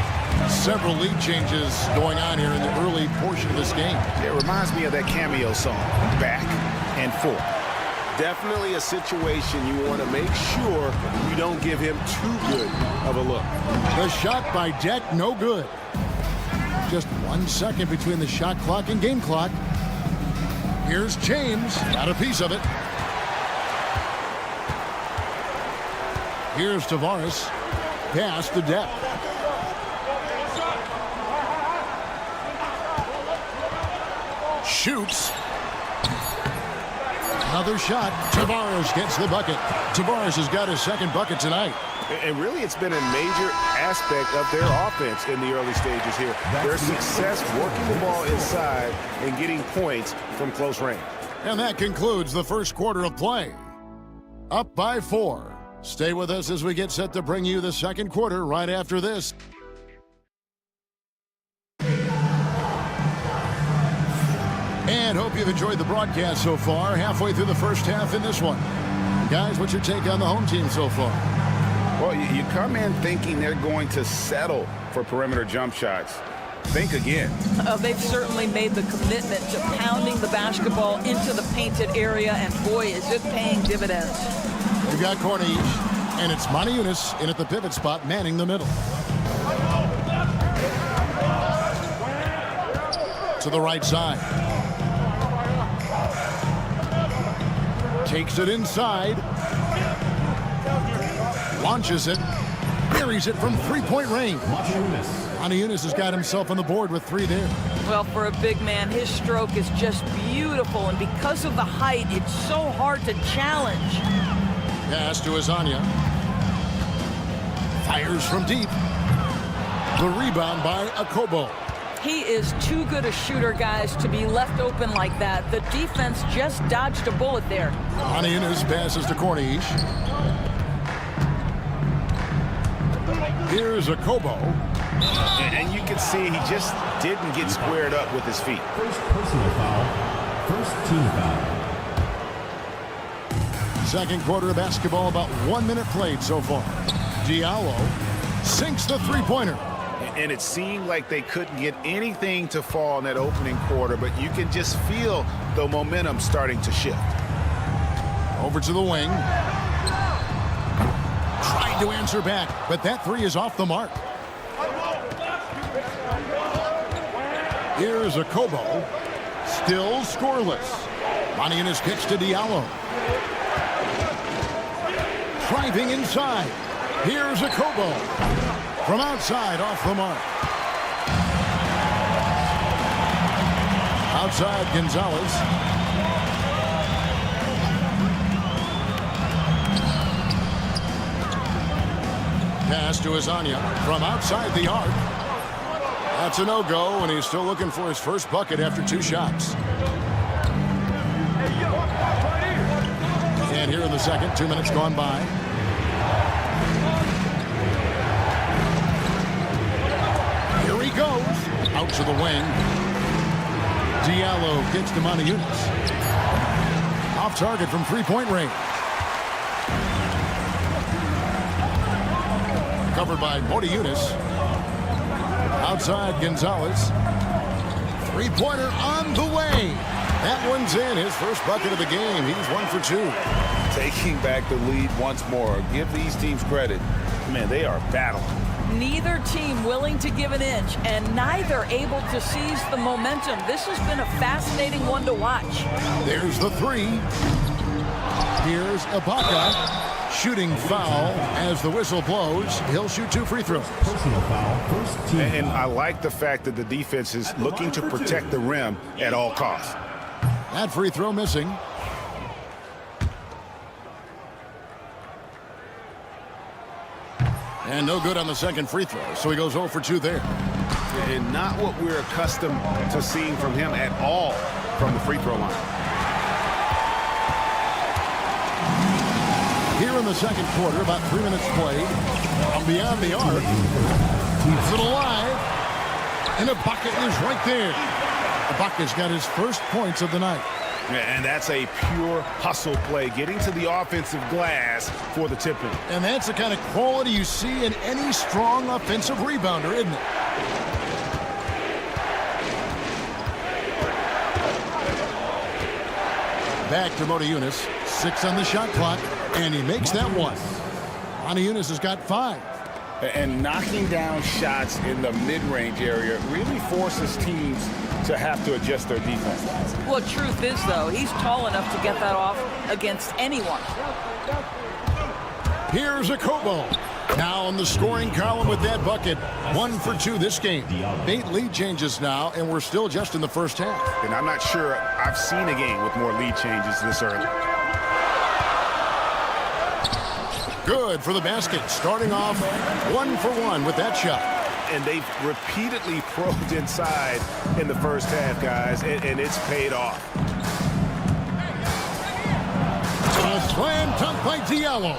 Speaker 1: Several lead changes going on here in the early portion of this game.
Speaker 2: It reminds me of that cameo song, Back and Forth.
Speaker 3: Definitely a situation you want to make sure you don't give him too good of a look.
Speaker 1: The shot by Deck, no good. Just 1 second between the shot clock and game clock. Here's James. Got a piece of it. Here's Tavares. Pass to Deck. Shoots. Another shot. Tavares gets the bucket. Tavares has got his second bucket tonight.
Speaker 3: And really, it's been a major aspect of their offense in the early stages here. Their success working the ball inside and getting points from close range.
Speaker 1: And that concludes the first quarter of play. Up by 4. Stay with us as we get set to bring you the second quarter right after this. And hope you've enjoyed the broadcast so far. Halfway through the first half in this one. Guys, what's your take on the home team so far?
Speaker 2: Well, you come in thinking they're going to settle for perimeter jump shots.
Speaker 3: think again.
Speaker 17: They've certainly made the commitment to pounding the basketball into the painted area, and boy, is it paying dividends.
Speaker 1: We've got Corniche, and it's Moniunas in at the pivot spot, manning the middle. To the right side. Takes it inside. Launches it. Buries it from three-point range. Moniunas has got himself on the board with 3 there.
Speaker 17: Well, for a big man, his stroke is just beautiful, and because of the height, it's so hard to challenge.
Speaker 1: Pass to Azania. Fires from deep. The rebound by Akobo.
Speaker 17: He is too good a shooter, guys, to be left open like that. The defense just dodged a bullet there.
Speaker 1: Moniunas passes to Corniche. Here's Akobo.
Speaker 3: And you can see he just didn't get squared up with his feet.
Speaker 5: First personal foul. First team foul.
Speaker 1: Second quarter of basketball, about 1 minute played so far. Diallo sinks the three-pointer.
Speaker 3: And it seemed like they couldn't get anything to fall in that opening quarter, but you can just feel the momentum starting to shift.
Speaker 1: Over to the wing. Tried to answer back, but that three is off the mark. Here's Akobo. Still scoreless. Moniunas kicks to Diallo. Driving inside. Here's Akobo. From outside, off the mark. Outside, Gonzalez. Pass to Azania from outside the arc. That's a no-go, and he's still looking for his first bucket after 2 shots. And here in the second, 2 minutes gone by. Here he goes. Out to the wing. Diallo gets to Moniunas. Off target from three-point range. Covered by Moniunas. Outside Gonzalez. Three-pointer on the way. That one's in. His first bucket of the game. He's 1 for 2.
Speaker 3: Taking back the lead once more. Give these teams credit. Man, they are battling.
Speaker 17: Neither team willing to give an inch, and neither able to seize the momentum. This has been a fascinating one to watch.
Speaker 1: There's the three. Here's Ibaka. Shooting foul as the whistle blows. He'll shoot 2 free throws.
Speaker 5: Personal foul. First team
Speaker 3: And
Speaker 5: foul.
Speaker 3: I like the fact that the defense is looking to protect the rim at all costs.
Speaker 1: That free throw missing. And no good on the second free throw, so he goes 0 for 2 there.
Speaker 3: And not what we're accustomed to seeing from him at all from the free throw line.
Speaker 1: Here in the second quarter, about 3 minutes played. Beyond the arc. Keeps it alive. And Ibaka is right there. Ibaka's got his first points of the night.
Speaker 3: And that's a pure hustle play, getting to the offensive glass for the tip-in.
Speaker 1: And that's the kind of quality you see in any strong offensive rebounder, isn't it? Back to Moniunas. 6 on the shot clock, and he makes that one. Moniunas has got 5.
Speaker 3: And knocking down shots in the mid-range area really forces teams to have to adjust their defense.
Speaker 17: Well, truth is, though, he's tall enough to get that off against anyone.
Speaker 1: Here's Akobo. Now in the scoring column with that bucket. 1 for 2 this game. 8 lead changes now, and we're still just in the first half.
Speaker 3: And I'm not sure I've seen a game with more lead changes this early.
Speaker 1: Good for the basket. Starting off 1 for 1 with that shot.
Speaker 3: And they've repeatedly probed inside in the first half, guys, and it's paid off.
Speaker 1: A slam dunk by Diallo.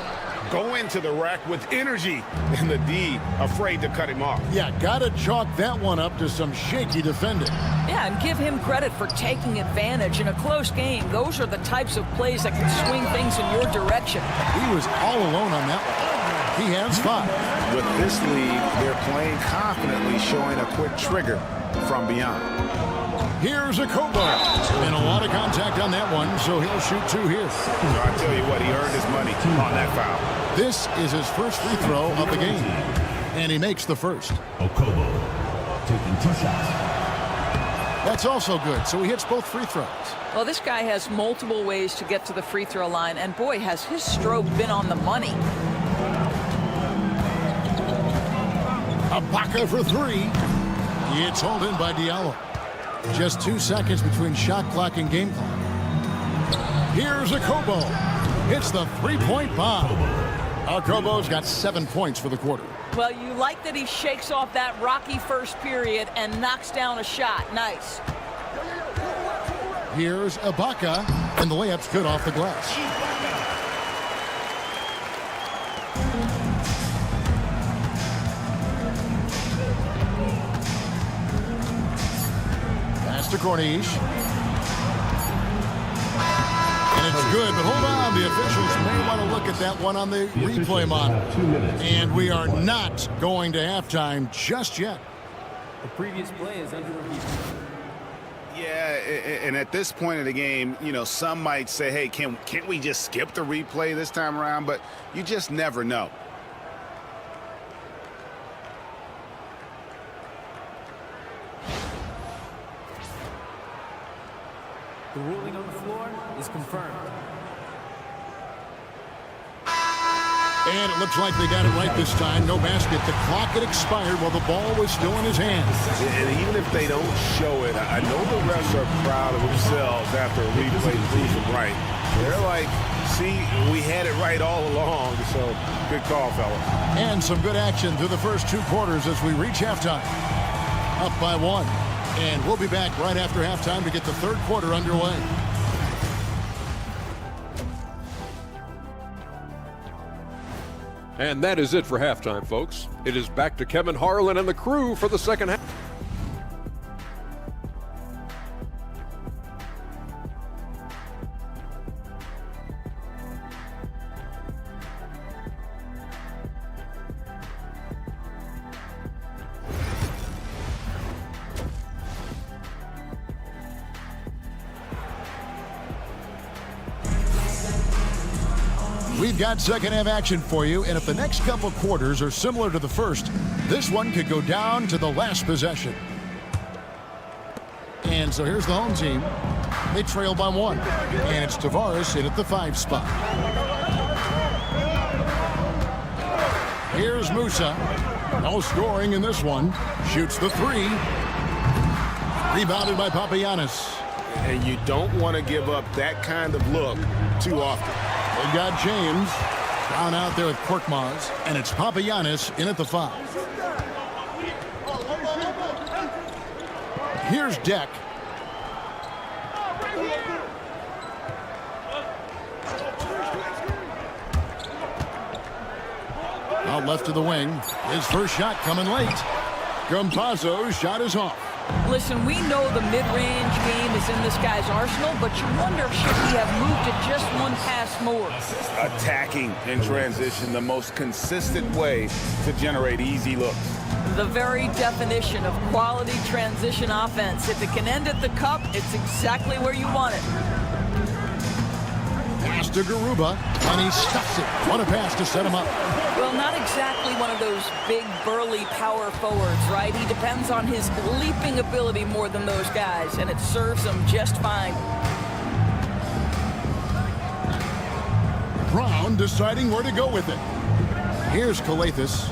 Speaker 3: Going to the rack with energy, and the D afraid to cut him off.
Speaker 1: Yeah, gotta chalk that one up to some shaky defending.
Speaker 17: Yeah, and give him credit for taking advantage in a close game. Those are the types of plays that can swing things in your direction.
Speaker 1: He was all alone on that one. He has 5.
Speaker 3: with this lead, they're playing confidently, showing a quick trigger from beyond.
Speaker 1: Here's a Kobo. And a lot of contact on that one, so he'll shoot 2 here.
Speaker 3: I tell you what, he earned his money on that foul.
Speaker 1: This is his first free throw of the game. And he makes the first.
Speaker 5: Okobo taking 2 shots.
Speaker 1: That's also good, so he hits both free throws.
Speaker 17: Well, this guy has multiple ways to get to the free throw line, and boy, has his stroke been on the money.
Speaker 1: Ibaka for 3. It's hauled in by Diallo. Just 2 seconds between shot clock and game clock. Here's a Kobo. It's the 3-point bomb. Kobo's got 7 points for the quarter.
Speaker 17: Well, you like that he shakes off that rocky first period and knocks down a shot. Nice.
Speaker 1: Here's Ibaka, and the layup's good off the glass. To Corniche. And it's good, but hold on. The officials may want to look at that one on the replay monitor. And we are not going to halftime just yet.
Speaker 18: The previous play is under review.
Speaker 3: Yeah, and at this point in the game, you know, some might say, hey, can't we just skip the replay this time around? But you just never know.
Speaker 18: The ruling on the floor is confirmed.
Speaker 1: And it looks like they got it right this time. No basket. The clock had expired while the ball was still in his hands.
Speaker 3: And even if they don't show it, I know the refs are proud of themselves after a replay proves them right. They're like, see, we had it right all along. So good call, fellas.
Speaker 1: And some good action through the first 2 quarters as we reach halftime. Up by 1. And we'll be back right after halftime to get the third quarter underway.
Speaker 6: And that is it for halftime, folks. It is back to Kevin Harlan and the crew for the second half.
Speaker 1: We've got second half action for you, and if the next couple quarters are similar to the first, this one could go down to the last possession. And so here's the home team. They trail by 1, and it's Tavares in at the 5 spot. Here's Musa. No scoring in this one. Shoots the 3. Rebounded by Papagiannis.
Speaker 3: And you don't want to give up that kind of look too often.
Speaker 1: They got James down out there with Korkmaz, and it's Papagiannis in at the 5. Here's Deck. Out left to the wing. His first shot coming late. Campazzo's shot is off.
Speaker 17: Listen, we know the mid-range game is in this guy's arsenal, but you wonder should he have moved it just one pass more.
Speaker 3: Attacking in transition, the most consistent way to generate easy looks.
Speaker 17: The very definition of quality transition offense. If it can end at the cup, it's exactly where you want it.
Speaker 1: Pass to Garuba, and he stuffs it. What a pass to set him up.
Speaker 17: Well, not exactly one of those big, burly power forwards, right? He depends on his leaping ability more than those guys, and it serves him just fine.
Speaker 1: Brown deciding where to go with it. Here's Calathes.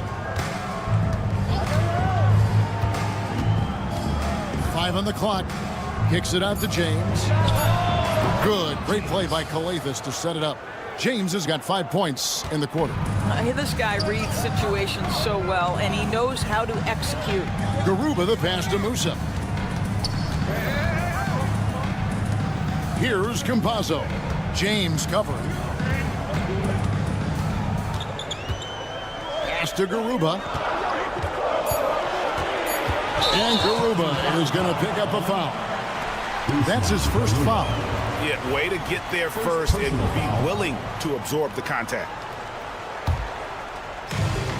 Speaker 1: 5 on the clock. Kicks it out to James. Good. Great play by Calathes to set it up. James has got 5 points in the quarter.
Speaker 17: This guy reads situations so well, and he knows how to execute.
Speaker 1: Garuba the pass to Musa. Here's Campazzo. James covering. Pass to Garuba. And Garuba is going to pick up a foul. That's his first foul.
Speaker 3: Yeah, way to get there first and be willing to absorb the contact.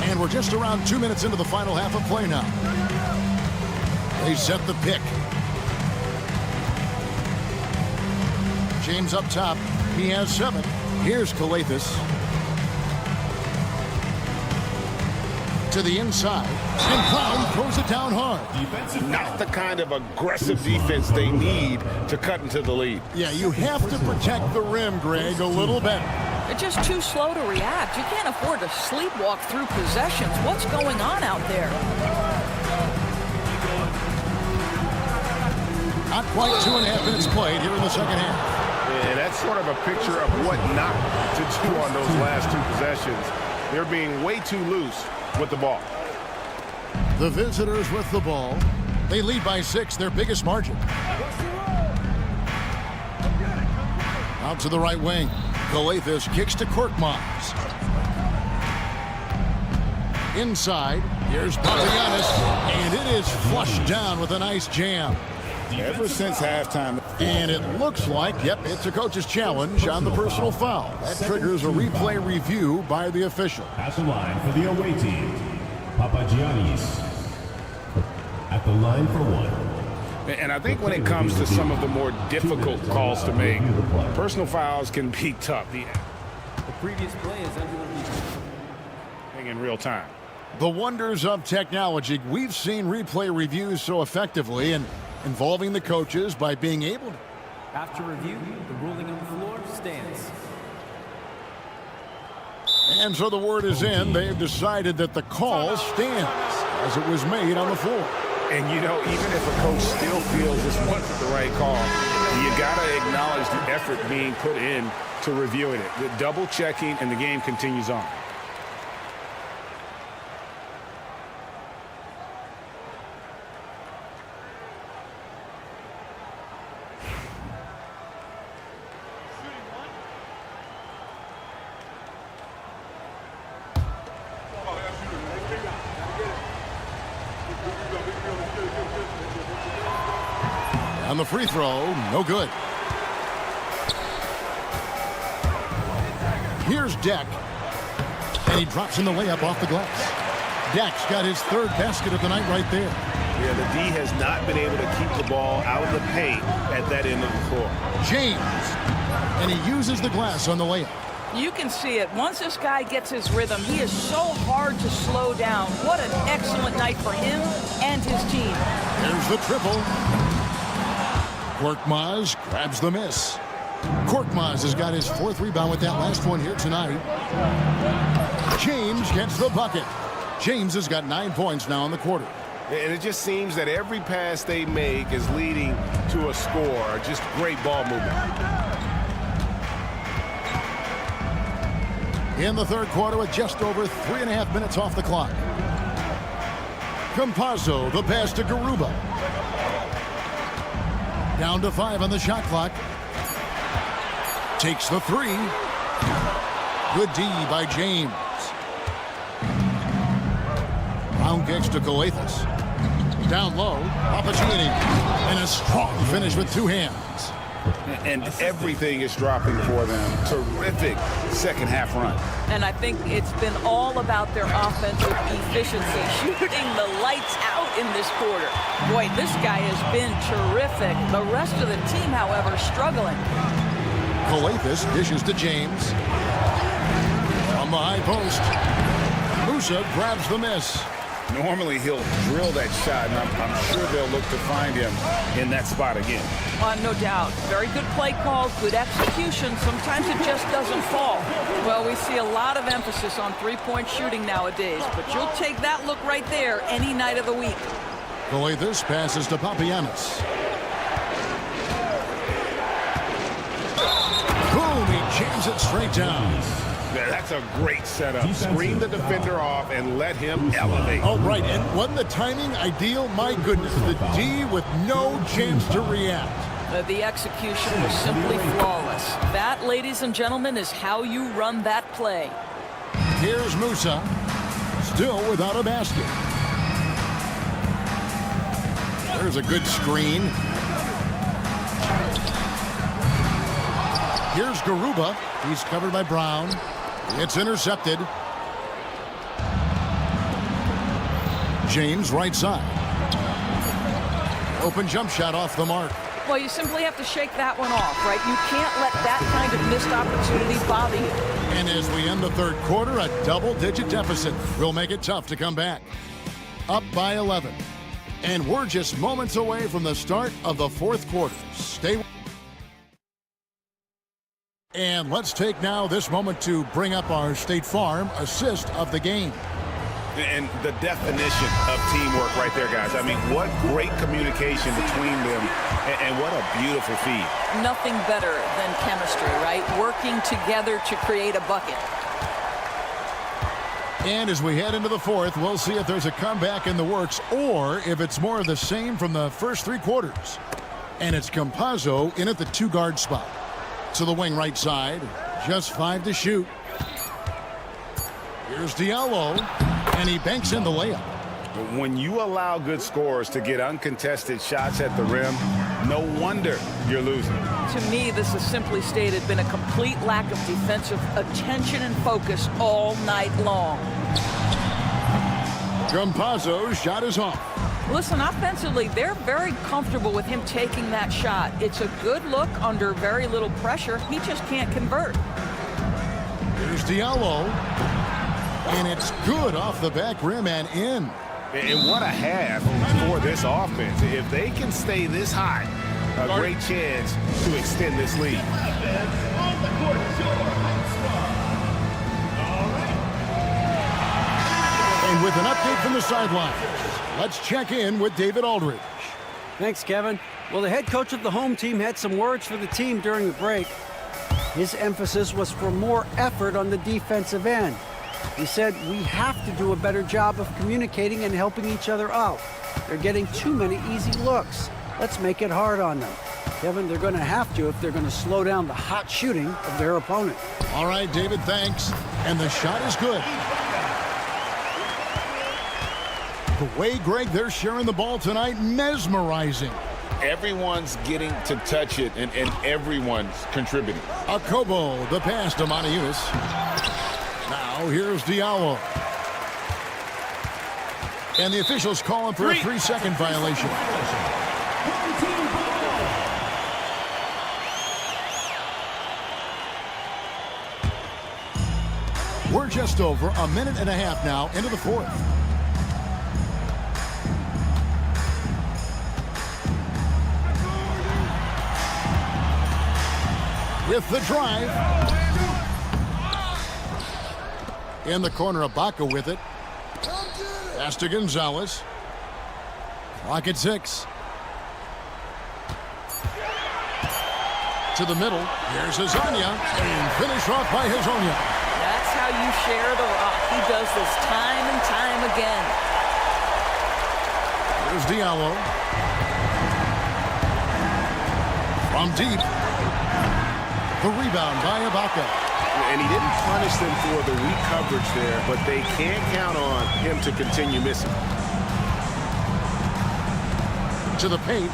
Speaker 1: And we're just around 2 minutes into the final half of play now. They set the pick. James up top. He has 7. Here's Kaunas. To the inside. And Brown throws it down hard.
Speaker 2: Not the kind of aggressive defense they need to cut into the lead.
Speaker 1: Yeah, you have to protect the rim, Greg, a little better.
Speaker 17: They're just too slow to react. You can't afford to sleepwalk through possessions. What's going on out there?
Speaker 1: Not quite 2.5 minutes played here in the second half.
Speaker 3: And that's sort of a picture of what not to do on those last 2 possessions. They're being way too loose with the ball.
Speaker 1: The visitors with the ball. They lead by 6, their biggest margin. Out to the right wing. Kaunas kicks to Korkmaz. Inside, here's Papagiannis, and it is flushed down with a nice jam.
Speaker 2: Ever since halftime.
Speaker 1: And it looks like, yep, it's a coach's challenge on the personal foul. That triggers a replay review by the official.
Speaker 5: At the line for the away team, Papagiannis. At the line for 1.
Speaker 3: And I think when it comes to some of the more difficult calls to make, personal fouls can be tough. The
Speaker 18: previous play is under review.
Speaker 3: In real time.
Speaker 1: The wonders of technology. We've seen replay reviews so effectively and involving the coaches by being able to.
Speaker 18: After review, the ruling on the floor stands.
Speaker 1: And so the word is in. They've decided that the call stands as it was made on the floor.
Speaker 3: And, you know, even if a coach still feels this wasn't the right call, you got to acknowledge the effort being put in to reviewing it. The double checking, and the game continues on.
Speaker 1: On the free throw, no good. Here's Deck. And he drops in the layup off the glass. Deck's got his 3rd basket of the night right there.
Speaker 3: Yeah, the D has not been able to keep the ball out of the paint at that end of the floor.
Speaker 1: James. And he uses the glass on the layup.
Speaker 17: You can see it. Once this guy gets his rhythm, he is so hard to slow down. What an excellent night for him and his team.
Speaker 1: There's the triple. Korkmaz grabs the miss. Korkmaz has got his 4th rebound with that last one here tonight. James gets the bucket. James has got 9 points now in the quarter.
Speaker 3: And it just seems that every pass they make is leading to a score. Just great ball movement.
Speaker 1: In the 3rd quarter with just over 3.5 minutes off the clock. Campazzo, the pass to Garuba. Down to 5 on the shot clock. Takes the 3. Good D by James. Brown kicks to Kaunas. Down low, Papagiannis. And a strong finish with 2 hands.
Speaker 3: And everything is dropping for them. Terrific second half run.
Speaker 17: And I think it's been all about their offensive efficiency, shooting the lights out in this quarter. Boy, this guy has been terrific. The rest of the team, however, struggling.
Speaker 1: Kaunas dishes to James. From the high post. Musa grabs the miss.
Speaker 3: Normally he'll drill that shot, and I'm sure they'll look to find him in that spot again.
Speaker 17: No doubt. Very good play call, good execution. Sometimes it just doesn't fall. Well, we see a lot of emphasis on three-point shooting nowadays, but you'll take that look right there any night of the week.
Speaker 1: Kaunas passes to Papagiannis. Boom, he jams it straight down.
Speaker 3: That's a great setup. Screen the defender off and let him elevate.
Speaker 1: Oh, right. And wasn't the timing ideal? My goodness, the D with no chance to react.
Speaker 17: The execution was simply flawless. That, ladies and gentlemen, is how you run that play.
Speaker 1: Here's Musa, still without a basket. There's a good screen. Here's Garuba. He's covered by Brown. It's intercepted. James right side. Open jump shot off the mark.
Speaker 17: Well, you simply have to shake that one off, right? You can't let that kind of missed opportunity bother you.
Speaker 1: And as we end the third quarter, a double-digit deficit will make it tough to come back. Up by 11. And we're just moments away from the start of the fourth quarter. Stay. And let's take now this moment to bring up our State Farm assist of the game.
Speaker 3: And the definition of teamwork right there, guys. I mean, what great communication between them, and what a beautiful feed.
Speaker 17: Nothing better than chemistry, right? Working together to create a bucket.
Speaker 1: And as we head into the fourth, we'll see if there's a comeback in the works or if it's more of the same from the first three quarters. And it's Campazzo in at the two-guard spot. To the wing right side, just 5 to shoot. Here's Diallo, and he banks in the layup.
Speaker 3: When you allow good scorers to get uncontested shots at the rim, no wonder you're losing.
Speaker 17: To me, this is simply stated been a complete lack of defensive attention and focus all night long.
Speaker 1: Campazzo's shot is off.
Speaker 17: Listen, offensively, they're very comfortable with him taking that shot. It's a good look under very little pressure. He just can't convert.
Speaker 1: Here's Diallo. And it's good off the back rim and in.
Speaker 3: And what a half for this offense. If they can stay this high, a great chance to extend this lead.
Speaker 1: And with an update from the sidelines, let's check in with David Aldridge.
Speaker 14: Thanks, Kevin. Well, the head coach of the home team had some words for the team during the break. His emphasis was for more effort on the defensive end. He said, we have to do a better job of communicating and helping each other out. They're getting too many easy looks. Let's make it hard on them. Kevin, they're going to have to if they're going to slow down the hot shooting of their opponent.
Speaker 1: All right, David, thanks. And the shot is good. The way, Greg, they're sharing the ball tonight, mesmerizing.
Speaker 2: Everyone's getting to touch it, and everyone's contributing.
Speaker 1: Akobo, the pass to Moniunas. Now here's Diallo. And the officials calling for a 3-second violation. We're just over a minute and a half now into the fourth. With the drive. In the corner, Ibaka with it. Pass to Gonzalez. Clock at 6. To the middle. Here's Hezonja. And finished off by Hezonja.
Speaker 17: That's how you share the rock. He does this time and time again.
Speaker 1: Here's Diallo. From deep. The rebound by Ibaka.
Speaker 3: And he didn't punish them for the weak coverage there, but they can't count on him to continue missing.
Speaker 1: To the paint.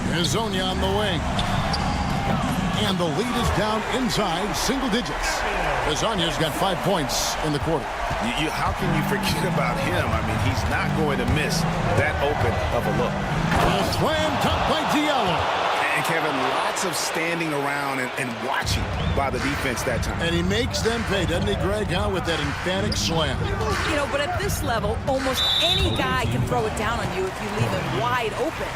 Speaker 1: Hezonja on the wing. And the lead is down inside single digits. Hezonja's got 5 points in the quarter.
Speaker 3: How can you forget about him? I mean, he's not going to miss that open of a look.
Speaker 1: A slam dunk by Diallo.
Speaker 3: And Kevin, lots of standing around and watching by the defense that time.
Speaker 1: And he makes them pay, doesn't he, Greg? How with that emphatic slam.
Speaker 17: You know, but at this level, almost any guy can throw it down on you if you leave it wide open.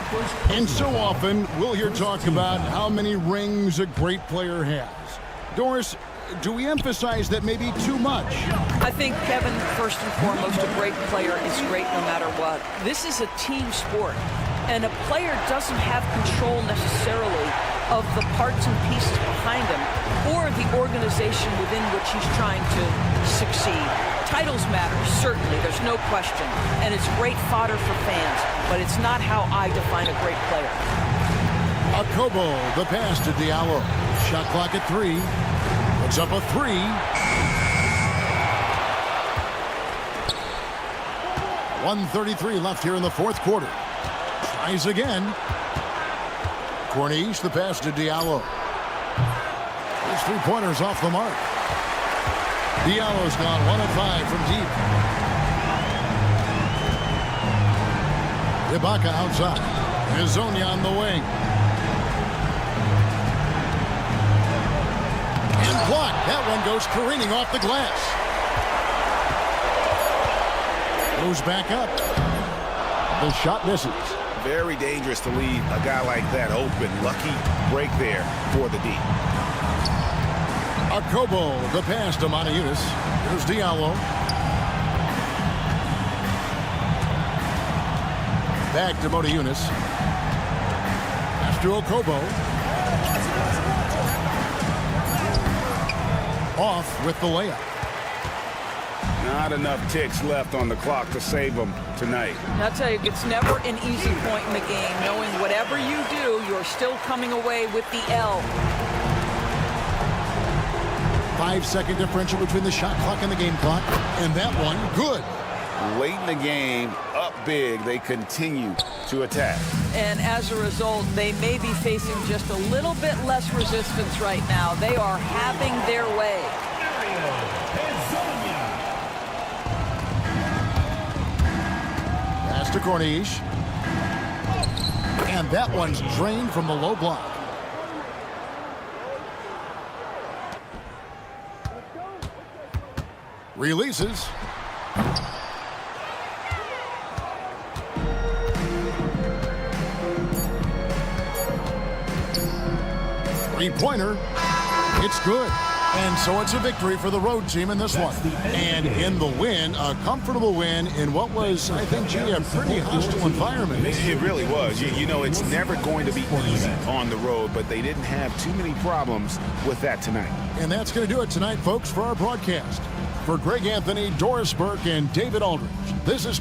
Speaker 1: And so often, we'll hear talk about how many rings a great player has. Doris, do we emphasize that maybe too much?
Speaker 17: I think, Kevin, first and foremost, a great player is great no matter what. This is a team sport. And a player doesn't have control necessarily of the parts and pieces behind him or the organization within which he's trying to succeed. Titles matter, certainly, there's no question. And it's great fodder for fans, but it's not how I define a great player.
Speaker 1: Akobo, the pass to Diallo. Shot clock at 3. Puts up a 3. .133 left here in the fourth quarter. Tries again. Corniche, the pass to Diallo. His 3-pointers off the mark. Diallo's gone 1 of 5 from deep. Ibaka outside. Hezonja on the wing. And blocked. That one goes careening off the glass. Goes back up. The shot misses.
Speaker 2: Very dangerous to leave a guy like that open. Lucky break there for the D.
Speaker 1: Akobo, the pass to Matajunas. Here's Diallo. Back to Matajunas. Pass to Akobo. Off with the layup.
Speaker 3: Not enough ticks left on the clock to save them tonight.
Speaker 17: I'll tell you, it's never an easy point in the game, knowing whatever you do, you're still coming away with the L.
Speaker 1: 5-second differential between the shot clock and the game clock. And that one, good.
Speaker 2: Late in the game, up big, they continue to attack.
Speaker 17: And as a result, they may be facing just a little bit less resistance right now. They are having their way.
Speaker 1: Pass to Corniche. And that one's drained from the low block. Releases. Three-pointer. It's good. And so it's a victory for the road team in this one. And in the win, a comfortable win in what was, I think, a pretty hostile environment.
Speaker 2: It really was. You know, it's never going to be easy on the road, but they didn't have too many problems with that tonight.
Speaker 1: And that's going to do it tonight, folks, for our broadcast. For Greg Anthony, Doris Burke, and David Aldridge, this is...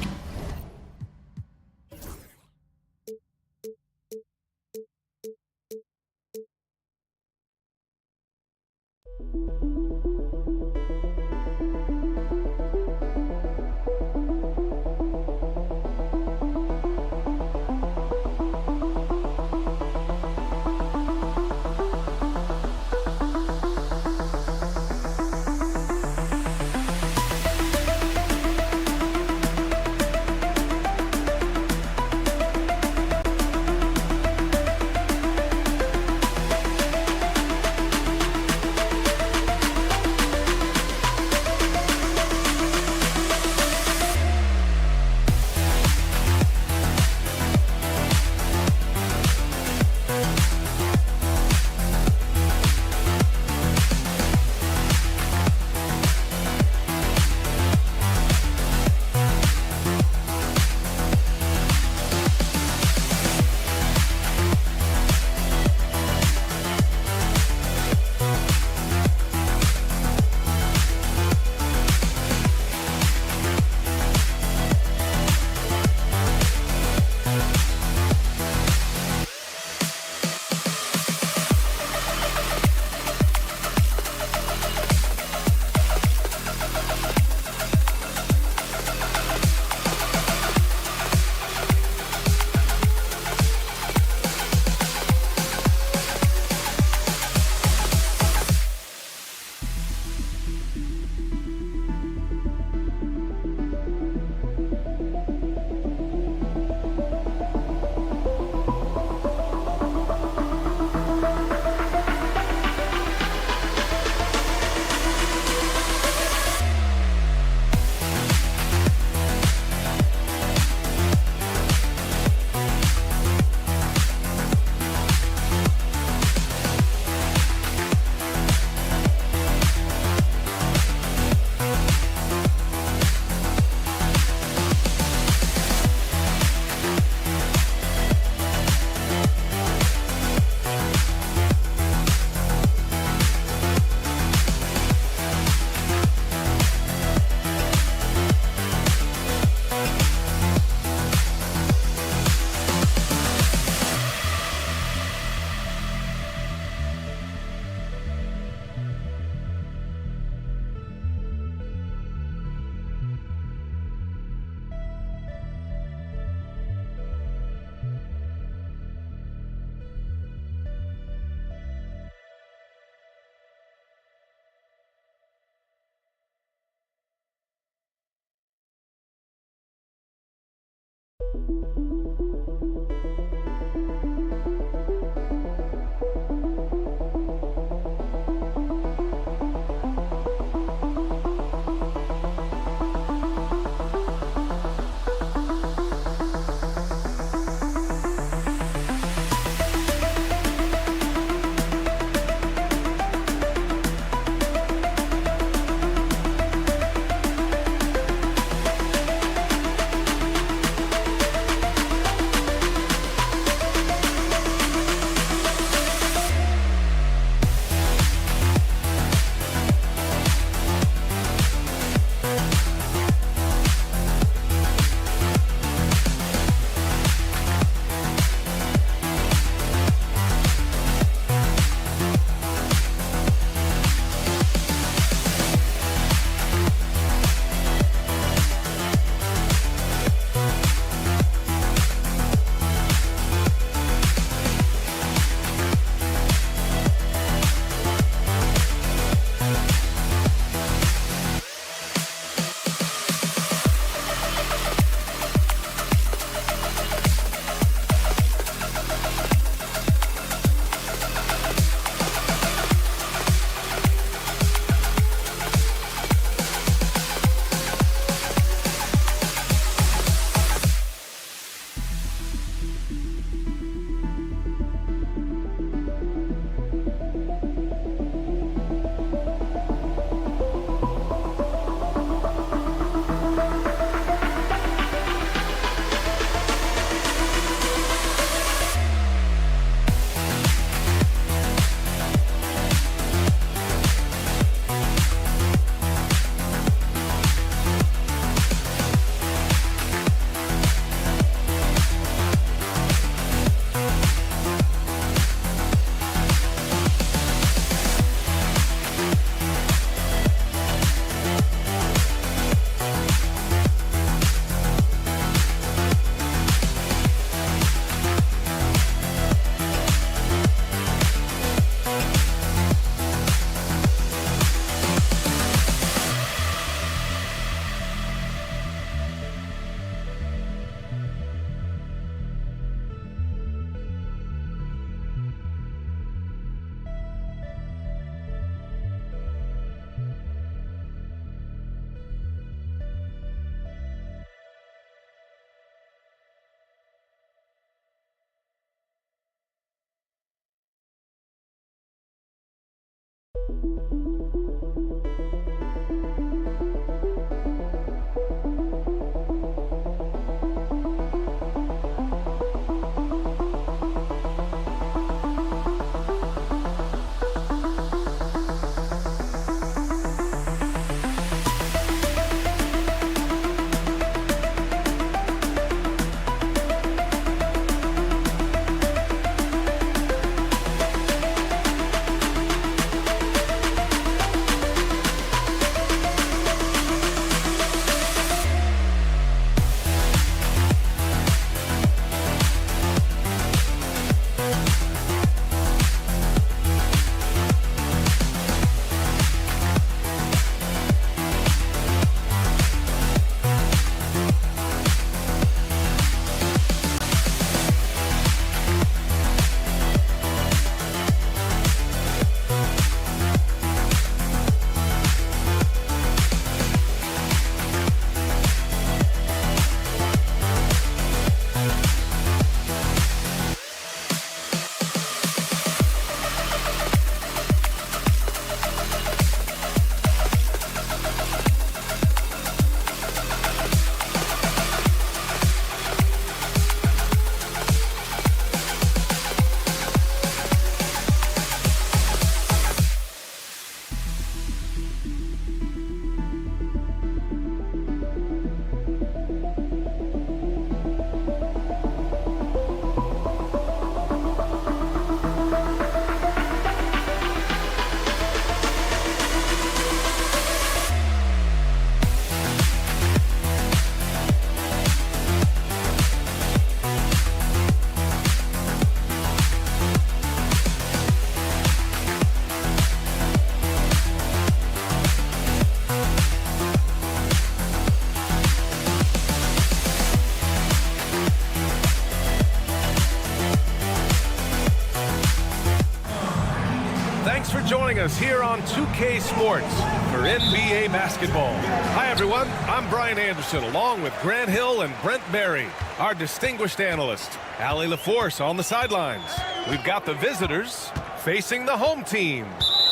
Speaker 8: joining us here on 2K Sports for NBA basketball. Hi, everyone. I'm Brian Anderson, along with Grant Hill and Brent Barry, our distinguished analyst. Allie LaForce on the sidelines. We've got the visitors facing the home team.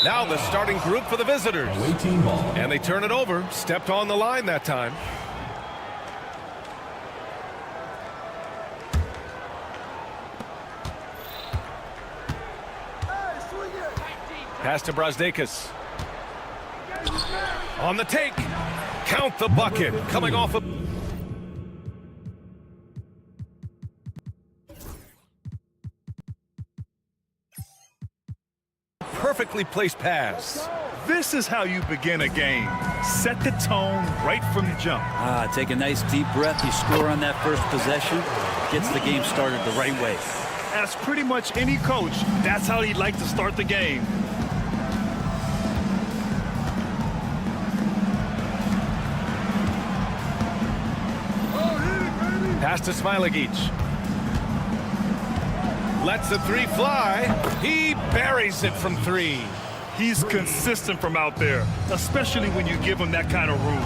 Speaker 8: Now the starting group for the visitors. And they turn it over. Stepped on the line that time. Pass to Brazdeikis. On the take. Count the bucket. Coming off of... perfectly placed pass.
Speaker 9: This is how you begin a game. Set the tone right from the jump.
Speaker 4: Take a nice deep breath. You score on that first possession. Gets the game started the right way.
Speaker 9: As pretty much any coach, that's how he'd like to start the game.
Speaker 8: Pass to Smilagic. Lets the three fly. He buries it from three.
Speaker 9: He's consistent from out there, especially when you give him that kind of room.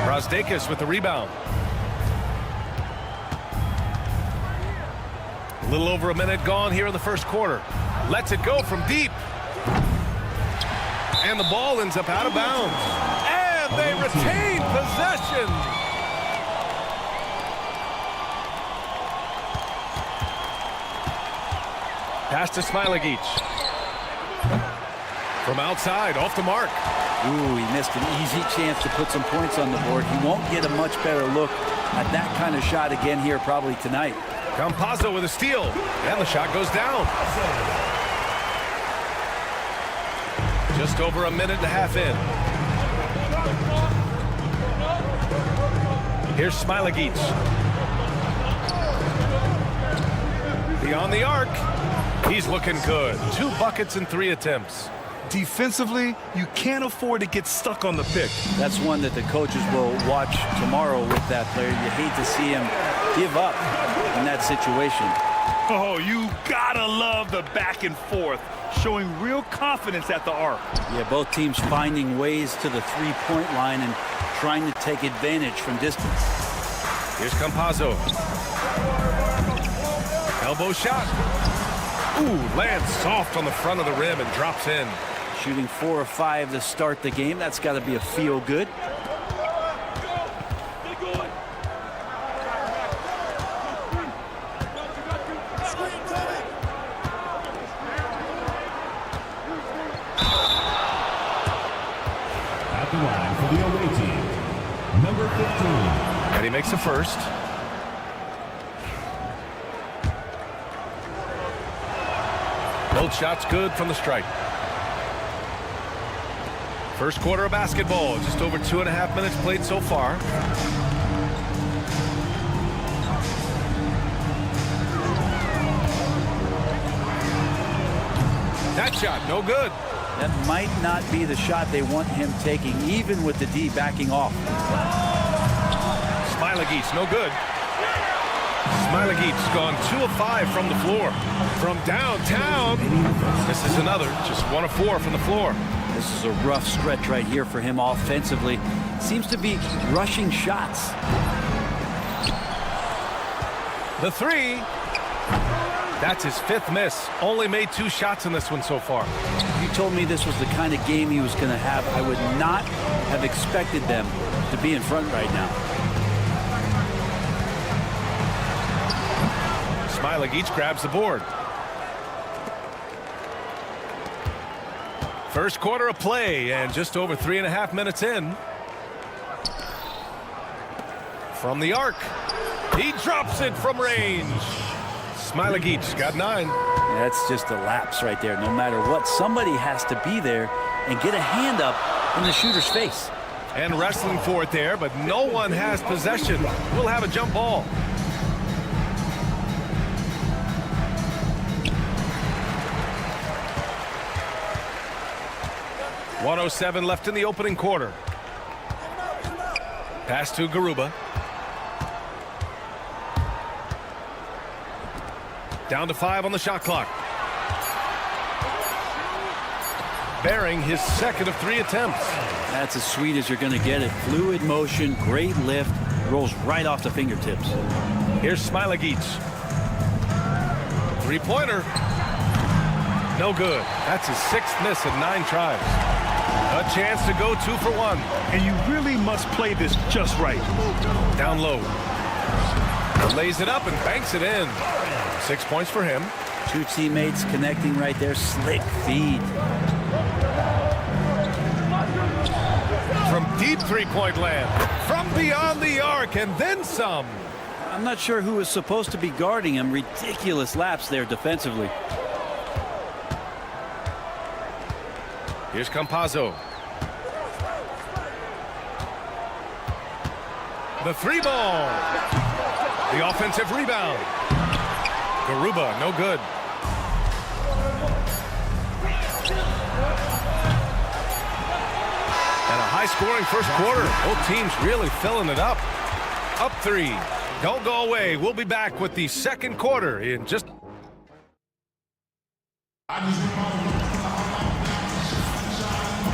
Speaker 8: Brazdeikis with the rebound. A little over a minute gone here in the first quarter. Lets it go from deep. And the ball ends up out of bounds. And they retain possession. Pass to Smilagic. From outside, off the mark.
Speaker 4: Ooh, he missed an easy chance to put some points on the board. He won't get a much better look at that kind of shot again here probably tonight.
Speaker 8: Campazzo with a steal. And the shot goes down. Just over a minute and a half in. Here's Smilagic. Beyond the arc. He's looking good. 2 buckets in 3 attempts.
Speaker 9: Defensively, you can't afford to get stuck on the pick.
Speaker 4: That's one that the coaches will watch tomorrow with that player. You hate to see him give up in that situation.
Speaker 9: Oh, you gotta love the back and forth, showing real confidence at the arc.
Speaker 4: Yeah, both teams finding ways to the three-point line and trying to take advantage from distance.
Speaker 8: Here's Campazzo. Elbow shot. Ooh, lands soft on the front of the rim and drops in.
Speaker 4: Shooting 4 or 5 to start the game. That's got to be a feel good.
Speaker 5: At the line for the away team, number 15.
Speaker 8: And he makes the first. Both shots good from the stripe. First quarter of basketball, just over 2.5 minutes played so far. That shot, no good.
Speaker 4: That might not be the shot they want him taking, even with the D backing off.
Speaker 8: Smilagic, no good. Smilagic's gone 2 of 5 from the floor. From downtown, this is another, just 1 of 4 from the floor.
Speaker 4: This is a rough stretch right here for him offensively. Seems to be rushing shots.
Speaker 8: The 3. That's his 5th miss. Only made 2 shots in this one so far.
Speaker 4: If you told me this was the kind of game he was going to have, I would not have expected them to be in front right now.
Speaker 8: Smilagic grabs the board. First quarter of play and just over 3.5 minutes in. From the arc. He drops it from range. Smilagic got 9.
Speaker 4: That's just a lapse right there. No matter what, somebody has to be there and get a hand up in the shooter's face.
Speaker 8: And wrestling for it there, but no one has possession. We'll have a jump ball. .107 left in the opening quarter. Pass to Garuba. Down to 5 on the shot clock. bearing his second of 3 attempts.
Speaker 4: That's as sweet as you're going to get it. Fluid motion, great lift, rolls right off the fingertips.
Speaker 8: Here's Smilagic. 3-pointer. No good. That's his 6th miss in 9 tries. A chance to go 2 for 1.
Speaker 9: And you really must play this just right.
Speaker 8: Down low. Lays it up and banks it in. 6 points for him.
Speaker 4: 2 teammates connecting right there. Slick feed.
Speaker 8: From deep 3-point land. From beyond the arc and then some.
Speaker 4: I'm not sure who was supposed to be guarding him. Ridiculous lapse there defensively.
Speaker 8: Here's Campazzo. The 3-ball. The offensive rebound. Garuba, no good. And a high-scoring first quarter. Both teams really filling it up. Up 3. Don't go away. We'll be back with the second quarter in just...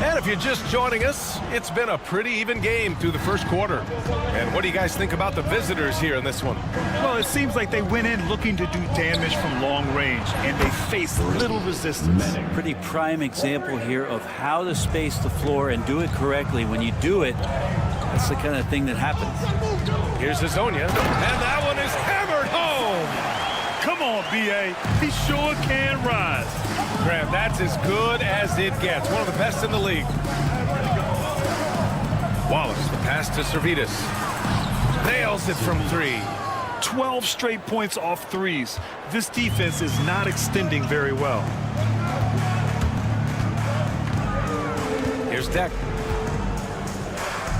Speaker 8: And if you're just joining us, it's been a pretty even game through the first quarter. And what do you guys think about the visitors here in this one?
Speaker 9: Well, it seems like they went in looking to do damage from long range, and they faced little resistance.
Speaker 4: Pretty prime example here of how to space the floor and do it correctly. When you do it, that's the kind of thing that happens.
Speaker 8: Here's Hazonia, and that one is hammered home.
Speaker 9: Come on, B.A. He sure can rise.
Speaker 8: Graham, that's as good as it gets. One of the best in the league. Wallace, the pass to Servidis. Nails it from 3.
Speaker 9: 12 straight points off threes. This defense is not extending very well.
Speaker 8: Here's Deck.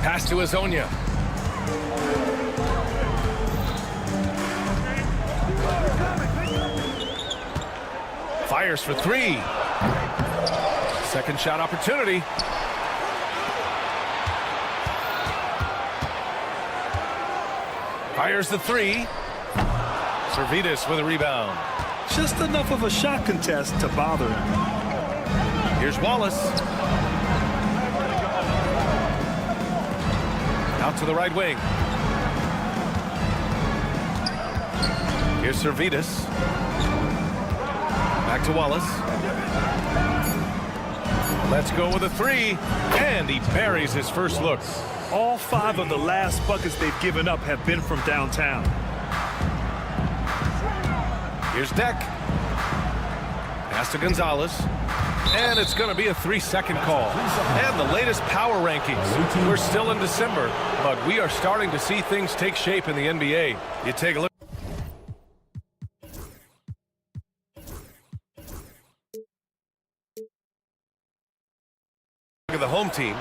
Speaker 8: Pass to Hazonia. Fires for 3. Second shot opportunity. Fires the 3. Servidis with a rebound.
Speaker 9: Just enough of a shot contest to bother him.
Speaker 8: Here's Wallace. Out to the right wing. Here's Servidis. Back to Wallace. Let's go with a 3. And he buries his first look.
Speaker 9: All 5 of the last buckets they've given up have been from downtown.
Speaker 8: Here's Deck. Pass to Gonzalez. And it's going to be a 3-second call. And the latest power rankings. We're still in December, but we are starting to see things take shape in the NBA. You take a look. The home team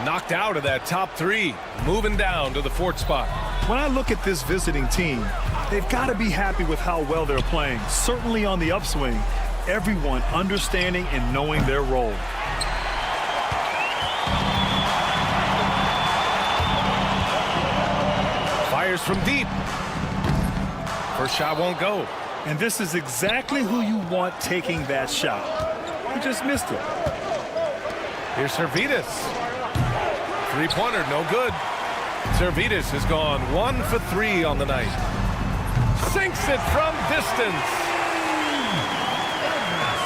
Speaker 8: knocked out of that top 3, moving down to the 4th spot.
Speaker 9: When I look at this visiting team, they've got to be happy with how well they're playing. Certainly on the upswing, everyone understanding and knowing their role.
Speaker 8: Fires from deep. First shot won't go.
Speaker 9: And this is exactly who you want taking that shot. He just missed it.
Speaker 8: Here's Servidis. 3-pointer, no good. Servidis has gone 1 for 3 on the night. Sinks it from distance.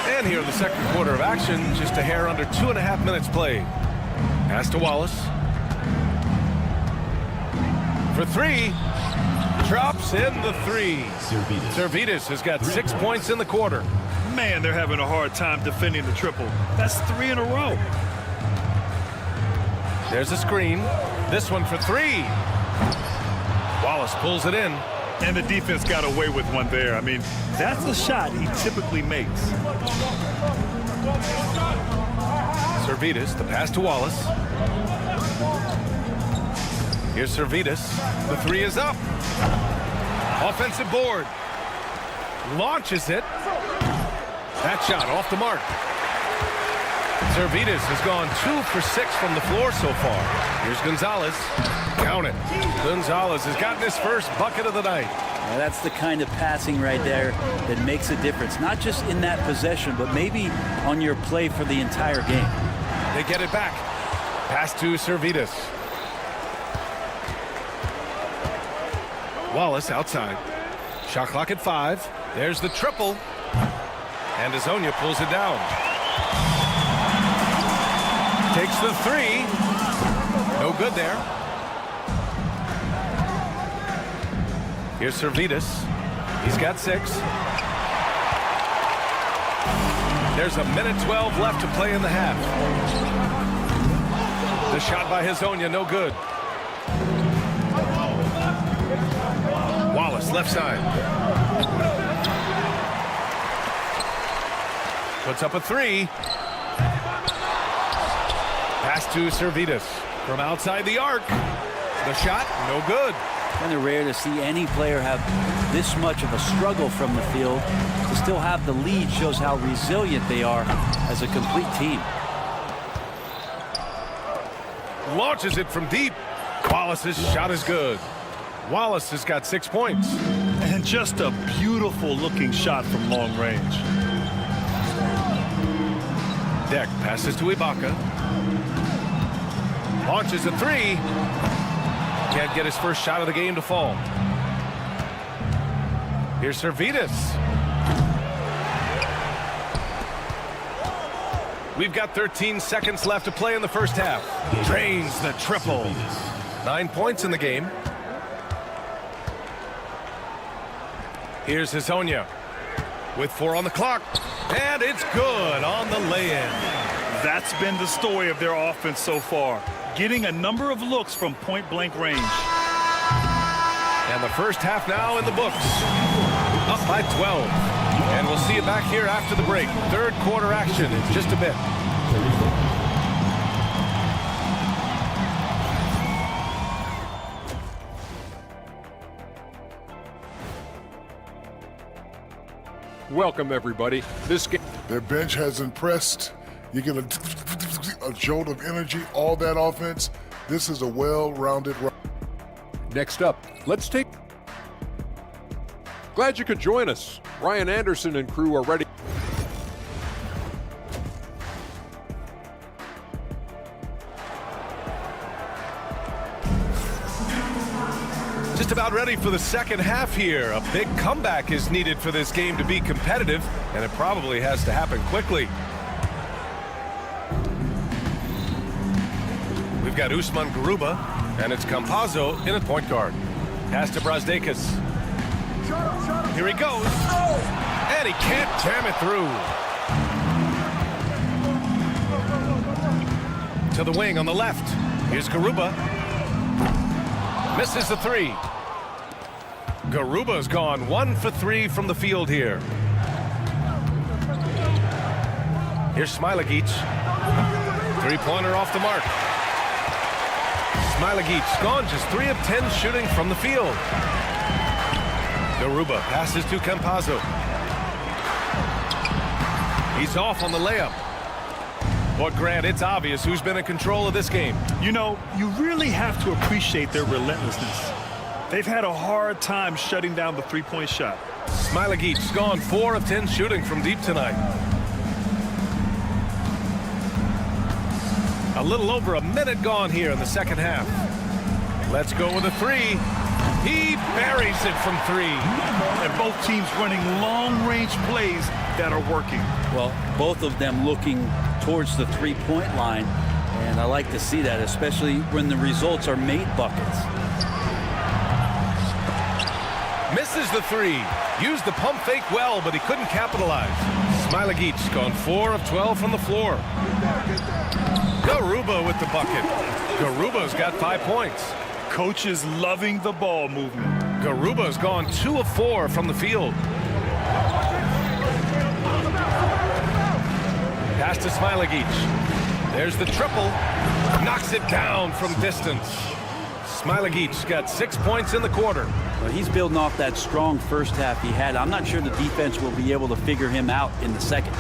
Speaker 8: And here in the second quarter of action, just a hair under 2.5 minutes played. Pass to Wallace. For 3. Drops in the 3. Servidis has got 6 points in the quarter.
Speaker 9: Man, they're having a hard time defending the triple. That's 3 in a row.
Speaker 8: There's a screen. This one for 3. Wallace pulls it in.
Speaker 9: And the defense got away with one there. I mean, that's a shot he typically makes.
Speaker 8: Servidis, the pass to Wallace. Here's Servidis. The 3 is up. Offensive board. Launches it. That shot off the mark. Servidis has gone 2 for 6 from the floor so far. Here's Gonzalez. Count it. Gonzalez has gotten his first bucket of the night.
Speaker 4: Now, that's the kind of passing right there that makes a difference, not just in that possession, but maybe on your play for the entire game.
Speaker 8: They get it back. Pass to Servidis. Wallace outside. Shot clock at 5. There's the triple. And Hezonja pulls it down. Takes the 3. No good there. Here's Servidis. He's got 6. There's a minute 12 left to play in the half. The shot by Hezonja, no good. Wallace, left side. Puts up a 3. Pass to Servidis. From outside the arc. The shot, no good.
Speaker 4: Kind of rare to see any player have this much of a struggle from the field. To still have the lead shows how resilient they are as a complete team.
Speaker 8: Launches it from deep. Wallace's shot is good. Wallace has got 6 points.
Speaker 9: And just a beautiful looking shot from long range.
Speaker 8: Deck passes to Ibaka. Launches a 3. Can't get his first shot of the game to fall. Here's Servidis. We've got 13 seconds left to play in the first half. Drains the triple. 9 points in the game. Here's Hezonja with 4 on the clock. And it's good on the lay-in.
Speaker 9: That's been the story of their offense so far. Getting a number of looks from point-blank range.
Speaker 8: And the first half now in the books. Up by 12. And we'll see you back here after the break. Third quarter action in just a bit.
Speaker 6: Welcome, everybody. This game.
Speaker 11: Their bench has impressed. You get a jolt of energy, all that offense. This is a well-rounded.
Speaker 6: Next up, let's take. Glad you could join us. Ryan Anderson and crew are ready.
Speaker 8: Just about ready for the second half here. A big comeback is needed for this game to be competitive, and it probably has to happen quickly. We've got Usman Garuba, and it's Campazzo in at point guard. Pass to Brazdeikis. Here he goes. And he can't jam it through. To the wing on the left. Here's Garuba. Misses the 3. Garuba's gone 1 for 3 from the field here. Here's Smilagic. 3-pointer off the mark. Smilagic gone just 3 of 10 shooting from the field. Garuba passes to Campazzo. He's off on the layup. But Grant, it's obvious who's been in control of this game.
Speaker 9: You know, you really have to appreciate their relentlessness. They've had a hard time shutting down the three-point shot.
Speaker 8: Smilagic's gone 4 of 10 shooting from deep tonight. A little over a minute gone here in the second half. Let's go with a 3. He buries it from 3.
Speaker 9: And both teams running long-range plays that are working.
Speaker 4: Well, both of them looking towards the three-point line, and I like to see that, especially when the results are made buckets.
Speaker 8: Misses the 3. Used the pump fake well, but he couldn't capitalize. Smilagic's gone 4 of 12 from the floor. Garuba with the bucket. Garuba's got 5 points.
Speaker 9: Coach is loving the ball movement.
Speaker 8: Garuba's gone 2 of 4 from the field. Pass to Smilagic. There's the triple. Knocks it down from distance. Smilagic's got 6 points in the quarter.
Speaker 4: Well, he's building off that strong first half he had. I'm not sure the defense will be able to figure him out in the second.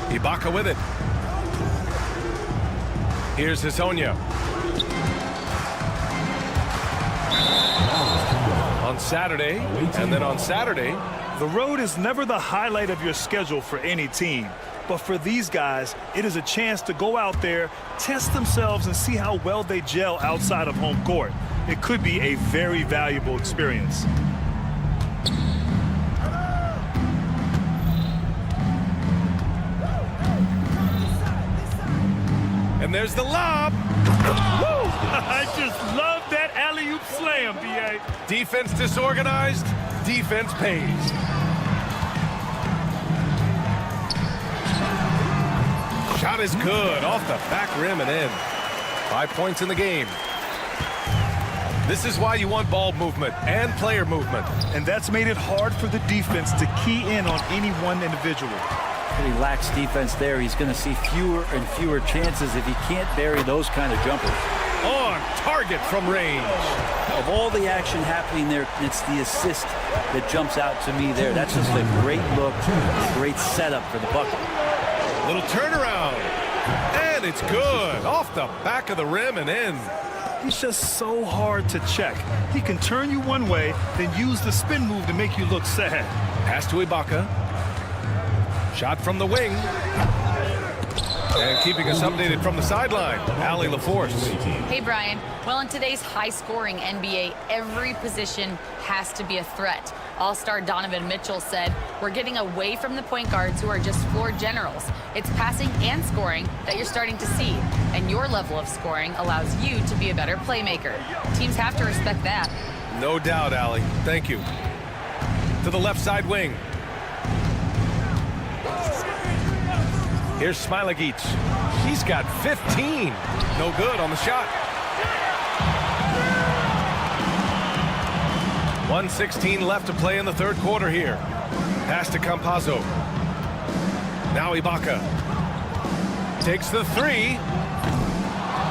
Speaker 8: Ibaka with it. Here's Hezonja. on Saturday, and then on Saturday.
Speaker 9: The road is never the highlight of your schedule for any team. But for these guys, it is a chance to go out there, test themselves, and see how well they gel outside of home court. It could be a very valuable experience.
Speaker 8: And there's the lob.
Speaker 9: Woo! I just love that alley-oop slam, B.A.
Speaker 8: Defense disorganized, defense pays. Shot is good, off the back rim and in. 5 points in the game. This is why you want ball movement and player movement.
Speaker 9: And that's made it hard for the defense to key in on any one individual.
Speaker 4: He lacks defense there. He's going to see fewer and fewer chances if he can't bury those kind of jumpers.
Speaker 8: On target from range.
Speaker 4: Of all the action happening there, it's the assist that jumps out to me there. That's just a great look, a great setup for the bucket.
Speaker 8: Little turnaround. And it's good. Off the back of the rim and in.
Speaker 9: He's just so hard to check. He can turn you one way, then use the spin move to make you look sad.
Speaker 8: Pass to Ibaka. Shot from the wing. And keeping us updated from the sideline, Allie LaForce.
Speaker 12: Hey, Brian. Well, in today's high-scoring NBA, every position has to be a threat. All-star Donovan Mitchell said, "We're getting away from the point guards who are just floor generals. It's passing and scoring that you're starting to see, and your level of scoring allows you to be a better playmaker. Teams have to respect that."
Speaker 8: No doubt, Allie. Thank you. To the left side wing. Here's Smilagic. He's got 15. No good on the shot. 1:16 left to play in the third quarter here. Pass to Campazzo. Now Ibaka. Takes the three.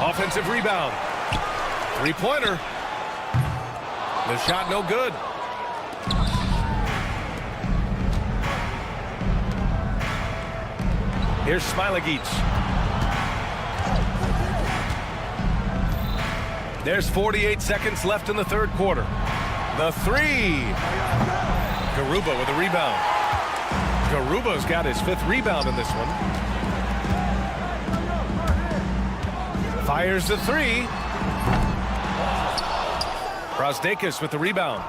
Speaker 8: Offensive rebound. Three-pointer. The shot no good. Here's Smilagic. There's 48 seconds left in the third quarter. The three. Garuba with a rebound. Garuba's got his 5th rebound in this one. Fires the three. Brasdeikis with the rebound.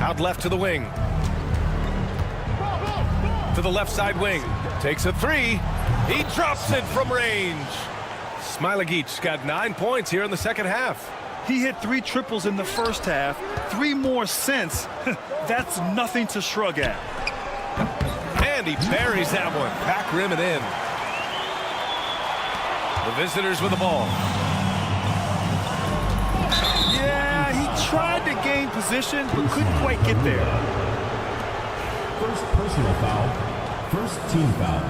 Speaker 8: Out left to the wing. To the left side wing. Takes a three. He drops it from range. Smilagic's got 9 points here in the second half.
Speaker 9: He hit 3 triples in the first half. 3 more since. That's nothing to shrug at.
Speaker 8: And he buries that one. Back rim and in. The visitors with the ball.
Speaker 9: Yeah, he tried to gain position, but couldn't quite get there.
Speaker 5: First personal foul. First team foul.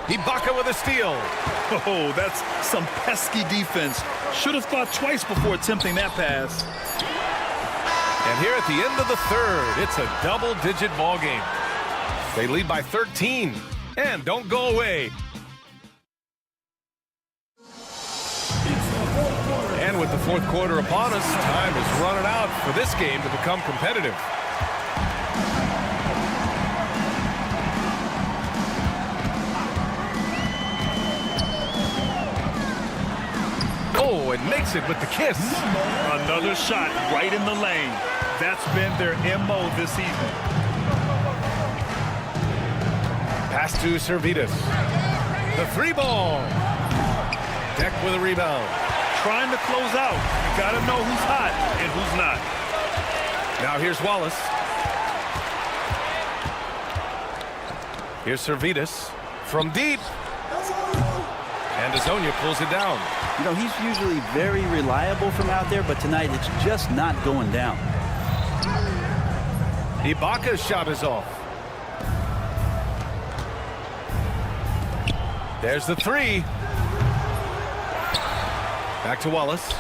Speaker 8: Ibaka with a steal.
Speaker 9: Oh, that's some pesky defense. Should have thought twice before attempting that pass.
Speaker 8: And here at the end of the third, it's a double-digit ball game. They lead by 13. And don't go away. And with the fourth quarter upon us, time is running out for this game to become competitive. Oh, and makes it with the kiss.
Speaker 9: Another shot right in the lane. That's been their MO this season.
Speaker 8: Pass to Servetus. The three ball. Deck with a rebound.
Speaker 9: Trying to close out. You got to know who's hot and who's not.
Speaker 8: Now here's Wallace. Here's Servetus from deep. And Azonia pulls it down.
Speaker 4: You know, he's usually very reliable from out there, but tonight it's just not going down.
Speaker 8: Ibaka's shot is off. There's the three. Back to Wallace.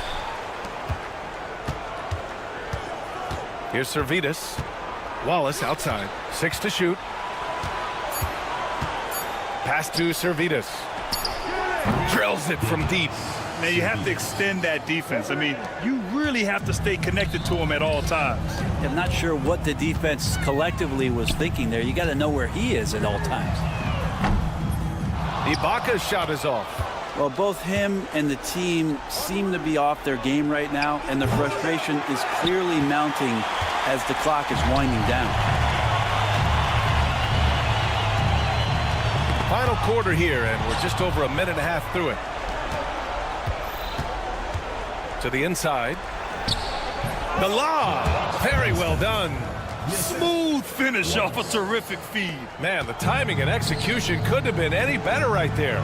Speaker 8: Here's Servetus. Wallace outside. 6 to shoot. Pass to Servidis. Drills it from deep.
Speaker 9: Now, you have to extend that defense. I mean, you really have to stay connected to him at all times.
Speaker 4: I'm not sure what the defense collectively was thinking there. You got to know where he is at all times.
Speaker 8: Ibaka's shot is off.
Speaker 4: Well, both him and the team seem to be off their game right now, and the frustration is clearly mounting as the clock is winding down.
Speaker 8: Final quarter here, and we're just over a minute and a half through it. To the inside. The lob. Very well done.
Speaker 9: Smooth finish off a terrific feed.
Speaker 8: Man, the timing and execution couldn't have been any better right there.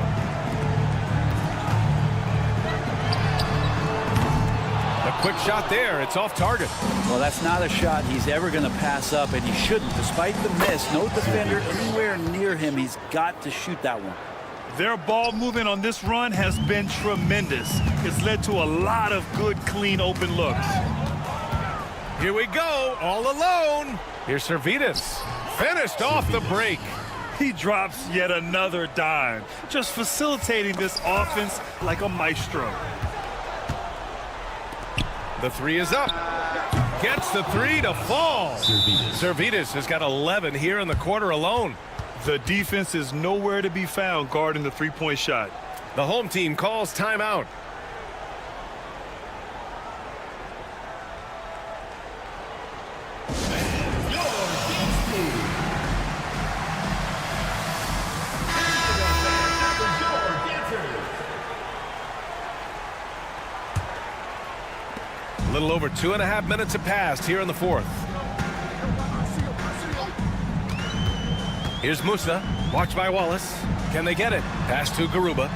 Speaker 8: A quick shot there. It's off target.
Speaker 4: Well, that's not a shot he's ever going to pass up, and he shouldn't. Despite the miss, no defender anywhere near him. He's got to shoot that one.
Speaker 9: Their ball movement on this run has been tremendous. It's led to a lot of good, clean, open looks.
Speaker 8: Here we go, all alone. Here's Servidis. Finished off the break.
Speaker 9: He drops yet another dime, just facilitating this offense like a maestro.
Speaker 8: The three is up. Gets the three to fall. Servidis has got 11 here in the quarter alone.
Speaker 9: The defense is nowhere to be found guarding the three-point shot.
Speaker 8: The home team calls timeout. A little over 2.5 minutes have passed here in the fourth. Here's Musa. Watched by Wallace. Can they get it? Pass to Garuba.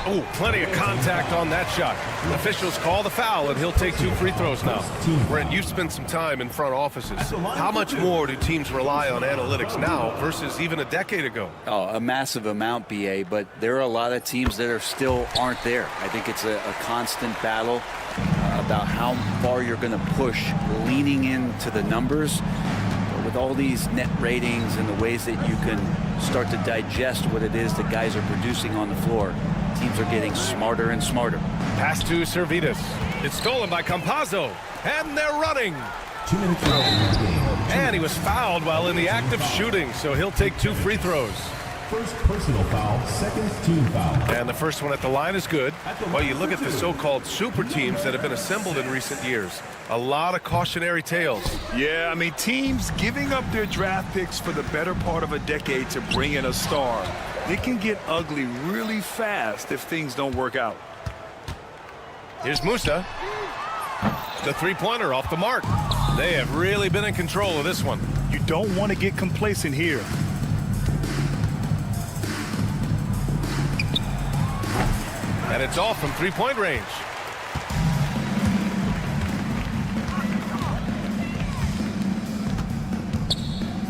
Speaker 8: Oh, plenty of contact on that shot. Officials call the foul, and he'll take 2 free throws now. Brent, you've spent some time in front offices. How much more do teams rely on analytics now versus even a decade ago?
Speaker 4: Oh, a massive amount, BA, but there are a lot of teams that still aren't there. I think it's a constant battle about how far you're going to push, leaning into the numbers. With all these net ratings and the ways that you can start to digest what it is that guys are producing on the floor, teams are getting smarter and smarter.
Speaker 8: Pass to Servidis. It's stolen by Campazzo, and they're running.
Speaker 5: 2 minutes left in the game.
Speaker 8: And he was fouled while in the act of shooting, so he'll take 2 free throws.
Speaker 5: First personal foul, second team foul.
Speaker 8: And the first one at the line is good. Well, you look at the so-called super teams that have been assembled in recent years. A lot of cautionary tales.
Speaker 9: Yeah, I mean, teams giving up their draft picks for the better part of a decade to bring in a star. It can get ugly really fast if things don't work out.
Speaker 8: Here's Musa. The three-pointer off the mark. They have really been in control of this one.
Speaker 9: You don't want to get complacent here.
Speaker 8: And it's off from three-point range.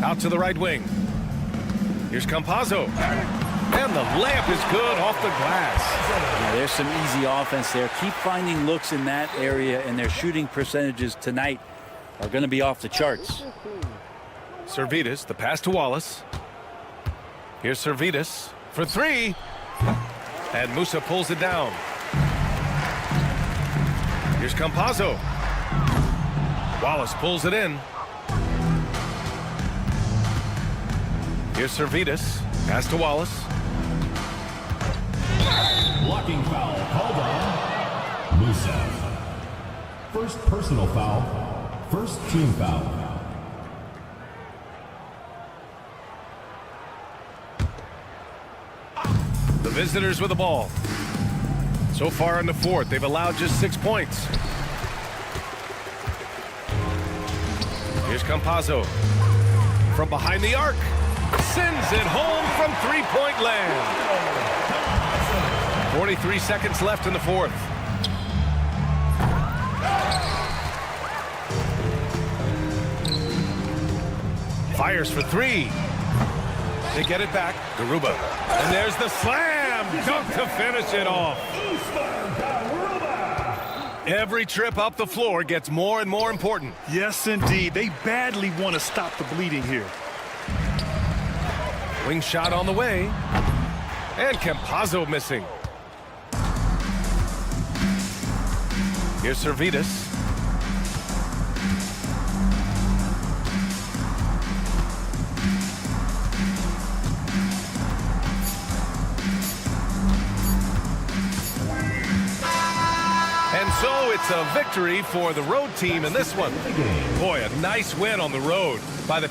Speaker 8: Out to the right wing. Here's Campazzo. And the layup is good off the glass.
Speaker 4: Yeah, there's some easy offense there. Keep finding looks in that area, and their shooting percentages tonight are going to be off the charts.
Speaker 8: Servidis, the pass to Wallace. Here's Servidis for 3. And Musa pulls it down. Here's Campazzo. Wallace pulls it in. Here's Servidis. Pass to Wallace.
Speaker 5: Blocking foul called on Musa. First personal foul, first team foul.
Speaker 8: The visitors with the ball. So far in the fourth, they've allowed just 6 points. Here's Campazzo. From behind the arc. Sends it home from three-point land. 43 seconds left in the fourth. Fires for 3. They get it back. Garuba. And there's the slam dunk to finish it off. Every trip up the floor gets more and more important.
Speaker 9: Yes, indeed. They badly want to stop the bleeding here.
Speaker 8: Wing shot on the way. And Campazzo missing. Here's Servetus. And so it's a victory for the road team in this one. Boy, a nice win on the road by the